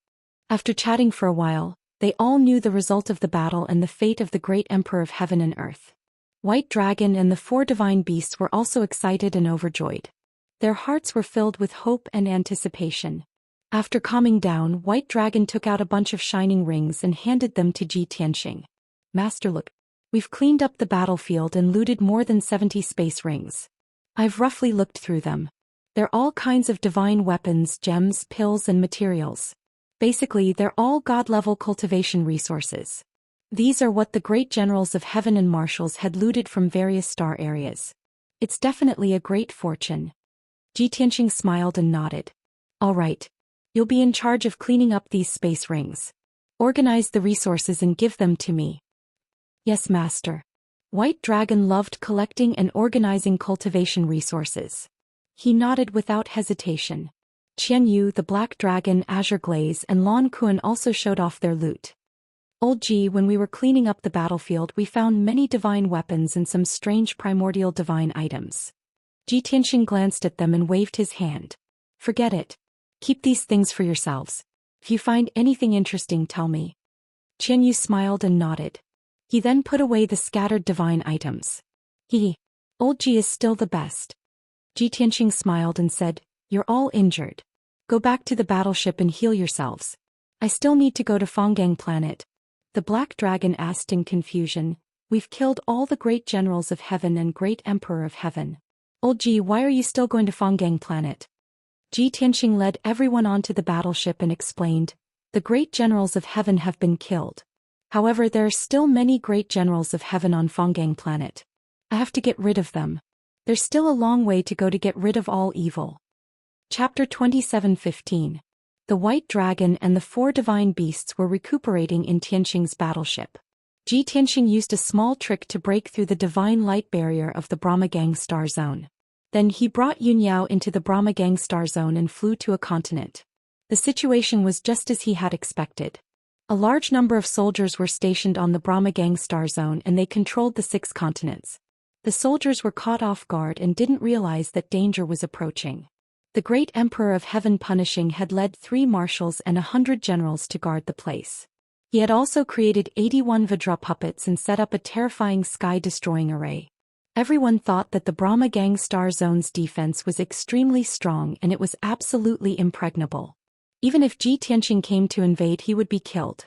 After chatting for a while, they all knew the result of the battle and the fate of the great Emperor of Heaven and Earth. White Dragon and the 4 divine beasts were also excited and overjoyed. Their hearts were filled with hope and anticipation. After calming down, White Dragon took out a bunch of shining rings and handed them to Ji Tianqing. Master, look. We've cleaned up the battlefield and looted more than 70 space rings. I've roughly looked through them. They're all kinds of divine weapons, gems, pills and materials. Basically, they're all God-level cultivation resources. These are what the great generals of heaven and marshals had looted from various star areas. It's definitely a great fortune. Ji Tianqing smiled and nodded. All right. You'll be in charge of cleaning up these space rings. Organize the resources and give them to me. Yes, Master. White Dragon loved collecting and organizing cultivation resources. He nodded without hesitation. Qian Yu, the Black Dragon, Azure Glaze, and Lan Kuan also showed off their loot. Old Ji, when we were cleaning up the battlefield, we found many divine weapons and some strange primordial divine items. Ji Tianqing glanced at them and waved his hand. Forget it. Keep these things for yourselves. If you find anything interesting, tell me. Qian Yu smiled and nodded. He then put away the scattered divine items. Old Ji is still the best. Ji Tianqing smiled and said, you're all injured. Go back to the battleship and heal yourselves. I still need to go to Fanggang planet. The Black Dragon asked in confusion, we've killed all the great generals of heaven and great Emperor of Heaven. Old Ji, why are you still going to Fanggang planet? Ji Tianqing led everyone onto the battleship and explained, the great generals of heaven have been killed. However, there are still many great generals of heaven on Fanggang planet. I have to get rid of them. There's still a long way to go to get rid of all evil. Chapter 27:15. The White Dragon and the 4 divine beasts were recuperating in Tianqing's battleship. Ji Tianqing used a small trick to break through the divine light barrier of the Brahmagang star zone. Then he brought Yun Yao into the Brahmagang star zone and flew to a continent. The situation was just as he had expected. A large number of soldiers were stationed on the Brahmagang star zone and they controlled the 6 continents. The soldiers were caught off guard and didn't realize that danger was approaching. The great Emperor of Heaven Punishing had led 3 marshals and 100 generals to guard the place. He had also created 81 Vajra puppets and set up a terrifying sky-destroying array. Everyone thought that the Brahma Gang Star Zone's defense was extremely strong and it was absolutely impregnable. Even if Ji Tianxing came to invade, he would be killed.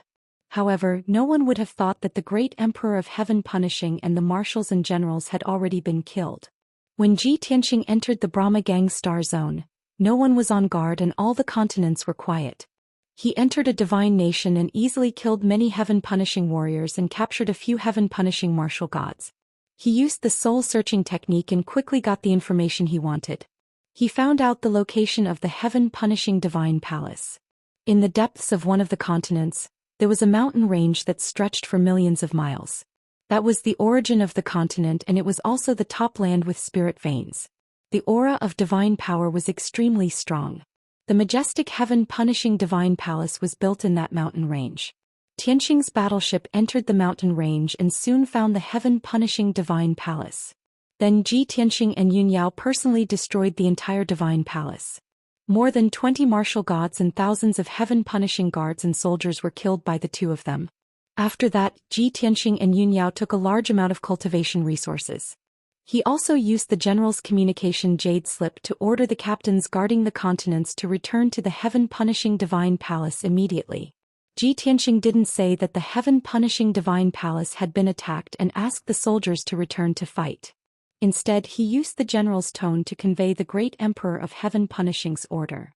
However, no one would have thought that the great Emperor of Heaven Punishing and the marshals and generals had already been killed. When Ji Tianxing entered the Brahma Gang Star Zone, no one was on guard and all the continents were quiet. He entered a divine nation and easily killed many heaven-punishing warriors and captured a few heaven-punishing martial gods. He used the soul-searching technique and quickly got the information he wanted. He found out the location of the heaven-punishing divine palace. In the depths of one of the continents, there was a mountain range that stretched for millions of miles. That was the origin of the continent, and it was also the top land with spirit veins. The aura of divine power was extremely strong. The majestic heaven-punishing divine palace was built in that mountain range. Tianxing's battleship entered the mountain range and soon found the heaven-punishing divine palace. Then Ji Tianxing and Yun Yao personally destroyed the entire divine palace. More than 20 martial gods and thousands of heaven-punishing guards and soldiers were killed by the two of them. After that, Ji Tianxing and Yun Yao took a large amount of cultivation resources. He also used the general's communication jade slip to order the captains guarding the continents to return to the heaven-punishing divine palace immediately. Ji Tianxing didn't say that the heaven-punishing divine palace had been attacked and asked the soldiers to return to fight. Instead, he used the general's tone to convey the great emperor of heaven punishing's order.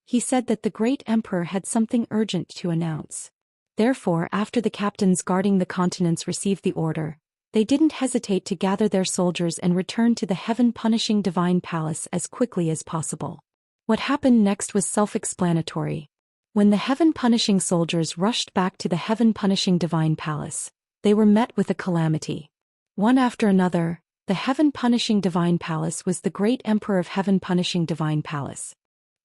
He said that the great emperor had something urgent to announce. Therefore, after the captains guarding the continents received the order, they didn't hesitate to gather their soldiers and return to the heaven-punishing divine palace as quickly as possible. What happened next was self-explanatory. When the heaven-punishing soldiers rushed back to the heaven-punishing divine palace, they were met with a calamity. One after another, the heaven-punishing divine palace was the great emperor of heaven-punishing divine palace.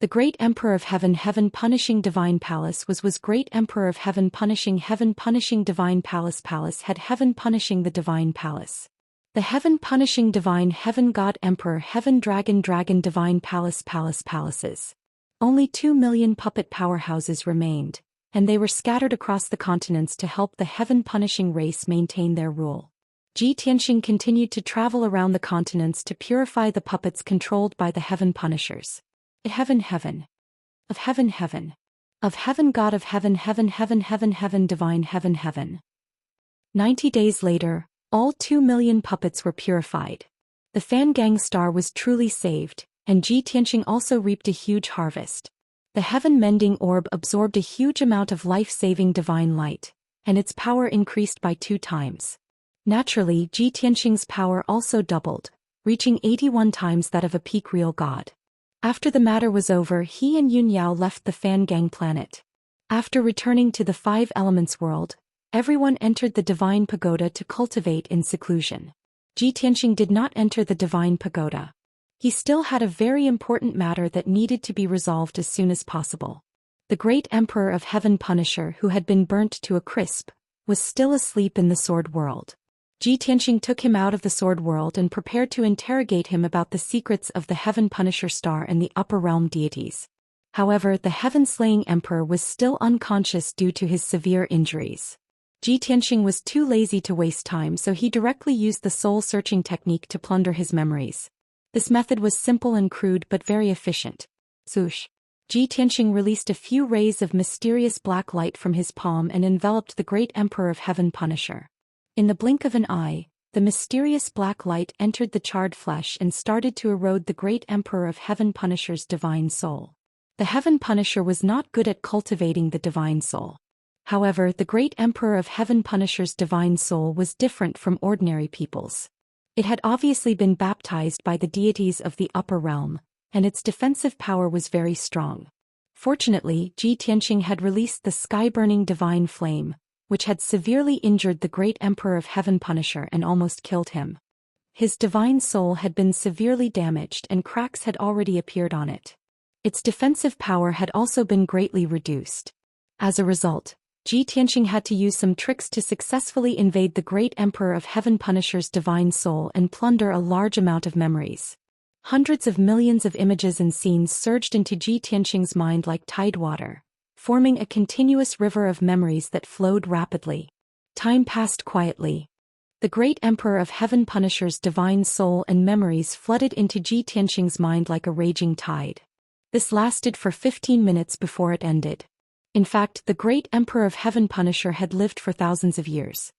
The great emperor of heaven-punishing divine palace was great emperor of heaven-punishing divine palace had heaven-punishing the divine palace. The heaven-punishing divine heaven god emperor heaven dragon divine palaces. Only 2 million puppet powerhouses remained, and they were scattered across the continents to help the heaven-punishing race maintain their rule. Ji Tianxing continued to travel around the continents to purify the puppets controlled by the heaven punishers. Heaven of heaven god of heaven divine heaven. 90 days later, all 2 million puppets were purified. The Fan Gang star was truly saved, and Ji Tianxing also reaped a huge harvest. The heaven-mending orb absorbed a huge amount of life-saving divine light, and its power increased by 2 times. Naturally, Ji Tianxing's power also doubled, reaching 81 times that of a peak real god. After the matter was over, he and Yun Yao left the Fan Gang planet. After returning to the 5 Elements world, everyone entered the Divine Pagoda to cultivate in seclusion. Ji Tianxing did not enter the Divine Pagoda. He still had a very important matter that needed to be resolved as soon as possible. The great Emperor of Heaven Punisher, who had been burnt to a crisp, was still asleep in the Sword World. Ji Tianxing took him out of the Sword World and prepared to interrogate him about the secrets of the Heaven Punisher star and the upper realm deities. However, the heaven-slaying emperor was still unconscious due to his severe injuries. Ji Tianxing was too lazy to waste time, so he directly used the soul-searching technique to plunder his memories. This method was simple and crude but very efficient. Swoosh! Ji Tianxing released a few rays of mysterious black light from his palm and enveloped the great Emperor of Heaven Punisher. In the blink of an eye, the mysterious black light entered the charred flesh and started to erode the great Emperor of Heaven Punisher's divine soul. The Heaven Punisher was not good at cultivating the divine soul. However, the great Emperor of Heaven Punisher's divine soul was different from ordinary people's. It had obviously been baptized by the deities of the upper realm, and its defensive power was very strong. Fortunately, Ji Tianxing had released the sky-burning divine flame, which had severely injured the great Emperor of Heaven Punisher and almost killed him. His divine soul had been severely damaged and cracks had already appeared on it. Its defensive power had also been greatly reduced. As a result, Ji Tianxing had to use some tricks to successfully invade the great Emperor of Heaven Punisher's divine soul and plunder a large amount of memories. Hundreds of millions of images and scenes surged into Ji Tianxing's mind like tidewater, forming a continuous river of memories that flowed rapidly. Time passed quietly. The great Emperor of Heaven Punisher's divine soul and memories flooded into Ji Tianxing's mind like a raging tide. This lasted for 15 minutes before it ended. In fact, the great Emperor of Heaven Punisher had lived for thousands of years.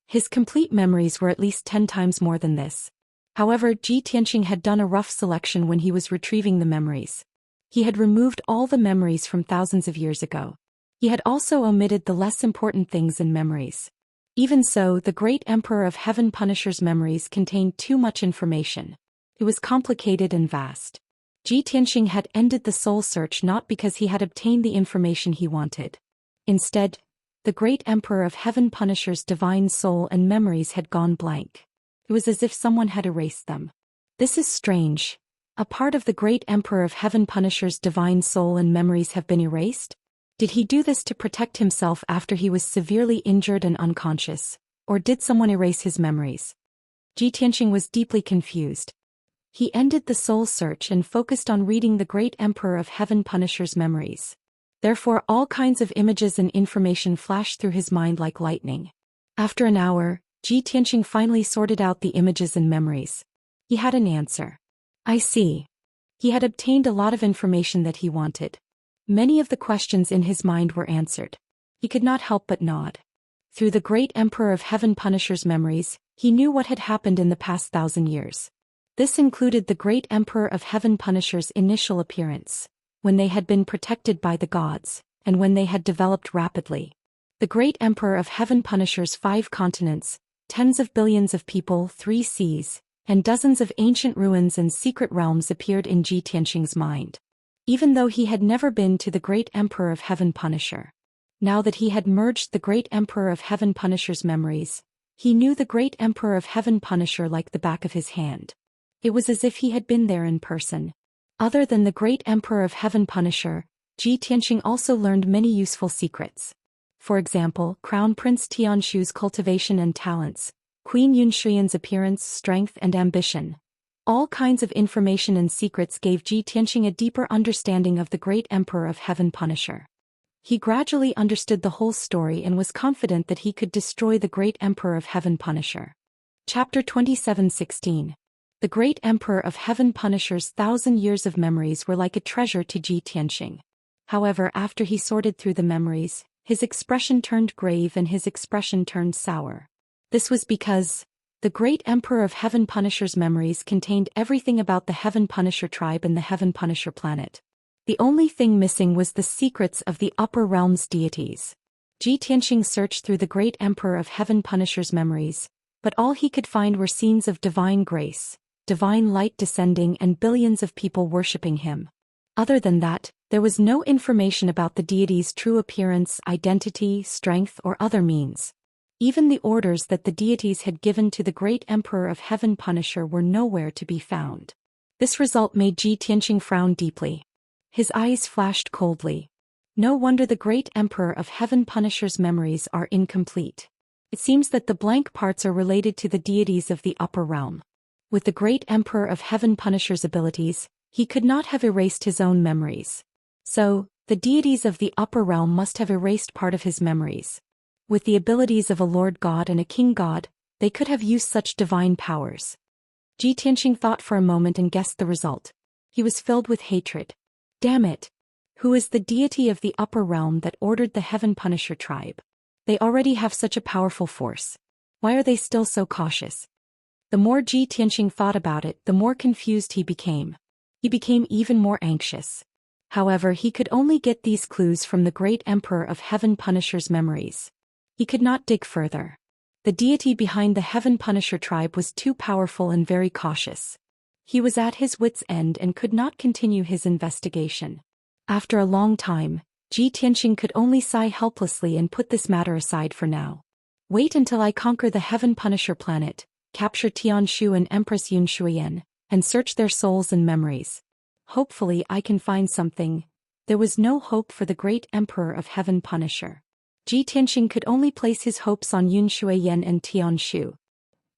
His complete memories were at least 10 times more than this. However, Ji Tianxing had done a rough selection when he was retrieving the memories. He had removed all the memories from thousands of years ago. He had also omitted the less important things in memories. Even so, the great Emperor of Heaven Punisher's memories contained too much information. It was complicated and vast. Ji Tianxing had ended the soul search not because he had obtained the information he wanted. Instead, the great Emperor of Heaven Punisher's divine soul and memories had gone blank. It was as if someone had erased them. This is strange. A part of the great Emperor of Heaven Punisher's divine soul and memories have been erased? Did he do this to protect himself after he was severely injured and unconscious, or did someone erase his memories? Ji Tianxing was deeply confused. He ended the soul search and focused on reading the great Emperor of Heaven Punisher's memories. Therefore, all kinds of images and information flashed through his mind like lightning. After an hour, Ji Tianxing finally sorted out the images and memories. He had an answer. I see. He had obtained a lot of information that he wanted. Many of the questions in his mind were answered. He could not help but nod. Through the great Emperor of Heaven Punisher's memories, he knew what had happened in the past 1,000 years. This included the great Emperor of Heaven Punisher's initial appearance, when they had been protected by the gods, and when they had developed rapidly. The great Emperor of Heaven Punisher's 5 continents, tens of billions of people, 3 seas, and dozens of ancient ruins and secret realms appeared in Ji Tianxing's mind. Even though he had never been to the great Emperor of Heaven Punisher. Now that he had merged the great Emperor of Heaven Punisher's memories, he knew the great Emperor of Heaven Punisher like the back of his hand. It was as if he had been there in person. Other than the great Emperor of Heaven Punisher, Ji Tianxing also learned many useful secrets. For example, Crown Prince Tianshu's cultivation and talents, Queen Yunshuyan's appearance, strength and ambition. All kinds of information and secrets gave Ji Tianxing a deeper understanding of the great Emperor of Heaven Punisher. He gradually understood the whole story and was confident that he could destroy the great Emperor of Heaven Punisher. Chapter 27:16. The great Emperor of Heaven Punisher's 1,000 years of memories were like a treasure to Ji Tianxing. However, after he sorted through the memories, his expression turned grave and his expression turned sour. This was because the great Emperor of Heaven Punisher's memories contained everything about the Heaven Punisher tribe and the Heaven Punisher planet. The only thing missing was the secrets of the upper realms deities. Ji Tianxing searched through the great Emperor of Heaven Punisher's memories, but all he could find were scenes of divine grace, divine light descending and billions of people worshipping him. Other than that, there was no information about the deity's true appearance, identity, strength or other means. Even the orders that the deities had given to the great Emperor of Heaven Punisher were nowhere to be found. This result made Ji Tianxing frown deeply. His eyes flashed coldly. No wonder the great Emperor of Heaven Punisher's memories are incomplete. It seems that the blank parts are related to the deities of the upper realm. With the great Emperor of Heaven Punisher's abilities, he could not have erased his own memories. So, the deities of the upper realm must have erased part of his memories. With the abilities of a Lord God and a King God, they could have used such divine powers. Ji Tianxing thought for a moment and guessed the result. He was filled with hatred. Damn it! Who is the deity of the upper realm that ordered the Heaven Punisher tribe? They already have such a powerful force. Why are they still so cautious? The more Ji Tianxing thought about it, the more confused he became. He became even more anxious. However, he could only get these clues from the great Emperor of Heaven Punisher's memories. He could not dig further. The deity behind the Heaven Punisher tribe was too powerful and very cautious. He was at his wits' end and could not continue his investigation. After a long time, Ji Tianxing could only sigh helplessly and put this matter aside for now. Wait until I conquer the Heaven Punisher planet, capture Tianshu and Empress Yunshuyan, and search their souls and memories. Hopefully I can find something. There was no hope for the great Emperor of Heaven Punisher. Ji Tianxing could only place his hopes on Yunshuyan and Tianshu.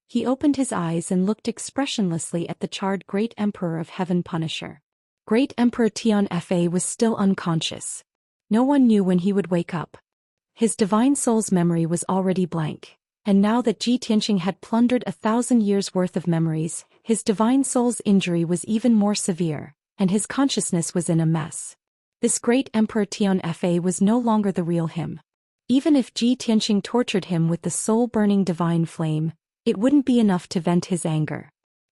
He opened his eyes and looked expressionlessly at the charred great Emperor of Heaven Punisher. Great Emperor Tianfa was still unconscious. No one knew when he would wake up. His divine soul's memory was already blank. And now that Ji Tianxing had plundered 1,000 years' worth of memories, his divine soul's injury was even more severe, and his consciousness was in a mess. This great Emperor Tianfa was no longer the real him. Even if Ji Tianxing tortured him with the soul-burning divine flame, it wouldn't be enough to vent his anger.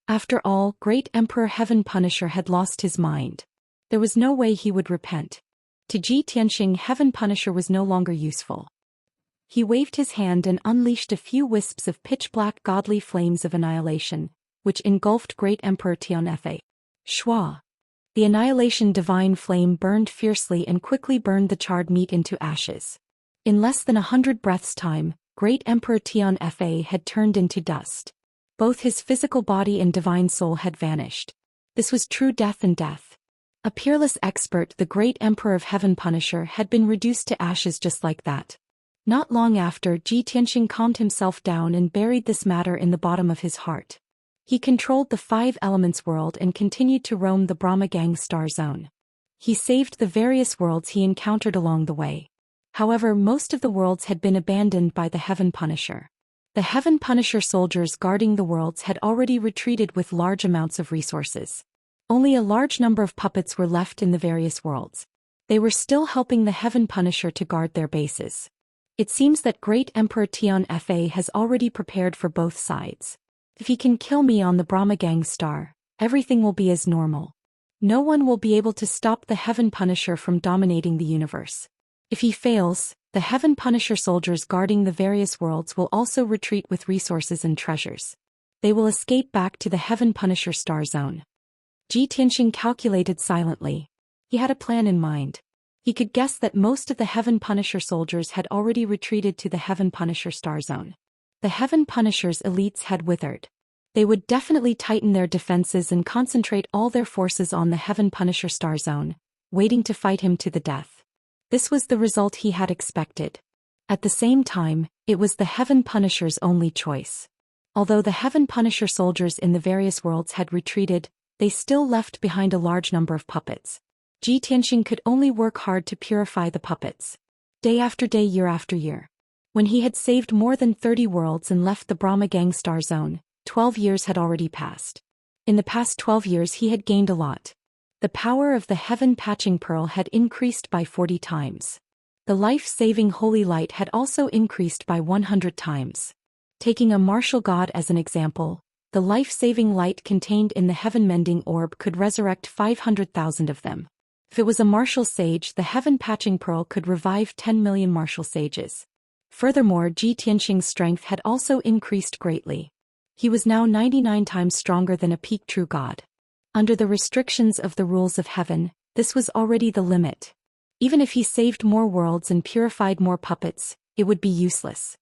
After all, great Emperor Heaven Punisher had lost his mind. There was no way he would repent. To Ji Tianxing, Heaven Punisher was no longer useful. He waved his hand and unleashed a few wisps of pitch-black godly flames of annihilation, which engulfed great Emperor Tianfa. Shua. The annihilation divine flame burned fiercely and quickly burned the charred meat into ashes. In less than 100 breaths' time, great Emperor Tianfa had turned into dust. Both his physical body and divine soul had vanished. This was true death and death. A peerless expert, the great Emperor of Heaven Punisher, had been reduced to ashes just like that. Not long after, Ji Tianxing calmed himself down and buried this matter in the bottom of his heart. He controlled the 5 elements world and continued to roam the Brahmagang star zone. He saved the various worlds he encountered along the way. However, most of the worlds had been abandoned by the Heaven Punisher. The Heaven Punisher soldiers guarding the worlds had already retreated with large amounts of resources. Only a large number of puppets were left in the various worlds. They were still helping the Heaven Punisher to guard their bases. It seems that great Emperor Tianfa has already prepared for both sides. If he can kill me on the Brahmagang star, everything will be as normal. No one will be able to stop the Heaven Punisher from dominating the universe. If he fails, the Heaven Punisher soldiers guarding the various worlds will also retreat with resources and treasures. They will escape back to the Heaven Punisher star zone. Ji Tianxing calculated silently. He had a plan in mind. He could guess that most of the Heaven Punisher soldiers had already retreated to the Heaven Punisher star zone. The Heaven Punisher's elites had withered. They would definitely tighten their defenses and concentrate all their forces on the Heaven Punisher star zone, waiting to fight him to the death. This was the result he had expected. At the same time, it was the Heaven Punisher's only choice. Although the Heaven Punisher soldiers in the various worlds had retreated, they still left behind a large number of puppets. Ji Tianxing could only work hard to purify the puppets. Day after day, year after year. When he had saved more than 30 worlds and left the Brahmagang star zone, 12 years had already passed. In the past 12 years he had gained a lot. The power of the Heaven Patching Pearl had increased by 40 times. The life-saving Holy Light had also increased by 100 times. Taking a martial god as an example, the life-saving light contained in the Heaven-Mending Orb could resurrect 500,000 of them. If it was a martial sage, the Heaven Patching Pearl could revive 10 million martial sages. Furthermore, Ji Tianxing's strength had also increased greatly. He was now 99 times stronger than a peak true god. Under the restrictions of the rules of heaven, this was already the limit. Even if he saved more worlds and purified more puppets, it would be useless.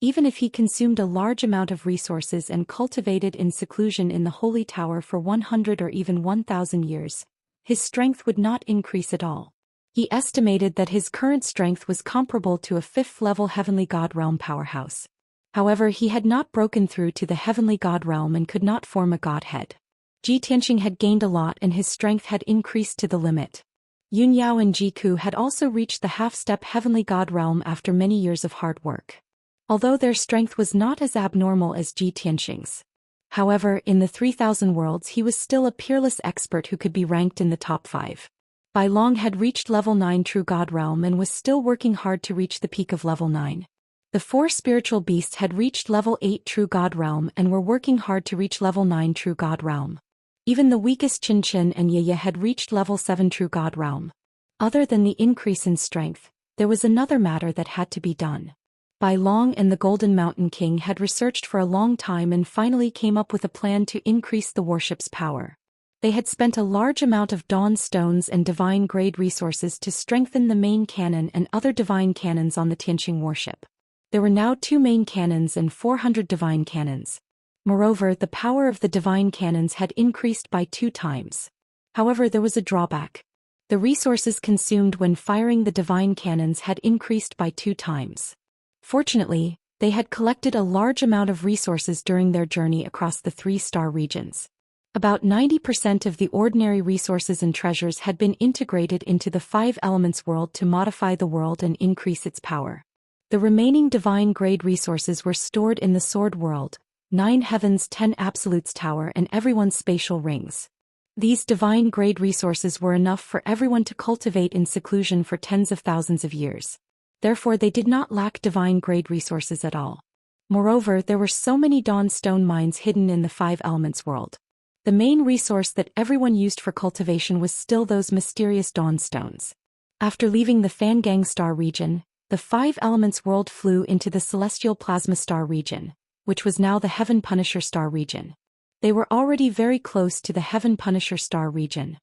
Even if he consumed a large amount of resources and cultivated in seclusion in the Holy Tower for 100 or even 1,000 years, his strength would not increase at all. He estimated that his current strength was comparable to a 5th-level Heavenly God Realm powerhouse. However, he had not broken through to the Heavenly God Realm and could not form a godhead. Ji Tianxing had gained a lot and his strength had increased to the limit. Yun Yao and Ji Ku had also reached the half-step Heavenly God Realm after many years of hard work. Although their strength was not as abnormal as Ji Tianxing's. However, in the 3,000 worlds he was still a peerless expert who could be ranked in the top 5. Bai Long had reached level 9 True God Realm and was still working hard to reach the peak of level 9. The 4 spiritual beasts had reached level 8 True God Realm and were working hard to reach level 9 True God Realm. Even the weakest Qin Qin and Ye Ye had reached level 7 True God Realm. Other than the increase in strength, there was another matter that had to be done. Bai Long and the Golden Mountain King had researched for a long time and finally came up with a plan to increase the warship's power. They had spent a large amount of dawn stones and divine grade resources to strengthen the main cannon and other divine cannons on the Tianqing warship. There were now 2 main cannons and 400 divine cannons. Moreover, the power of the divine cannons had increased by 2 times. However, there was a drawback. The resources consumed when firing the divine cannons had increased by 2 times. Fortunately, they had collected a large amount of resources during their journey across the 3-star regions. About 90% of the ordinary resources and treasures had been integrated into the 5 elements world to modify the world and increase its power. The remaining divine-grade resources were stored in the Sword World, 9 Heavens 10 Absolutes Tower and everyone's spatial rings. These divine-grade resources were enough for everyone to cultivate in seclusion for tens of thousands of years. Therefore they did not lack divine-grade resources at all. Moreover, there were so many dawn stone mines hidden in the 5 Elements world. The main resource that everyone used for cultivation was still those mysterious dawn stones. After leaving the Fangang star region, the 5 Elements world flew into the celestial plasma star region, which was now the Heaven Punisher star region. They were already very close to the Heaven Punisher star region.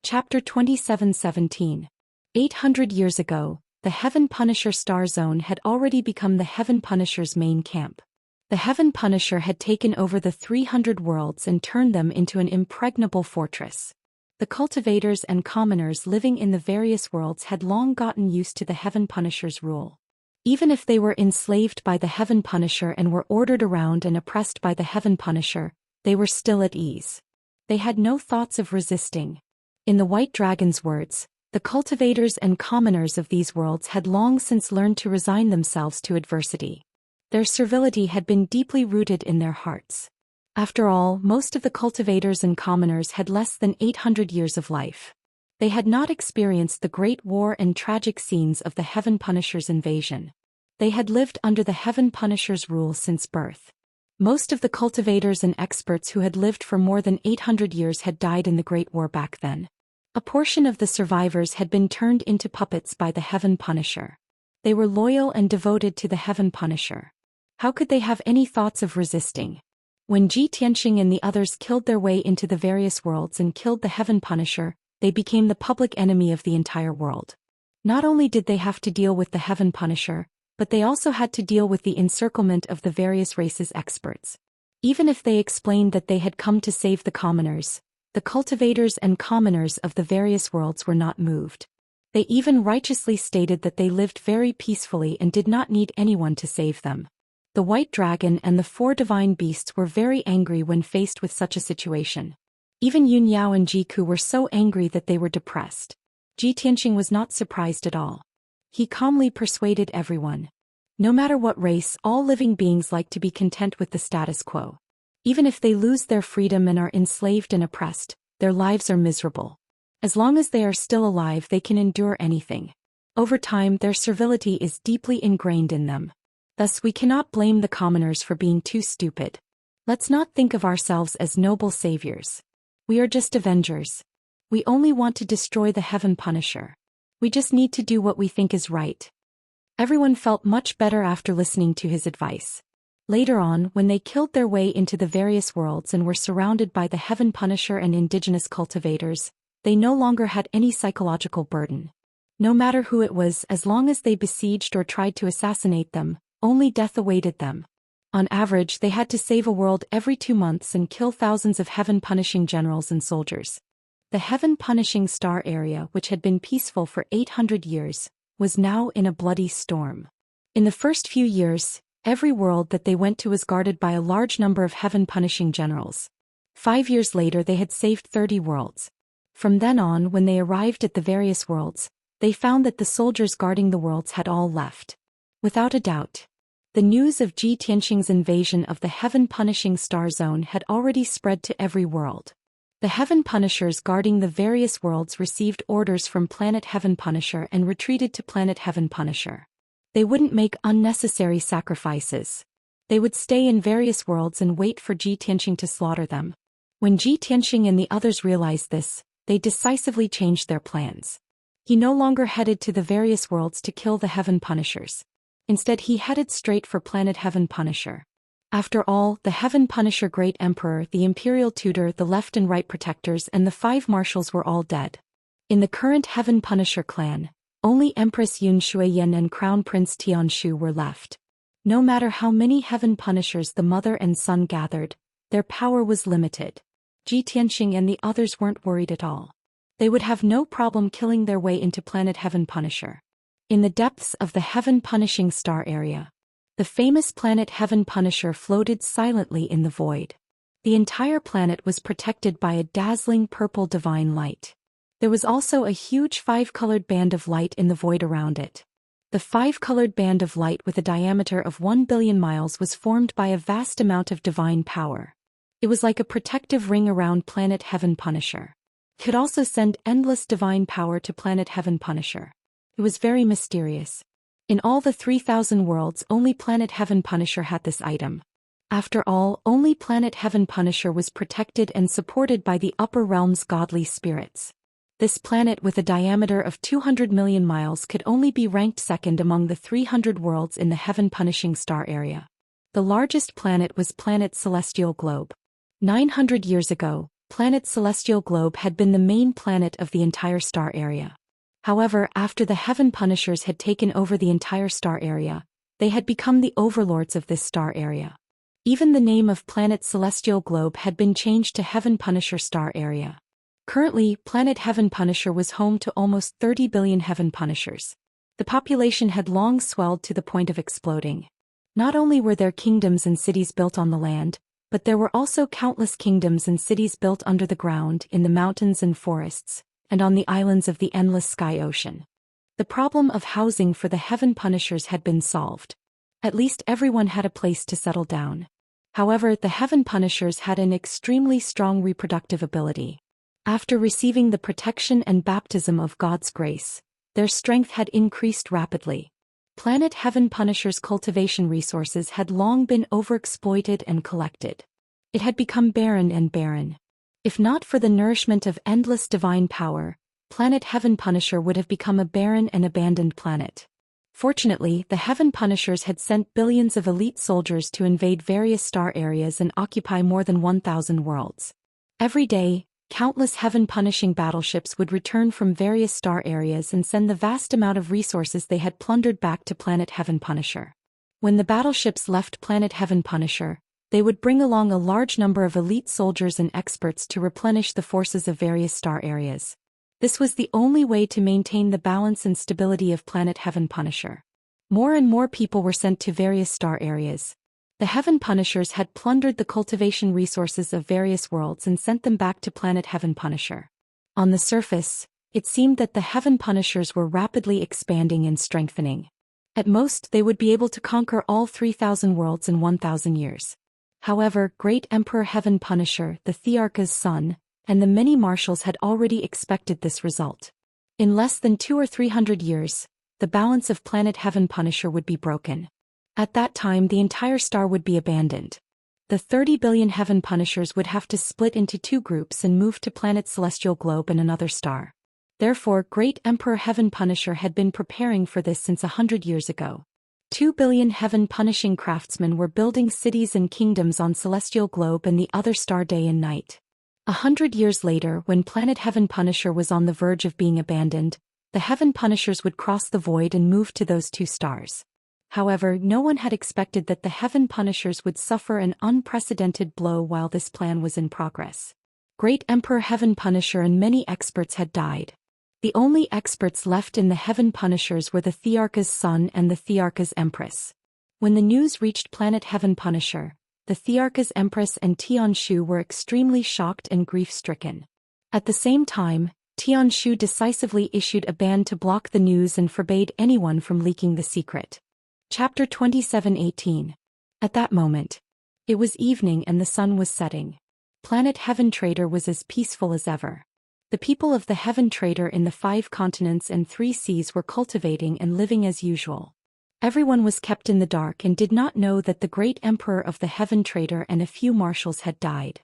Chapter 27:17. 800 years ago, the Heaven Punisher star zone had already become the Heaven Punisher's main camp. The Heaven Punisher had taken over the 300 worlds and turned them into an impregnable fortress. The cultivators and commoners living in the various worlds had long gotten used to the Heaven Punisher's rule. Even if they were enslaved by the Heaven Punisher and were ordered around and oppressed by the Heaven Punisher, they were still at ease. They had no thoughts of resisting. In the White Dragon's words, the cultivators and commoners of these worlds had long since learned to resign themselves to adversity. Their servility had been deeply rooted in their hearts. After all, most of the cultivators and commoners had less than 800 years of life. They had not experienced the great war and tragic scenes of the Heaven Punisher's invasion. They had lived under the Heaven Punisher's rule since birth. Most of the cultivators and experts who had lived for more than 800 years had died in the Great War back then. A portion of the survivors had been turned into puppets by the Heaven Punisher. They were loyal and devoted to the Heaven Punisher. How could they have any thoughts of resisting? When Xianxia and the others killed their way into the various worlds and killed the Heaven Punisher, they became the public enemy of the entire world. Not only did they have to deal with the Heaven Punisher, but they also had to deal with the encirclement of the various races' experts. Even if they explained that they had come to save the commoners, the cultivators and commoners of the various worlds were not moved. They even righteously stated that they lived very peacefully and did not need anyone to save them. The White Dragon and the 4 divine beasts were very angry when faced with such a situation. Even Yun Yao and Jiku were so angry that they were depressed. Xianxia was not surprised at all. He calmly persuaded everyone. No matter what race, all living beings like to be content with the status quo. Even if they lose their freedom and are enslaved and oppressed, their lives are miserable. As long as they are still alive, they can endure anything. Over time, their servility is deeply ingrained in them. Thus, we cannot blame the commoners for being too stupid. Let's not think of ourselves as noble saviors. We are just avengers. We only want to destroy the Heaven Punisher. We just need to do what we think is right. Everyone felt much better after listening to his advice. Later on, when they killed their way into the various worlds and were surrounded by the Heaven Punisher and indigenous cultivators, they no longer had any psychological burden. No matter who it was, as long as they besieged or tried to assassinate them, only death awaited them. On average, they had to save a world every 2 months and kill thousands of heaven-punishing generals and soldiers. The heaven-punishing star area, which had been peaceful for 800 years, was now in a bloody storm. In the first few years, every world that they went to was guarded by a large number of heaven-punishing generals. 5 years later they had saved 30 worlds. From then on, when they arrived at the various worlds, they found that the soldiers guarding the worlds had all left. Without a doubt, the news of Xianxia's invasion of the heaven-punishing star zone had already spread to every world. The Heaven Punishers guarding the various worlds received orders from Planet Heaven Punisher and retreated to Planet Heaven Punisher. They wouldn't make unnecessary sacrifices. They would stay in various worlds and wait for Xianxia to slaughter them. When Xianxia and the others realized this, they decisively changed their plans. He no longer headed to the various worlds to kill the Heaven Punishers. Instead, he headed straight for Planet Heaven Punisher. After all, the Heaven Punisher Great Emperor, the Imperial Tutor, the Left and Right Protectors and the 5 Marshals were all dead. In the current Heaven Punisher clan, only Empress Yun Shuiyan and Crown Prince Tianshu were left. No matter how many Heaven Punishers the mother and son gathered, their power was limited. Xianxia and the others weren't worried at all. They would have no problem killing their way into Planet Heaven Punisher. In the depths of the Heaven Punishing Star area, the famous Planet Heaven Punisher floated silently in the void. The entire planet was protected by a dazzling purple divine light. There was also a huge 5-colored band of light in the void around it. The five-colored band of light with a diameter of 1 billion miles was formed by a vast amount of divine power. It was like a protective ring around Planet Heaven Punisher. It could also send endless divine power to Planet Heaven Punisher. It was very mysterious. In all the 3,000 worlds, only Planet Heaven Punisher had this item. After all, only Planet Heaven Punisher was protected and supported by the upper realm's godly spirits. This planet with a diameter of 200 million miles could only be ranked second among the 300 worlds in the Heaven Punishing Star area. The largest planet was Planet Celestial Globe. 900 years ago, Planet Celestial Globe had been the main planet of the entire star area. However, after the Heaven Punishers had taken over the entire star area, they had become the overlords of this star area. Even the name of Planet Celestial Globe had been changed to Heaven Punisher Star Area. Currently, Planet Heaven Punisher was home to almost 30 billion Heaven Punishers. The population had long swelled to the point of exploding. Not only were there kingdoms and cities built on the land, but there were also countless kingdoms and cities built under the ground, in the mountains and forests, and on the islands of the endless sky ocean. The problem of housing for the Heaven Punishers had been solved. At least everyone had a place to settle down. However, the Heaven Punishers had an extremely strong reproductive ability. After receiving the protection and baptism of God's grace, their strength had increased rapidly. Planet Heaven Punisher's cultivation resources had long been overexploited and collected. It had become barren and barren. If not for the nourishment of endless divine power, Planet Heaven Punisher would have become a barren and abandoned planet. Fortunately, the Heaven Punishers had sent billions of elite soldiers to invade various star areas and occupy more than 1,000 worlds. Every day, countless Heaven Punishing battleships would return from various star areas and send the vast amount of resources they had plundered back to Planet Heaven Punisher. When the battleships left Planet Heaven Punisher, they would bring along a large number of elite soldiers and experts to replenish the forces of various star areas. This was the only way to maintain the balance and stability of Planet Heaven Punisher. More and more people were sent to various star areas. The Heaven Punishers had plundered the cultivation resources of various worlds and sent them back to Planet Heaven Punisher. On the surface, it seemed that the Heaven Punishers were rapidly expanding and strengthening. At most, they would be able to conquer all 3,000 worlds in 1,000 years. However, Great Emperor Heaven Punisher, the Thearcha's son, and the many marshals had already expected this result. In less than 200 or 300 years, the balance of Planet Heaven Punisher would be broken. At that time, the entire star would be abandoned. The 30 billion Heaven Punishers would have to split into two groups and move to Planet Celestial Globe and another star. Therefore, Great Emperor Heaven Punisher had been preparing for this since 100 years ago. 2 billion Heaven Punishing craftsmen were building cities and kingdoms on Celestial Globe and the other star day and night. 100 years later, when Planet Heaven Punisher was on the verge of being abandoned, the Heaven Punishers would cross the void and move to those two stars. However, no one had expected that the Heaven Punishers would suffer an unprecedented blow while this plan was in progress. Great Emperor Heaven Punisher and many experts had died. The only experts left in the Heaven Punishers were the Thearcha's son and the Thearcha's Empress. When the news reached Planet Heaven Punisher, the Thearcha's Empress and Tianshu were extremely shocked and grief-stricken. At the same time, Tianshu decisively issued a ban to block the news and forbade anyone from leaking the secret. Chapter 27:18. At that moment, it was evening and the sun was setting. Planet Heaven Trader was as peaceful as ever. The people of the Heaven Trader in the 5 continents and 3 seas were cultivating and living as usual. Everyone was kept in the dark and did not know that the great emperor of the Heaven Trader and a few marshals had died.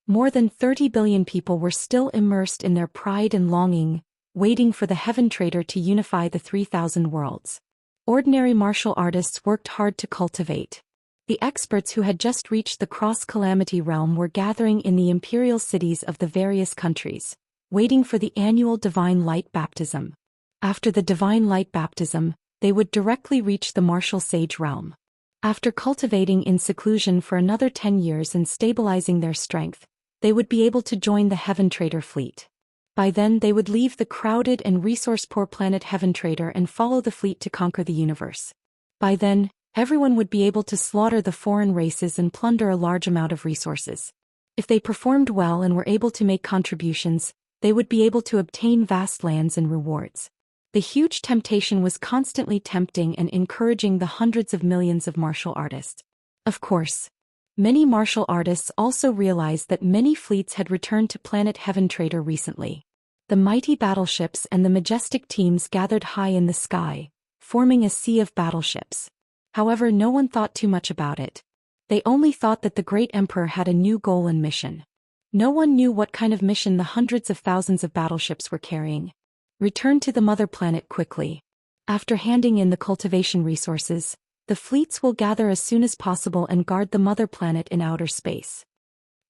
More than 30 billion people were still immersed in their pride and longing, waiting for the Heaven Trader to unify the 3,000 worlds. Ordinary martial artists worked hard to cultivate. The experts who had just reached the cross-calamity realm were gathering in the imperial cities of the various countries, waiting for the annual Divine Light Baptism. After the Divine Light Baptism, they would directly reach the martial sage realm. After cultivating in seclusion for another 10 years and stabilizing their strength, they would be able to join the Heaven Trader fleet. By then they would leave the crowded and resource-poor planet Heaven Trader and follow the fleet to conquer the universe. By then, everyone would be able to slaughter the foreign races and plunder a large amount of resources. If they performed well and were able to make contributions, they would be able to obtain vast lands and rewards. The huge temptation was constantly tempting and encouraging the hundreds of millions of martial artists. Of course, many martial artists also realized that many fleets had returned to Planet Heaven Trader recently. The mighty battleships and the majestic teams gathered high in the sky, forming a sea of battleships. However, no one thought too much about it. They only thought that the great emperor had a new goal and mission. No one knew what kind of mission the hundreds of thousands of battleships were carrying. Return to the mother planet quickly. After handing in the cultivation resources, the fleets will gather as soon as possible and guard the mother planet in outer space.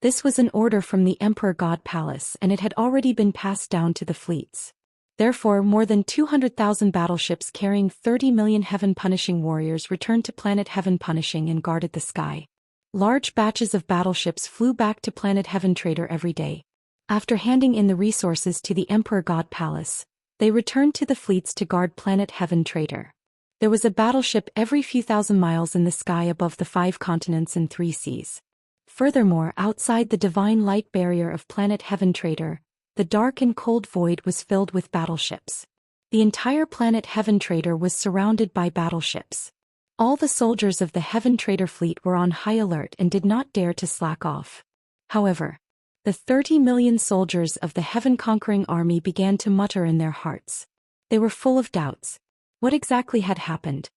This was an order from the Emperor God Palace, and it had already been passed down to the fleets. Therefore, more than 200,000 battleships carrying 30 million heaven-punishing warriors returned to Planet Heaven Punishing and guarded the sky. Large batches of battleships flew back to Planet Heaven Trader every day. After handing in the resources to the Emperor God Palace, they returned to the fleets to guard Planet Heaven Trader. There was a battleship every few thousand miles in the sky above the 5 continents and 3 seas. Furthermore, outside the divine light barrier of Planet Heaven Trader, the dark and cold void was filled with battleships. The entire Planet Heaven Trader was surrounded by battleships. All the soldiers of the Heaven Trader fleet were on high alert and did not dare to slack off. However, the 30 million soldiers of the heaven-conquering army began to mutter in their hearts. They were full of doubts. What exactly had happened?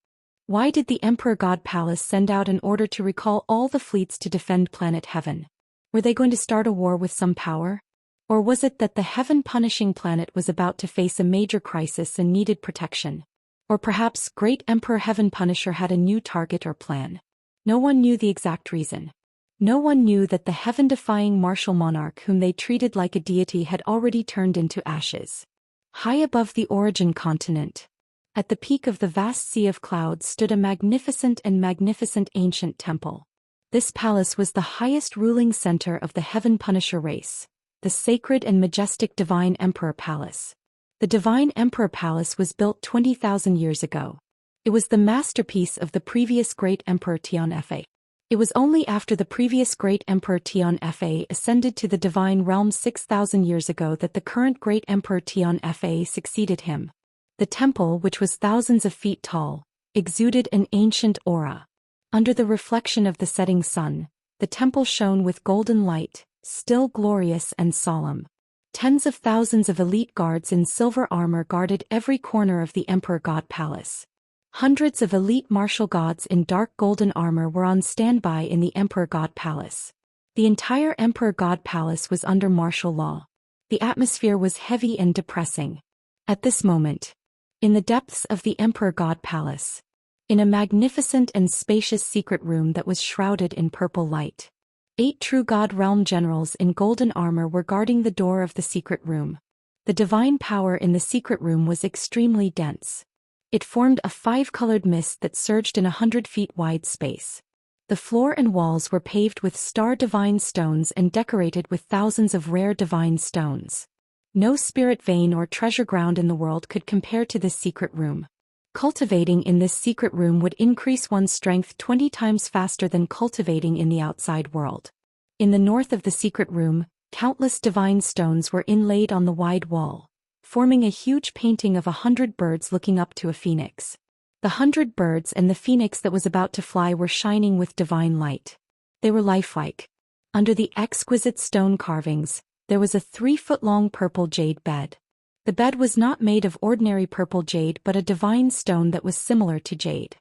Why did the Emperor God Palace send out an order to recall all the fleets to defend Planet Heaven? Were they going to start a war with some power? Or was it that the heaven-punishing planet was about to face a major crisis and needed protection? Or perhaps Great Emperor Heaven Punisher had a new target or plan? No one knew the exact reason. No one knew that the heaven-defying martial monarch whom they treated like a deity had already turned into ashes. High above the origin continent, at the peak of the vast sea of clouds stood a magnificent ancient temple. This palace was the highest ruling center of the Heaven Punisher race, the sacred and majestic Divine Emperor Palace. The Divine Emperor Palace was built 20,000 years ago. It was the masterpiece of the previous Great Emperor Tianfa. It was only after the previous Great Emperor Tianfa ascended to the Divine Realm 6,000 years ago that the current Great Emperor Tianfa succeeded him. The temple, which was thousands of feet tall, exuded an ancient aura. Under the reflection of the setting sun, the temple shone with golden light, still glorious and solemn. Tens of thousands of elite guards in silver armor guarded every corner of the Emperor God Palace. Hundreds of elite martial gods in dark golden armor were on standby in the Emperor God Palace. The entire Emperor God Palace was under martial law. The atmosphere was heavy and depressing. At this moment, in the depths of the Emperor God Palace, in a magnificent and spacious secret room that was shrouded in purple light, 8 true God Realm generals in golden armor were guarding the door of the secret room. The divine power in the secret room was extremely dense. It formed a 5-colored mist that surged in 100 feet wide space. The floor and walls were paved with star divine stones and decorated with thousands of rare divine stones. No spirit vein or treasure ground in the world could compare to this secret room. Cultivating in this secret room would increase one's strength 20 times faster than cultivating in the outside world. In the north of the secret room, countless divine stones were inlaid on the wide wall, forming a huge painting of 100 birds looking up to a phoenix. The 100 birds and the phoenix that was about to fly were shining with divine light. They were lifelike. Under the exquisite stone carvings, there was a 3-foot-long purple jade bed. The bed was not made of ordinary purple jade but a divine stone that was similar to jade.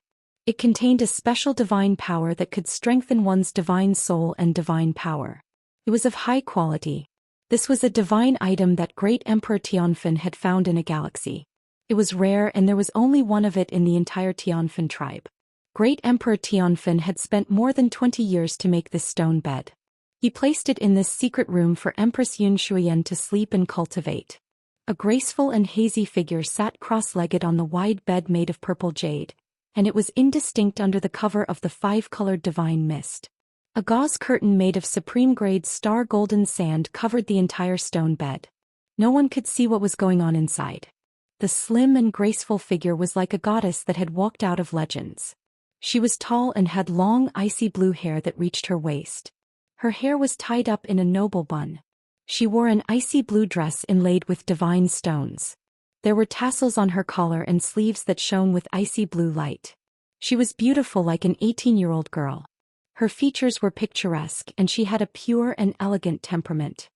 It contained a special divine power that could strengthen one's divine soul and divine power. It was of high quality. This was a divine item that Great Emperor Tianfen had found in a galaxy. It was rare and there was only one of it in the entire Tianfen tribe. Great Emperor Tianfen had spent more than 20 years to make this stone bed. He placed it in this secret room for Empress Zhou Xian to sleep and cultivate. A graceful and hazy figure sat cross-legged on the wide bed made of purple jade, and it was indistinct under the cover of the 5-colored divine mist. A gauze curtain made of supreme-grade star golden sand covered the entire stone bed. No one could see what was going on inside. The slim and graceful figure was like a goddess that had walked out of legends. She was tall and had long icy blue hair that reached her waist. Her hair was tied up in a noble bun. She wore an icy blue dress inlaid with divine stones. There were tassels on her collar and sleeves that shone with icy blue light. She was beautiful like an 18-year-old girl. Her features were picturesque and she had a pure and elegant temperament.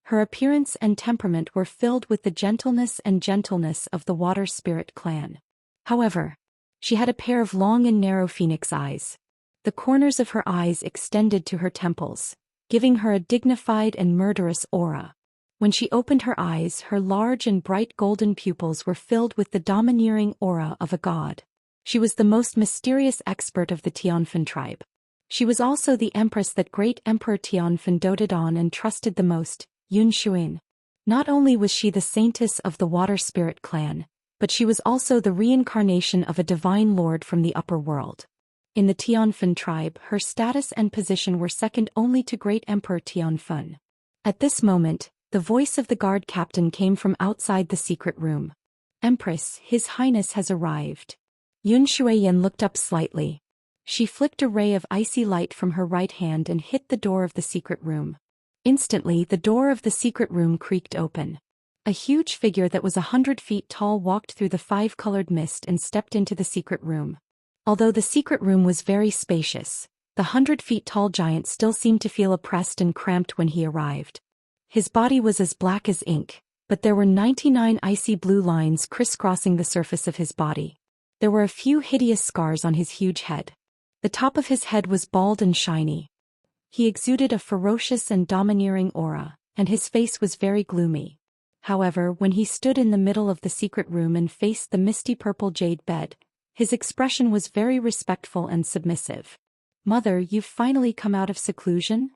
Her appearance and temperament were filled with the gentleness of the water spirit clan. However, she had a pair of long and narrow phoenix eyes. The corners of her eyes extended to her temples, giving her a dignified and murderous aura. When she opened her eyes, her large and bright golden pupils were filled with the domineering aura of a god. She was the most mysterious expert of the Tianfen tribe. She was also the empress that great Emperor Tianfen doted on and trusted the most, Yun Xuan. Not only was she the saintess of the water spirit clan, but she was also the reincarnation of a divine lord from the upper world. In the Tianfen tribe, her status and position were second only to great Emperor Tianfen. At this moment, the voice of the guard captain came from outside the secret room. "Empress, His Highness has arrived." Yun Shuiyan looked up slightly. She flicked a ray of icy light from her right hand and hit the door of the secret room. Instantly, the door of the secret room creaked open. A huge figure that was 100 feet tall walked through the five-colored mist and stepped into the secret room. Although the secret room was very spacious, the 100-feet-tall giant still seemed to feel oppressed and cramped when he arrived. His body was as black as ink, but there were 99 icy blue lines crisscrossing the surface of his body. There were a few hideous scars on his huge head. The top of his head was bald and shiny. He exuded a ferocious and domineering aura, and his face was very gloomy. However, when he stood in the middle of the secret room and faced the misty purple jade bed, his expression was very respectful and submissive. "Mother, you've finally come out of seclusion?"